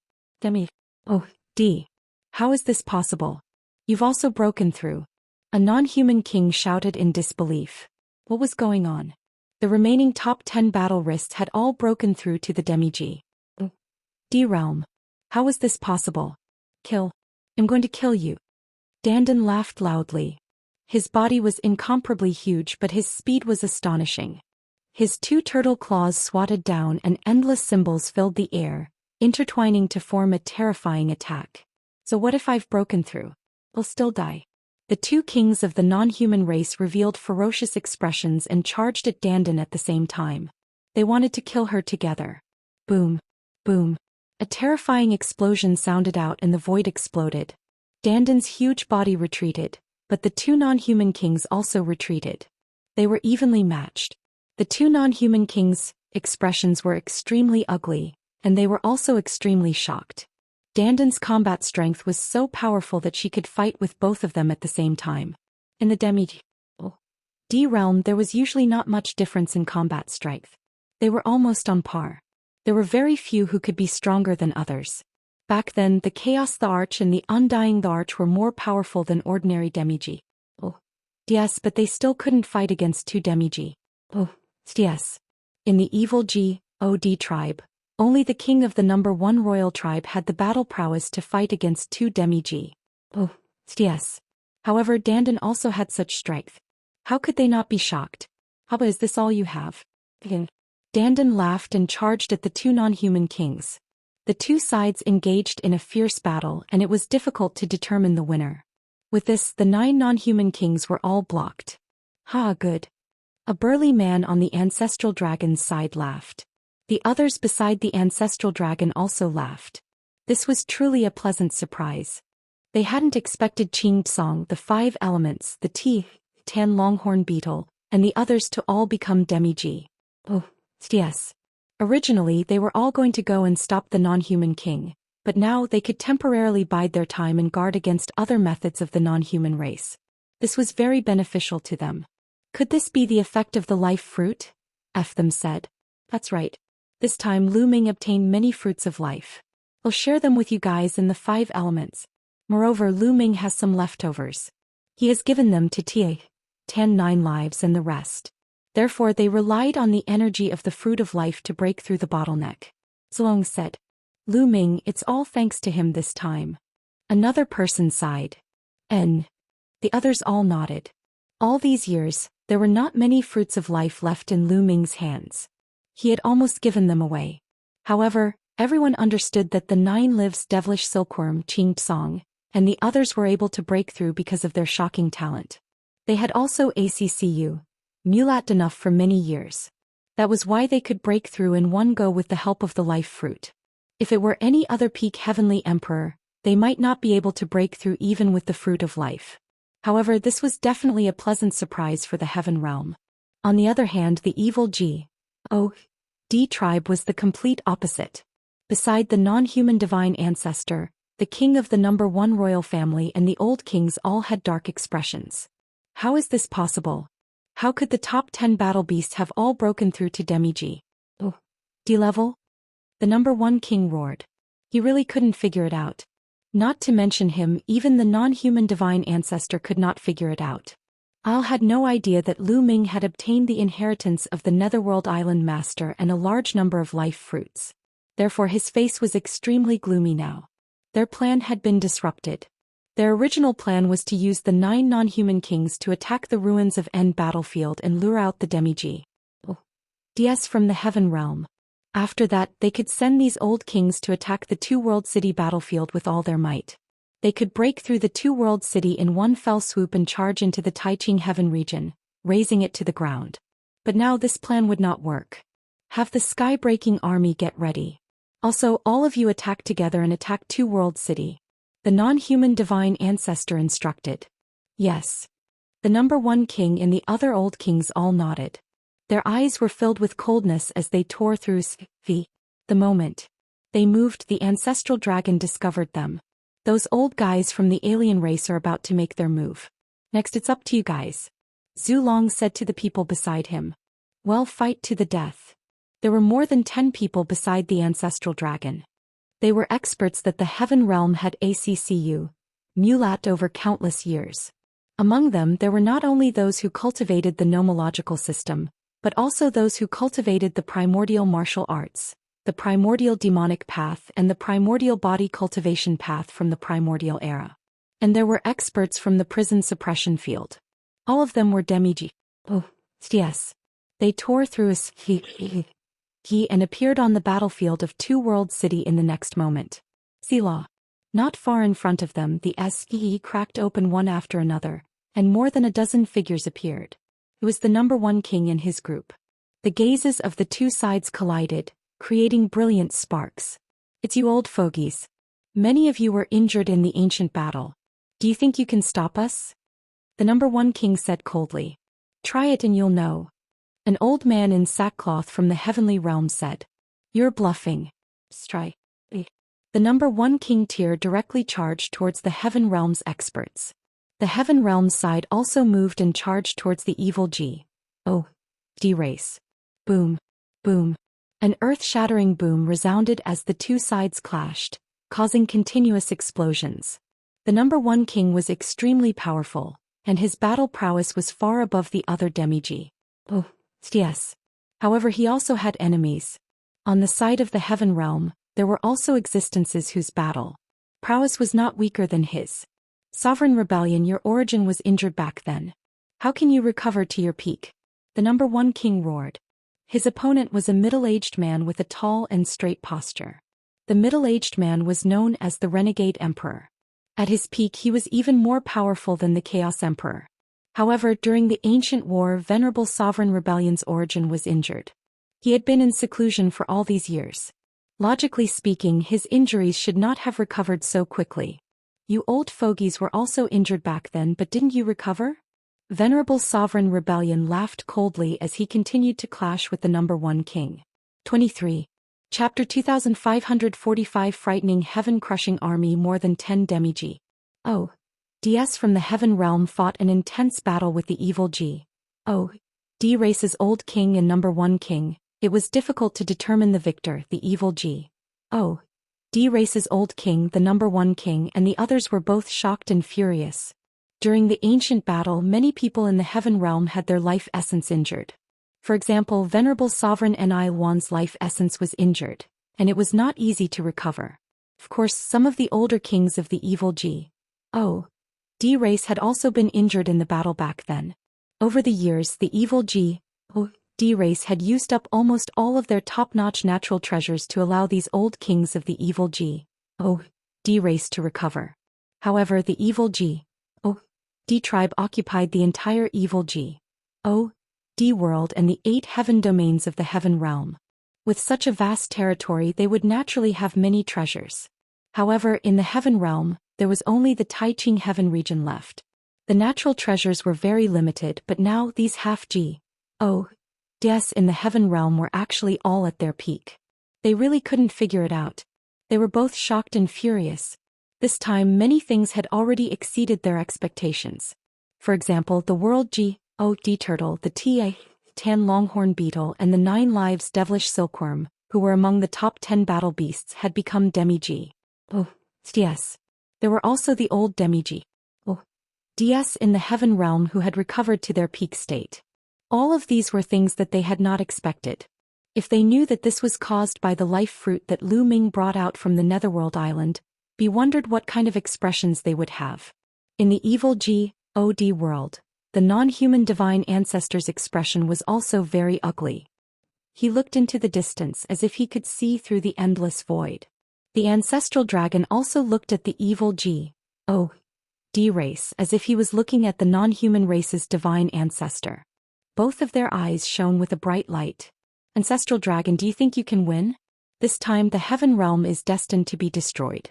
D. How is this possible? You've also broken through. A non-human king shouted in disbelief. What was going on? The remaining top 10 battle wrists had all broken through to the demi-G. D realm. How was this possible? Kill. I'm going to kill you. Dandan laughed loudly. His body was incomparably huge, but his speed was astonishing. His 2 turtle claws swatted down and endless symbols filled the air, intertwining to form a terrifying attack. So what if I've broken through? I'll still die. The 2 kings of the non-human race revealed ferocious expressions and charged at Dandan at the same time. They wanted to kill her together. Boom. Boom. A terrifying explosion sounded out and the void exploded. Dandan's huge body retreated, but the 2 non-human kings also retreated. They were evenly matched. The 2 non-human kings' expressions were extremely ugly, and they were also extremely shocked. Dandan's combat strength was so powerful that she could fight with both of them at the same time. In the demi-D realm there was usually not much difference in combat strength. They were almost on par. There were very few who could be stronger than others. Back then, the Chaos the Arch and the Undying the Arch were more powerful than ordinary demi-G. Yes, but they still couldn't fight against 2 demi-G. Yes. In the evil G.O.D tribe, only the king of the number 1 royal tribe had the battle prowess to fight against 2 demi-G. Yes. However, Dandan also had such strength. How could they not be shocked? Haba, is this all you have? Dandan laughed and charged at the 2 non-human kings. The 2 sides engaged in a fierce battle and it was difficult to determine the winner. With this, the 9 non-human kings were all blocked. Good. A burly man on the ancestral dragon's side laughed. The others beside the ancestral dragon also laughed. This was truly a pleasant surprise. They hadn't expected Qing Tsong, the 5 elements, the Tan longhorn beetle, and the others to all become demi-G. Yes. Originally they were all going to go and stop the non-human king, but now they could temporarily bide their time and guard against other methods of the non-human race. This was very beneficial to them. Could this be the effect of the life fruit? Them said. That's right. This time Lu Ming obtained many fruits of life. I'll share them with you guys in the 5 elements. Moreover, Lu Ming has some leftovers. He has given them to Tan 9 lives and the rest. Therefore they relied on the energy of the fruit of life to break through the bottleneck. Zilong said. Lu Ming, it's all thanks to him this time. Another person sighed. The others all nodded. All these years, there were not many fruits of life left in Lu Ming's hands. He had almost given them away. However, everyone understood that the 9 lives devilish silkworm Qing Tsong, and the others were able to break through because of their shocking talent. They had also ACCU, mulat enough for many years. That was why they could break through in one go with the help of the life fruit. If it were any other peak heavenly emperor, they might not be able to break through even with the fruit of life. However, this was definitely a pleasant surprise for the heaven realm. On the other hand, the evil G.O.D tribe was the complete opposite. Beside the non-human divine ancestor, the king of the number 1 royal family and the old kings all had dark expressions. How is this possible? How could the top 10 battle beasts have all broken through to demi-G? D level? The number 1 king roared. He really couldn't figure it out. Not to mention him, even the non-human divine ancestor could not figure it out. Al had no idea that Lu Ming had obtained the inheritance of the Netherworld Island Master and a large number of life fruits. Therefore his face was extremely gloomy now. Their plan had been disrupted. Their original plan was to use the 9 non-human kings to attack the ruins of End Battlefield and lure out the demi-ds from the Heaven Realm. After that, they could send these old kings to attack the 2-world city battlefield with all their might. They could break through the 2-world city in one fell swoop and charge into the Taiqing Heaven region, razing it to the ground. But now this plan would not work. Have the sky-breaking army get ready. Also, all of you attack together and attack 2-world city. The non-human divine ancestor instructed. Yes. The number 1 king and the other old kings all nodded. Their eyes were filled with coldness as they tore through the moment they moved, the ancestral dragon discovered them. Those old guys from the alien race are about to make their move. Next, it's up to you guys. Zhu Long said to the people beside him. Well, fight to the death. There were more than 10 people beside the ancestral dragon. They were experts that the Heaven Realm had mulat over countless years. Among them there were not only those who cultivated the nomological system, but also those who cultivated the primordial martial arts, the primordial demonic path and the primordial body cultivation path from the primordial era. And there were experts from the prison suppression field. All of them were demi-ds. They tore through a and appeared on the battlefield of 2-world city in the next moment. Selah. Not far in front of them, the SE cracked open one after another, and more than a dozen figures appeared. It was the number 1 king and his group. The gazes of the 2 sides collided, creating brilliant sparks. It's you old fogies. Many of you were injured in the ancient battle. Do you think you can stop us? The number 1 king said coldly. Try it and you'll know. An old man in sackcloth from the heavenly realm said. You're bluffing. Try. The number 1 king tier directly charged towards the Heaven Realm's experts. The Heaven Realm side also moved and charged towards the evil race. Boom. Boom. An earth-shattering boom resounded as the 2 sides clashed, causing continuous explosions. The number 1 king was extremely powerful, and his battle prowess was far above the other demi-ds. However, he also had enemies. On the side of the Heaven Realm, there were also existences whose battle prowess was not weaker than his. Sovereign Rebellion, your origin was injured back then. How can you recover to your peak? The number 1 king roared. His opponent was a middle-aged man with a tall and straight posture. The middle-aged man was known as the Renegade Emperor. At his peak he was even more powerful than the Chaos Emperor. However, during the ancient war, Venerable Sovereign Rebellion's origin was injured. He had been in seclusion for all these years. Logically speaking, his injuries should not have recovered so quickly. You old fogies were also injured back then, but didn't you recover? Venerable Sovereign Rebellion laughed coldly as he continued to clash with the number 1 king. 23. Chapter 2545 Frightening Heaven-Crushing Army. More than 10 demi-ds from the Heaven Realm fought an intense battle with the evil race's old king and number 1 king. It was difficult to determine the victor, the evil race's old king, the number 1 king, and the others were both shocked and furious. During the ancient battle, many people in the Heaven Realm had their life essence injured. For example, Venerable Sovereign Ni Wan's life essence was injured, and it was not easy to recover. Of course, some of the older kings of the evil race had also been injured in the battle back then. Over the years, the evil race had used up almost all of their top-notch natural treasures to allow these old kings of the evil race to recover. However, the evil tribe occupied the entire evil world and the 8 heaven domains of the Heaven Realm. With such a vast territory, they would naturally have many treasures. However, in the Heaven Realm, there was only the Taiqing Heaven region left. The natural treasures were very limited, but now these half-ds in the Heaven Realm were actually all at their peak. They really couldn't figure it out. They were both shocked and furious. This time many things had already exceeded their expectations. For example, the world turtle, the tan longhorn beetle and the 9 lives devilish silkworm, who were among the top 10 battle beasts, had become demi-ds. There were also the old Demigi. DS in the heaven realm who had recovered to their peak state. All of these were things that they had not expected. If they knew that this was caused by the life fruit that Lu Ming brought out from the Netherworld Island, be wondered what kind of expressions they would have. In the evil God world, the non-human divine ancestor's expression was also very ugly. He looked into the distance as if he could see through the endless void. The ancestral dragon also looked at the evil God race as if he was looking at the non-human race's divine ancestor. Both of their eyes shone with a bright light. Ancestral dragon, do you think you can win? This time the heaven realm is destined to be destroyed.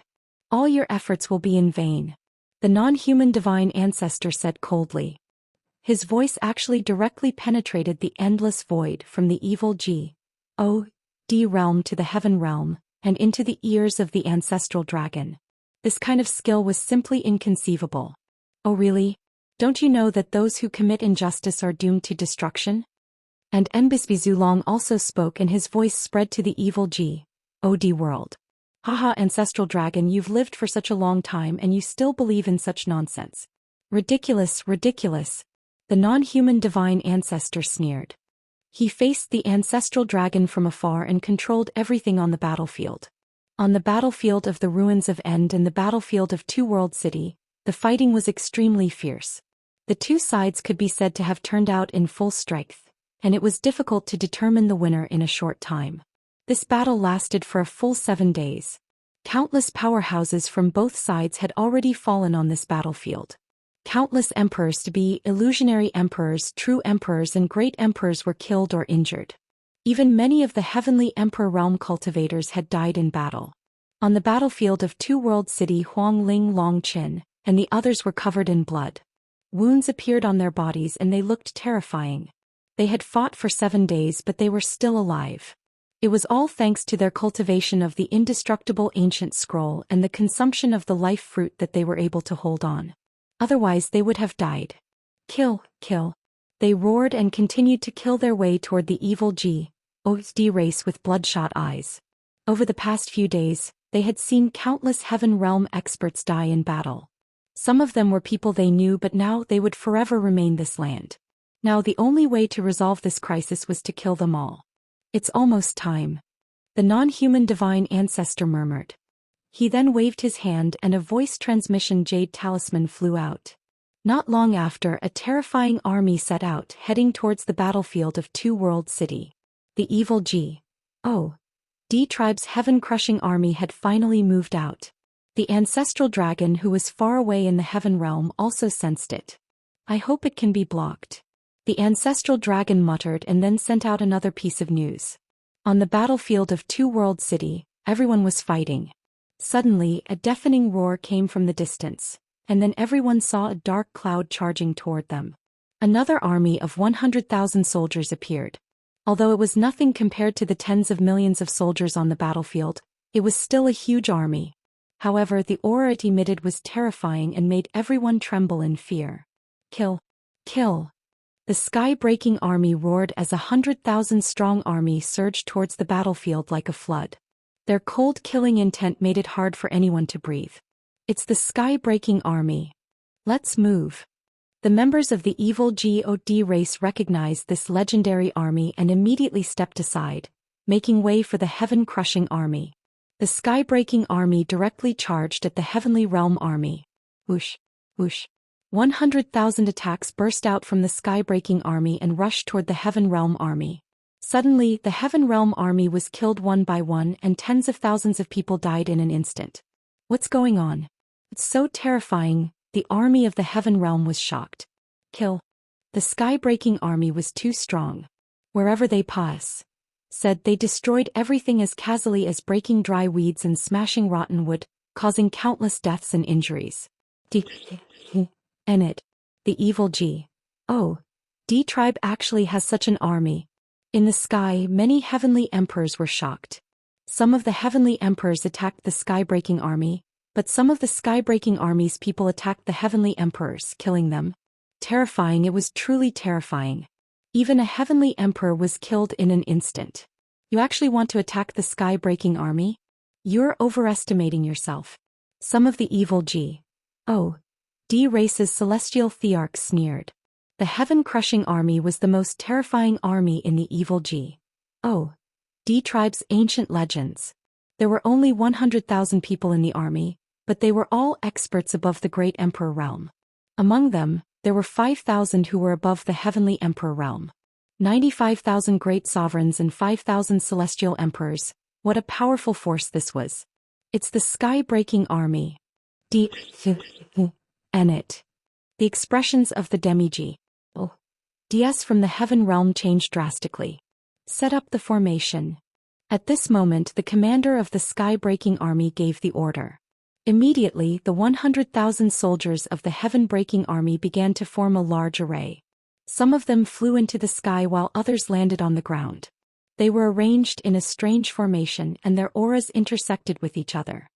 All your efforts will be in vain. The non-human divine ancestor said coldly. His voice actually directly penetrated the endless void from the evil God realm to the heaven realm, and into the ears of the ancestral dragon. This kind of skill was simply inconceivable. Oh really? Don't you know that those who commit injustice are doomed to destruction? And Enbisby Zulong also spoke, and his voice spread to the evil God world. Haha, ancestral dragon, you've lived for such a long time and you still believe in such nonsense. Ridiculous, ridiculous. The non-human divine ancestor sneered. He faced the ancestral dragon from afar and controlled everything on the battlefield. On the battlefield of the ruins of End and the battlefield of Two World City, the fighting was extremely fierce. The two sides could be said to have turned out in full strength, and it was difficult to determine the winner in a short time. This battle lasted for a full 7 days. Countless powerhouses from both sides had already fallen on this battlefield. Countless emperors to be illusionary emperors, true emperors and great emperors were killed or injured. Even many of the heavenly emperor realm cultivators had died in battle. On the battlefield of Two World City, Huang Ling, Long Qin, and the others were covered in blood. Wounds appeared on their bodies and they looked terrifying. They had fought for 7 days but they were still alive. It was all thanks to their cultivation of the indestructible ancient scroll and the consumption of the life fruit that they were able to hold on. Otherwise they would have died. Kill, kill. They roared and continued to kill their way toward the evil God race with bloodshot eyes. Over the past few days, they had seen countless heaven realm experts die in battle. Some of them were people they knew, but now they would forever remain this land. Now the only way to resolve this crisis was to kill them all. It's almost time. The non-human divine ancestor murmured. He then waved his hand and a voice transmission jade talisman flew out. Not long after, a terrifying army set out, heading towards the battlefield of Two World City. The evil God tribe's heaven-crushing army had finally moved out. The ancestral dragon who was far away in the heaven realm also sensed it. I hope it can be blocked. The ancestral dragon muttered and then sent out another piece of news. On the battlefield of Two World City, everyone was fighting. Suddenly, a deafening roar came from the distance, and then everyone saw a dark cloud charging toward them. Another army of 100,000 soldiers appeared. Although it was nothing compared to the tens of millions of soldiers on the battlefield, it was still a huge army. However, the aura it emitted was terrifying and made everyone tremble in fear. Kill! Kill! The sky-breaking army roared as 100,000-strong army surged towards the battlefield like a flood. Their cold killing intent made it hard for anyone to breathe. It's the sky-breaking army. Let's move. The members of the evil God race recognized this legendary army and immediately stepped aside, making way for the heaven-crushing army. The sky-breaking army directly charged at the heavenly realm army. Whoosh, whoosh. 100,000 attacks burst out from the sky-breaking army and rushed toward the heaven realm army. Suddenly, the heaven realm army was killed one by one and tens of thousands of people died in an instant. What's going on? It's so terrifying. The army of the heaven realm was shocked. Kill. The sky-breaking army was too strong. Wherever they said they destroyed everything as casually as breaking dry weeds and smashing rotten wood, causing countless deaths and injuries. The evil God tribe actually has such an army. In the sky, many heavenly emperors were shocked. Some of the heavenly emperors attacked the sky-breaking army, but some of the sky-breaking army's people attacked the heavenly emperors, killing them. Terrifying, it was truly terrifying. Even a heavenly emperor was killed in an instant. You actually want to attack the sky-breaking army? You're overestimating yourself. Some of the evil G.O.D. race's celestial thearchs sneered. The heaven-crushing army was the most terrifying army in the evil G.O.D. tribe's ancient legends. There were only 100,000 people in the army, but they were all experts above the great emperor realm. Among them, there were 5,000 who were above the heavenly emperor realm. 95,000 great sovereigns and 5,000 celestial emperors. What a powerful force this was. It's the sky-breaking army. And it. The expressions of the demi-G.O.D.s from the heaven realm changed drastically. Set up the formation. At this moment the commander of the sky-breaking army gave the order. Immediately the 100,000 soldiers of the heaven-breaking army began to form a large array. Some of them flew into the sky while others landed on the ground. They were arranged in a strange formation and their auras intersected with each other.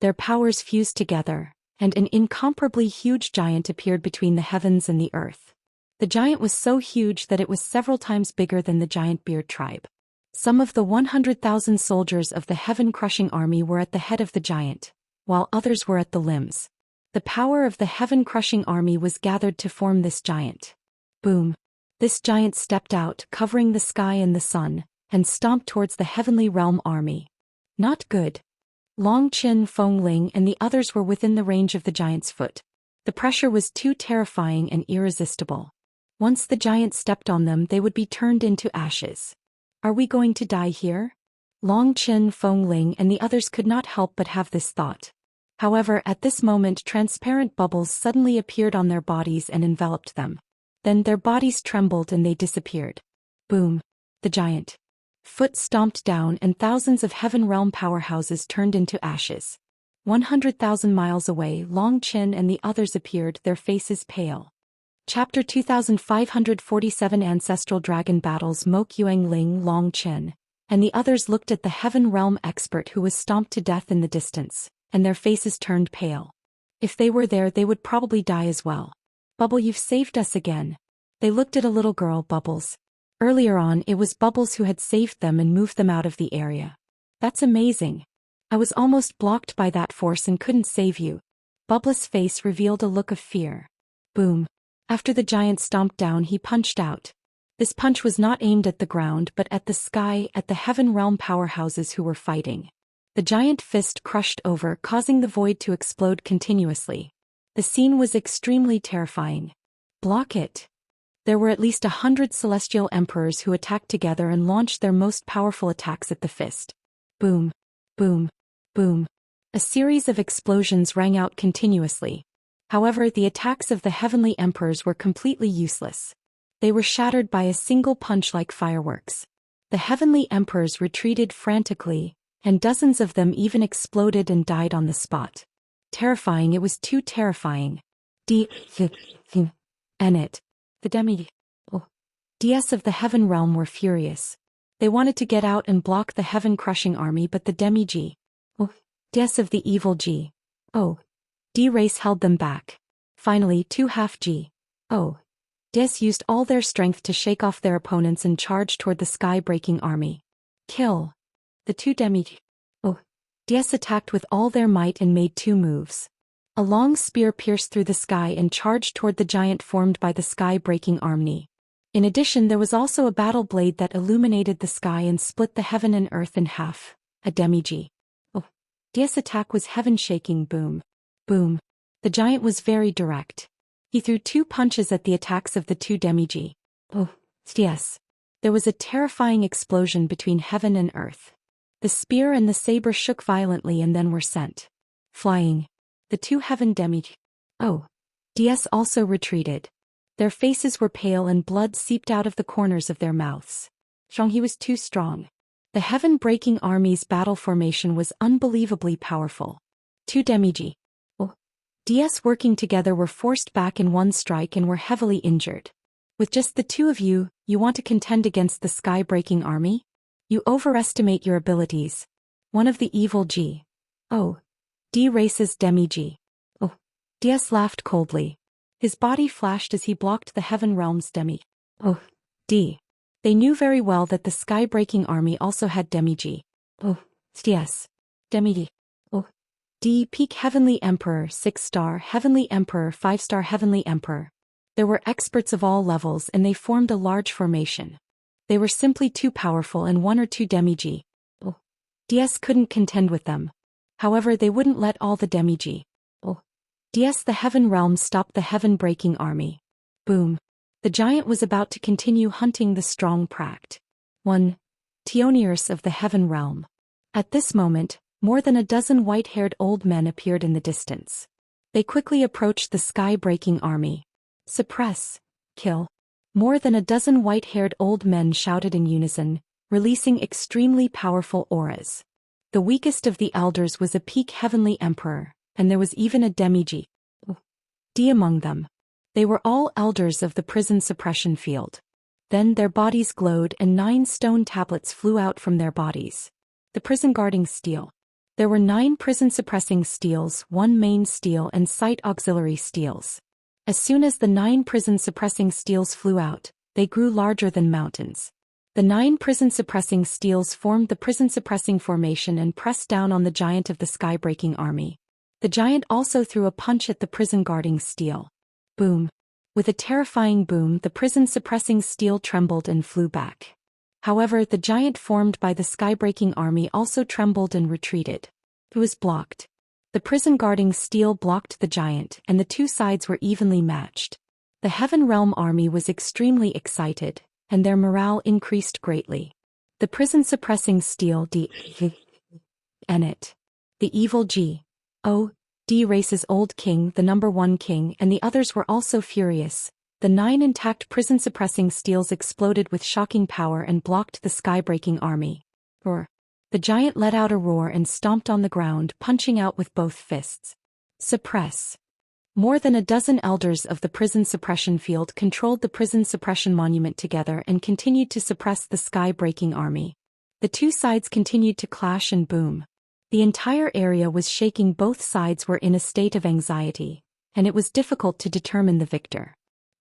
Their powers fused together, and an incomparably huge giant appeared between the heavens and the earth. The giant was so huge that it was several times bigger than the giant beard tribe. Some of the 100,000 soldiers of the heaven-crushing army were at the head of the giant, while others were at the limbs. The power of the heaven-crushing army was gathered to form this giant. Boom! This giant stepped out, covering the sky and the sun, and stomped towards the heavenly realm army. Not good. Long Qin, Feng Ling and the others were within the range of the giant's foot. The pressure was too terrifying and irresistible. Once the giant stepped on them, they would be turned into ashes. Are we going to die here? Long Qin, Feng Ling and the others could not help but have this thought. However, at this moment transparent bubbles suddenly appeared on their bodies and enveloped them. Then their bodies trembled and they disappeared. Boom! The giant foot stomped down and thousands of heaven realm powerhouses turned into ashes. 100,000 miles away, Long Qin and the others appeared, their faces pale. Chapter 2547 Ancestral Dragon Battles. Mok Yuang Ling, Long Qin and the others looked at the heaven realm expert who was stomped to death in the distance, and their faces turned pale. If they were there, they would probably die as well. Bubble, you've saved us again. They looked at a little girl, Bubbles. Earlier on, it was Bubbles who had saved them and moved them out of the area. That's amazing. I was almost blocked by that force and couldn't save you. Bubbles' face revealed a look of fear. Boom. After the giant stomped down, he punched out. This punch was not aimed at the ground but at the sky, at the heaven realm powerhouses who were fighting. The giant fist crushed over, causing the void to explode continuously. The scene was extremely terrifying. Block it. There were at least 100 celestial emperors who attacked together and launched their most powerful attacks at the fist. Boom. Boom. Boom. A series of explosions rang out continuously. However, the attacks of the heavenly emperors were completely useless. They were shattered by a single punch like fireworks. The heavenly emperors retreated frantically, and dozens of them even exploded and died on the spot. Terrifying, it was too terrifying. And the demi-DS of the heaven realm were furious. They wanted to get out and block the heaven-crushing army, but the demi-DS of the evil G.O.D. race held them back. Finally, two half-G.O.D.s used all their strength to shake off their opponents and charge toward the sky-breaking army. Kill. The two demi-DS attacked with all their might and made two moves. A long spear pierced through the sky and charged toward the giant formed by the sky-breaking army. In addition, there was also a battle blade that illuminated the sky and split the heaven and earth in half. A demi-G.O.D.s attack was heaven-shaking. Boom. Boom. The giant was very direct. He threw two punches at the attacks of the two demi-G.O.D.s. There was a terrifying explosion between heaven and earth. The spear and the saber shook violently and then were sent flying. The two heaven demi-G.O.D.s also retreated. Their faces were pale and blood seeped out of the corners of their mouths. He was too strong. The heaven-breaking army's battle formation was unbelievably powerful. Two demi-G.O.D.s working together were forced back in one strike and were heavily injured. With just the two of you, you want to contend against the sky-breaking army? You overestimate your abilities. One of the evil G.O.D. race's demi-G.O.D.s laughed coldly. His body flashed as he blocked the heaven realm's demi-G.O.D. They knew very well that the sky-breaking army also had demi-G.O.D.s. Demi-G.O.D D. Peak Heavenly Emperor 6-star Heavenly Emperor 5-star Heavenly Emperor. There were experts of all levels and they formed a large formation. They were simply too powerful and one or two demi-Gs couldn't contend with them. However, they wouldn't let all the demi-Gs the Heaven Realm stop the heaven-breaking army. Boom. The giant was about to continue hunting the strong Pract. 1. Tioniers of the Heaven Realm. At this moment, more than a dozen white-haired old men appeared in the distance. They quickly approached the sky-breaking army. Suppress. Kill. More than a dozen white-haired old men shouted in unison, releasing extremely powerful auras. The weakest of the elders was a peak Heavenly Emperor, and there was even a demi-G among them. They were all elders of the prison suppression field. Then their bodies glowed and 9 stone tablets flew out from their bodies. The prison guarding steel. There were 9 prison suppressing steels, 1 main steel and site auxiliary steels. As soon as the 9 prison suppressing steels flew out, they grew larger than mountains. The 9 prison suppressing steels formed the prison suppressing formation and pressed down on the giant of the sky-breaking army. The giant also threw a punch at the prison guarding steel. Boom. With a terrifying boom, the prison suppressing steel trembled and flew back. However, the giant formed by the sky-breaking army also trembled and retreated. It was blocked. The prison guarding steel blocked the giant, and the two sides were evenly matched. The Heaven Realm army was extremely excited, and their morale increased greatly. The prison suppressing steel the evil D race's old king, the number 1 king, and the others were also furious. The 9 intact prison suppressing steels exploded with shocking power and blocked the sky-breaking army. Roar. The giant let out a roar and stomped on the ground, punching out with both fists. Suppress. More than a dozen elders of the prison suppression field controlled the prison suppression monument together and continued to suppress the sky-breaking army. The two sides continued to clash and boom. The entire area was shaking. Both sides were in a state of anxiety, and it was difficult to determine the victor.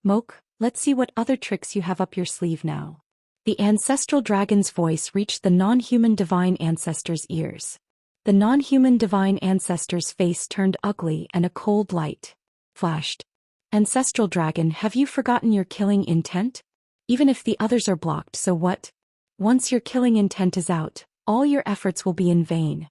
Moke, let's see what other tricks you have up your sleeve now. The ancestral dragon's voice reached the non-human divine ancestor's ears. The non-human divine ancestor's face turned ugly and a cold light flashed. Ancestral dragon, have you forgotten your killing intent? Even if the others are blocked, so what? Once your killing intent is out, all your efforts will be in vain.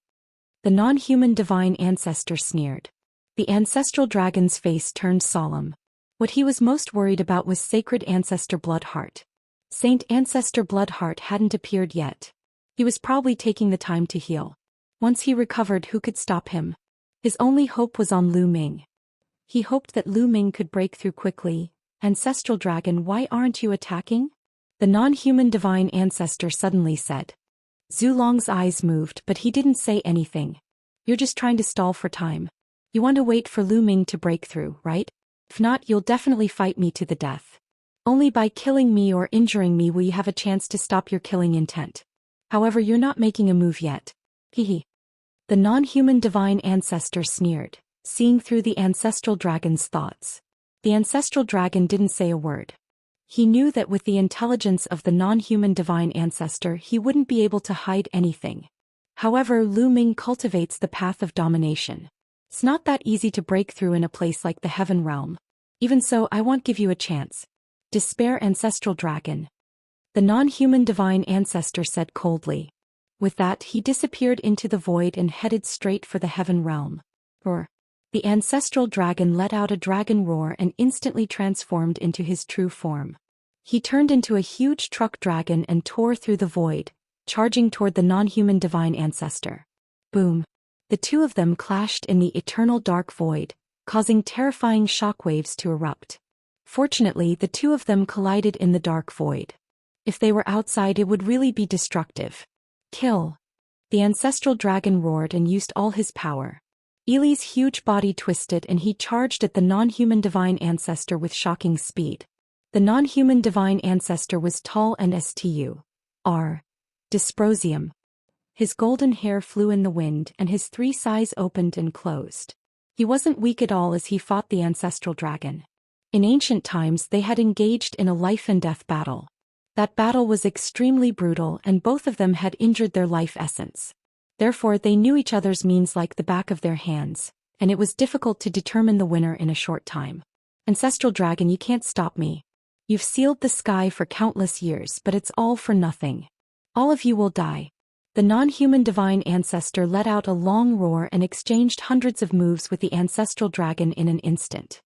The non-human divine ancestor sneered. The ancestral dragon's face turned solemn. What he was most worried about was sacred ancestor Bloodheart. Saint Ancestor Bloodheart hadn't appeared yet. He was probably taking the time to heal. Once he recovered, who could stop him? His only hope was on Lu Ming. He hoped that Lu Ming could break through quickly. Ancestral dragon, why aren't you attacking? The non-human divine ancestor suddenly said. Zhu Long's eyes moved, but he didn't say anything. You're just trying to stall for time. You want to wait for Lu Ming to break through, right? If not, you'll definitely fight me to the death. Only by killing me or injuring me will you have a chance to stop your killing intent. However, you're not making a move yet. Hehe. The non-human divine ancestor sneered, seeing through the ancestral dragon's thoughts. The ancestral dragon didn't say a word. He knew that with the intelligence of the non-human divine ancestor he wouldn't be able to hide anything. However, Lu Ming cultivates the path of domination. It's not that easy to break through in a place like the Heaven Realm. Even so, I won't give you a chance. Despair, ancestral dragon. The non-human divine ancestor said coldly. With that, he disappeared into the void and headed straight for the Heaven Realm. Roar. The ancestral dragon let out a dragon roar and instantly transformed into his true form. He turned into a huge truck dragon and tore through the void, charging toward the non-human divine ancestor. Boom. The two of them clashed in the eternal dark void, causing terrifying shockwaves to erupt. Fortunately, the two of them collided in the dark void. If they were outside, it would really be destructive. Kill. The ancestral dragon roared and used all his power. Ili's huge body twisted and he charged at the non-human divine ancestor with shocking speed. The non-human divine ancestor was tall and dysprosium. His golden hair flew in the wind and his 3 eyes opened and closed. He wasn't weak at all as he fought the ancestral dragon. In ancient times they had engaged in a life-and-death battle. That battle was extremely brutal and both of them had injured their life essence. Therefore they knew each other's means like the back of their hands, and it was difficult to determine the winner in a short time. Ancestral dragon, you can't stop me. You've sealed the sky for countless years, but it's all for nothing. All of you will die. The non-human divine ancestor let out a long roar and exchanged hundreds of moves with the ancestral dragon in an instant.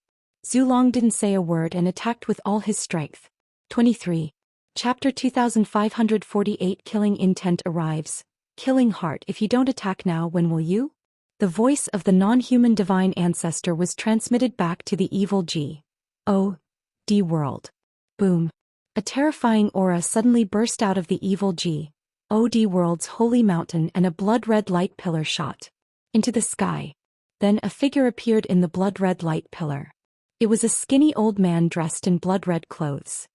Zhou Long didn't say a word and attacked with all his strength. 23. Chapter 2548 Killing Intent arrives. Killing heart, if you don't attack now, when will you? The voice of the non-human divine ancestor was transmitted back to the evil G.O.D. world. Boom. A terrifying aura suddenly burst out of the evil G.O.D. world's holy mountain and a blood-red light pillar shot into the sky. Then a figure appeared in the blood-red light pillar. It was a skinny old man dressed in blood-red clothes.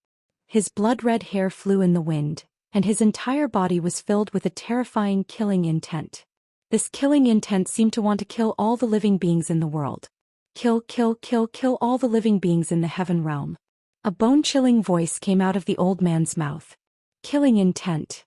His blood-red hair flew in the wind, and his entire body was filled with a terrifying killing intent. This killing intent seemed to want to kill all the living beings in the world. Kill, kill, kill, kill all the living beings in the heaven realm. A bone-chilling voice came out of the old man's mouth. Killing intent.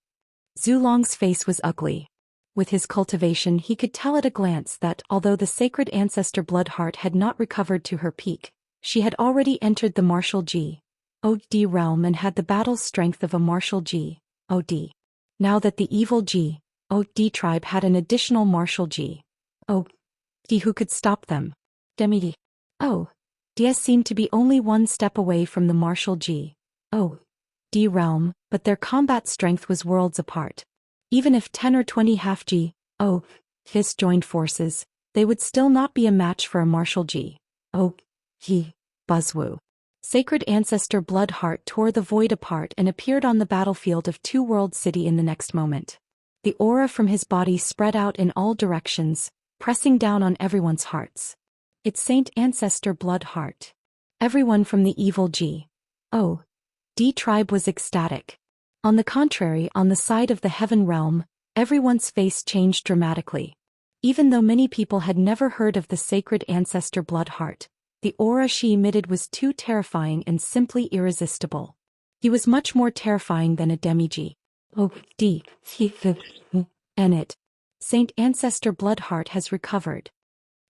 Zhou Long's face was ugly. With his cultivation, he could tell at a glance that, although the sacred ancestor Bloodheart had not recovered to her peak, she had already entered the martial G.O.D. realm and had the battle strength of a martial G.O.D. Now that the evil G.O.D. tribe had an additional martial G.O.D. who could stop them. Demi-O.D. seemed to be only one step away from the martial G.O.D. realm, but their combat strength was worlds apart. Even if 10 or 20 half G.O.D.s joined forces, they would still not be a match for a martial G.O.D. Buzzwoo. Sacred ancestor Bloodheart tore the void apart and appeared on the battlefield of Two World City in the next moment. The aura from his body spread out in all directions, pressing down on everyone's hearts. It's Saint Ancestor Bloodheart. Everyone from the evil G.O.D. tribe was ecstatic. On the contrary, on the side of the heaven realm, everyone's face changed dramatically. Even though many people had never heard of the sacred ancestor Bloodheart, the aura she emitted was too terrifying and simply irresistible. He was much more terrifying than a demi-G.O.D. And it. Saint Ancestor Bloodheart has recovered.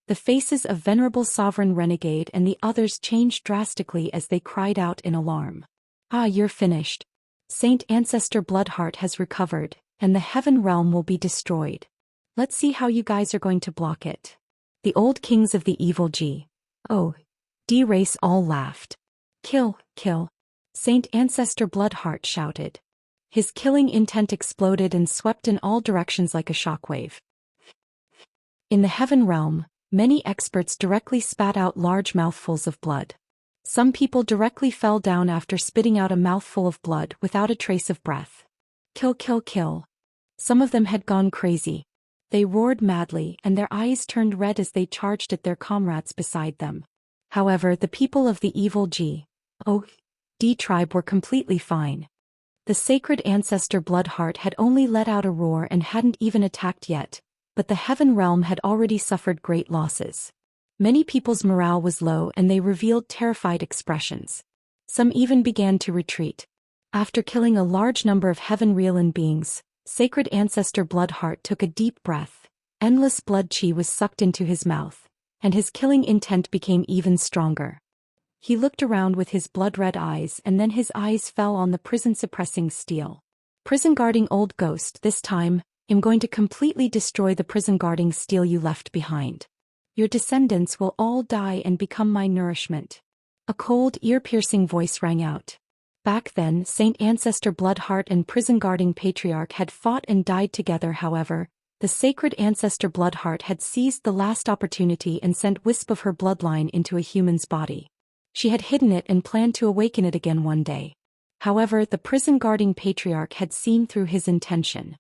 The faces of Venerable Sovereign Renegade and the others changed drastically as they cried out in alarm. Ah, you're finished. Saint Ancestor Bloodheart has recovered, and the heaven realm will be destroyed. Let's see how you guys are going to block it. The old kings of the evil G.O.D. race all laughed. Kill, kill. Saint Ancestor Bloodheart shouted. His killing intent exploded and swept in all directions like a shockwave. In the heaven realm, many experts directly spat out large mouthfuls of blood. Some people directly fell down after spitting out a mouthful of blood without a trace of breath. Kill, kill, kill. Some of them had gone crazy. They roared madly and their eyes turned red as they charged at their comrades beside them. However, the people of the evil G.O.D. tribe were completely fine. The sacred ancestor Bloodheart had only let out a roar and hadn't even attacked yet, but the heaven realm had already suffered great losses. Many people's morale was low and they revealed terrified expressions. Some even began to retreat. After killing a large number of heaven realm beings, sacred ancestor Bloodheart took a deep breath. Endless blood chi was sucked into his mouth, and his killing intent became even stronger. He looked around with his blood-red eyes and then his eyes fell on the prison-suppressing steel. Prison-guarding old ghost, this time, I'm going to completely destroy the prison-guarding steel you left behind. Your descendants will all die and become my nourishment. A cold, ear-piercing voice rang out. Back then, Saint Ancestor Bloodheart and prison-guarding patriarch had fought and died together. However, the sacred ancestor Bloodheart had seized the last opportunity and sent wisp of her bloodline into a human's body. She had hidden it and planned to awaken it again one day. However, the prison-guarding patriarch had seen through his intention.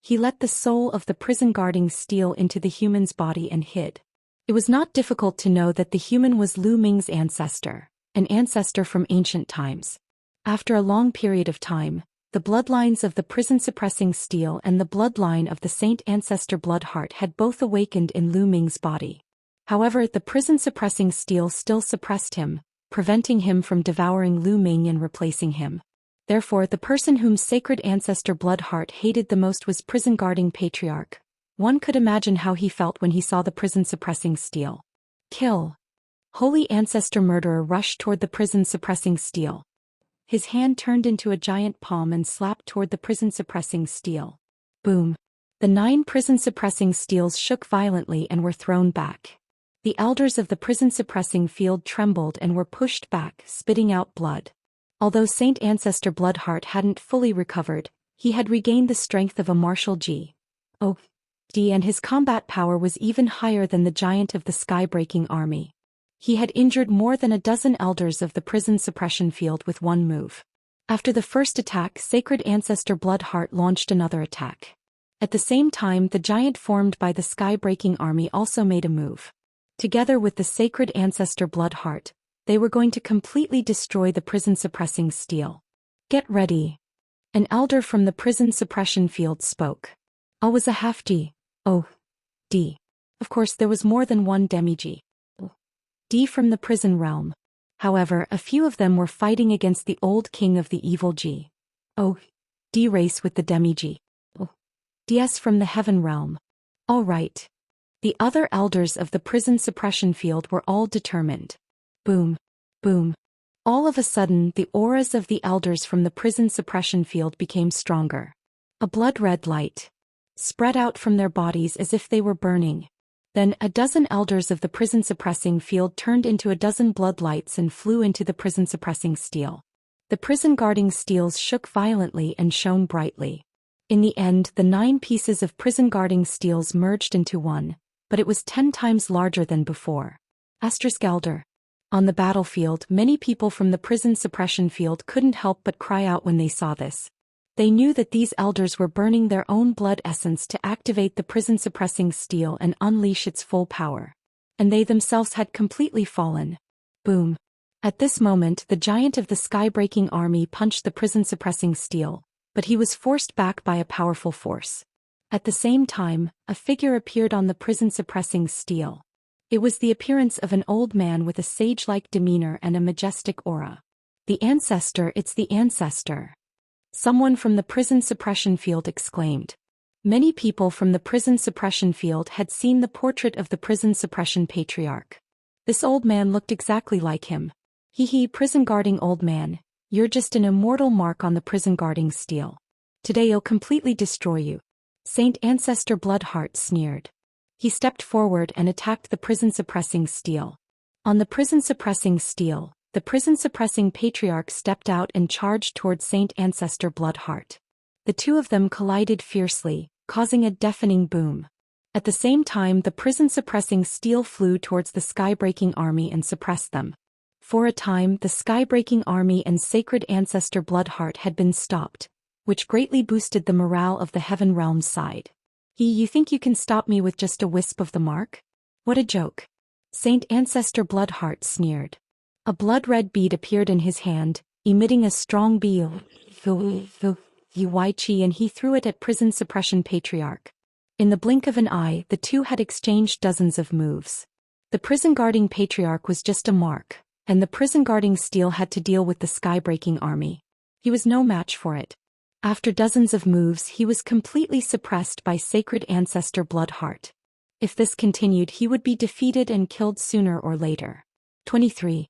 He let the soul of the prison-guarding steel into the human's body and hid. It was not difficult to know that the human was Lu Ming's ancestor, an ancestor from ancient times. After a long period of time, the bloodlines of the prison-suppressing steel and the bloodline of the Saint Ancestor Bloodheart had both awakened in Lu Ming's body. However, the prison-suppressing steel still suppressed him, preventing him from devouring Lu Ming and replacing him. Therefore, the person whom sacred ancestor Bloodheart hated the most was prison-guarding patriarch, One could imagine how he felt when he saw the prison-suppressing steel. Kill. Holy Ancestor Murderer rushed toward the prison-suppressing steel. His hand turned into a giant palm and slapped toward the prison-suppressing steel. Boom. The 9 prison-suppressing steels shook violently and were thrown back. The elders of the prison-suppressing field trembled and were pushed back, spitting out blood. Although Saint Ancestor Bloodheart hadn't fully recovered, he had regained the strength of a martial G. Oh, D, and his combat power was even higher than the giant of the sky-breaking army. He had injured more than a dozen elders of the prison suppression field with one move. After the first attack, Sacred Ancestor Bloodheart launched another attack. At the same time, the giant formed by the sky-breaking army also made a move. Together with the Sacred Ancestor Bloodheart, they were going to completely destroy the prison-suppressing steel. Get ready. An elder from the prison suppression field spoke. I was a half-G. Oh. D. Of course there was more than one demi-G. D from the prison realm. However, a few of them were fighting against the old king of the evil G. Oh. D race with the demi-G. Oh. DS from the heaven realm. All right. The other elders of the prison suppression field were all determined. Boom. Boom. All of a sudden, the auras of the elders from the prison suppression field became stronger. A blood-red light spread out from their bodies as if they were burning. Then, a dozen elders of the prison-suppressing field turned into a dozen blood lights and flew into the prison-suppressing steel. The prison-guarding steels shook violently and shone brightly. In the end, the 9 pieces of prison-guarding steels merged into one, but it was 10 times larger than before. Elder. On the battlefield, many people from the prison suppression field couldn't help but cry out when they saw this. They knew that these elders were burning their own blood essence to activate the prison-suppressing steel and unleash its full power. And they themselves had completely fallen. Boom. At this moment, the giant of the sky-breaking army punched the prison-suppressing steel, but he was forced back by a powerful force. At the same time, a figure appeared on the prison-suppressing steel. It was the appearance of an old man with a sage-like demeanor and a majestic aura. The ancestor, it's the ancestor. Someone from the prison suppression field exclaimed. Many people from the prison suppression field had seen the portrait of the prison suppression patriarch. This old man looked exactly like him. Hee prison guarding old man, you're just an immortal mark on the prison guarding steel. Today I'll completely destroy you. Saint Ancestor Bloodheart sneered. He stepped forward and attacked the prison suppressing steel. On the prison suppressing steel, the prison-suppressing patriarch stepped out and charged toward Saint Ancestor Bloodheart. The two of them collided fiercely, causing a deafening boom. At the same time, the prison-suppressing steel flew towards the sky-breaking army and suppressed them. For a time, the sky-breaking army and Sacred Ancestor Bloodheart had been stopped, which greatly boosted the morale of the Heaven Realm's side. You think you can stop me with just a wisp of the mark? What a joke. Saint Ancestor Bloodheart sneered. A blood-red bead appeared in his hand, emitting a strong beam chi, and he threw it at prison suppression patriarch. In the blink of an eye, the two had exchanged dozens of moves. The prison-guarding patriarch was just a mark, and the prison-guarding steel had to deal with the sky-breaking army. He was no match for it. After dozens of moves, he was completely suppressed by Sacred Ancestor Bloodheart. If this continued, he would be defeated and killed sooner or later. 23.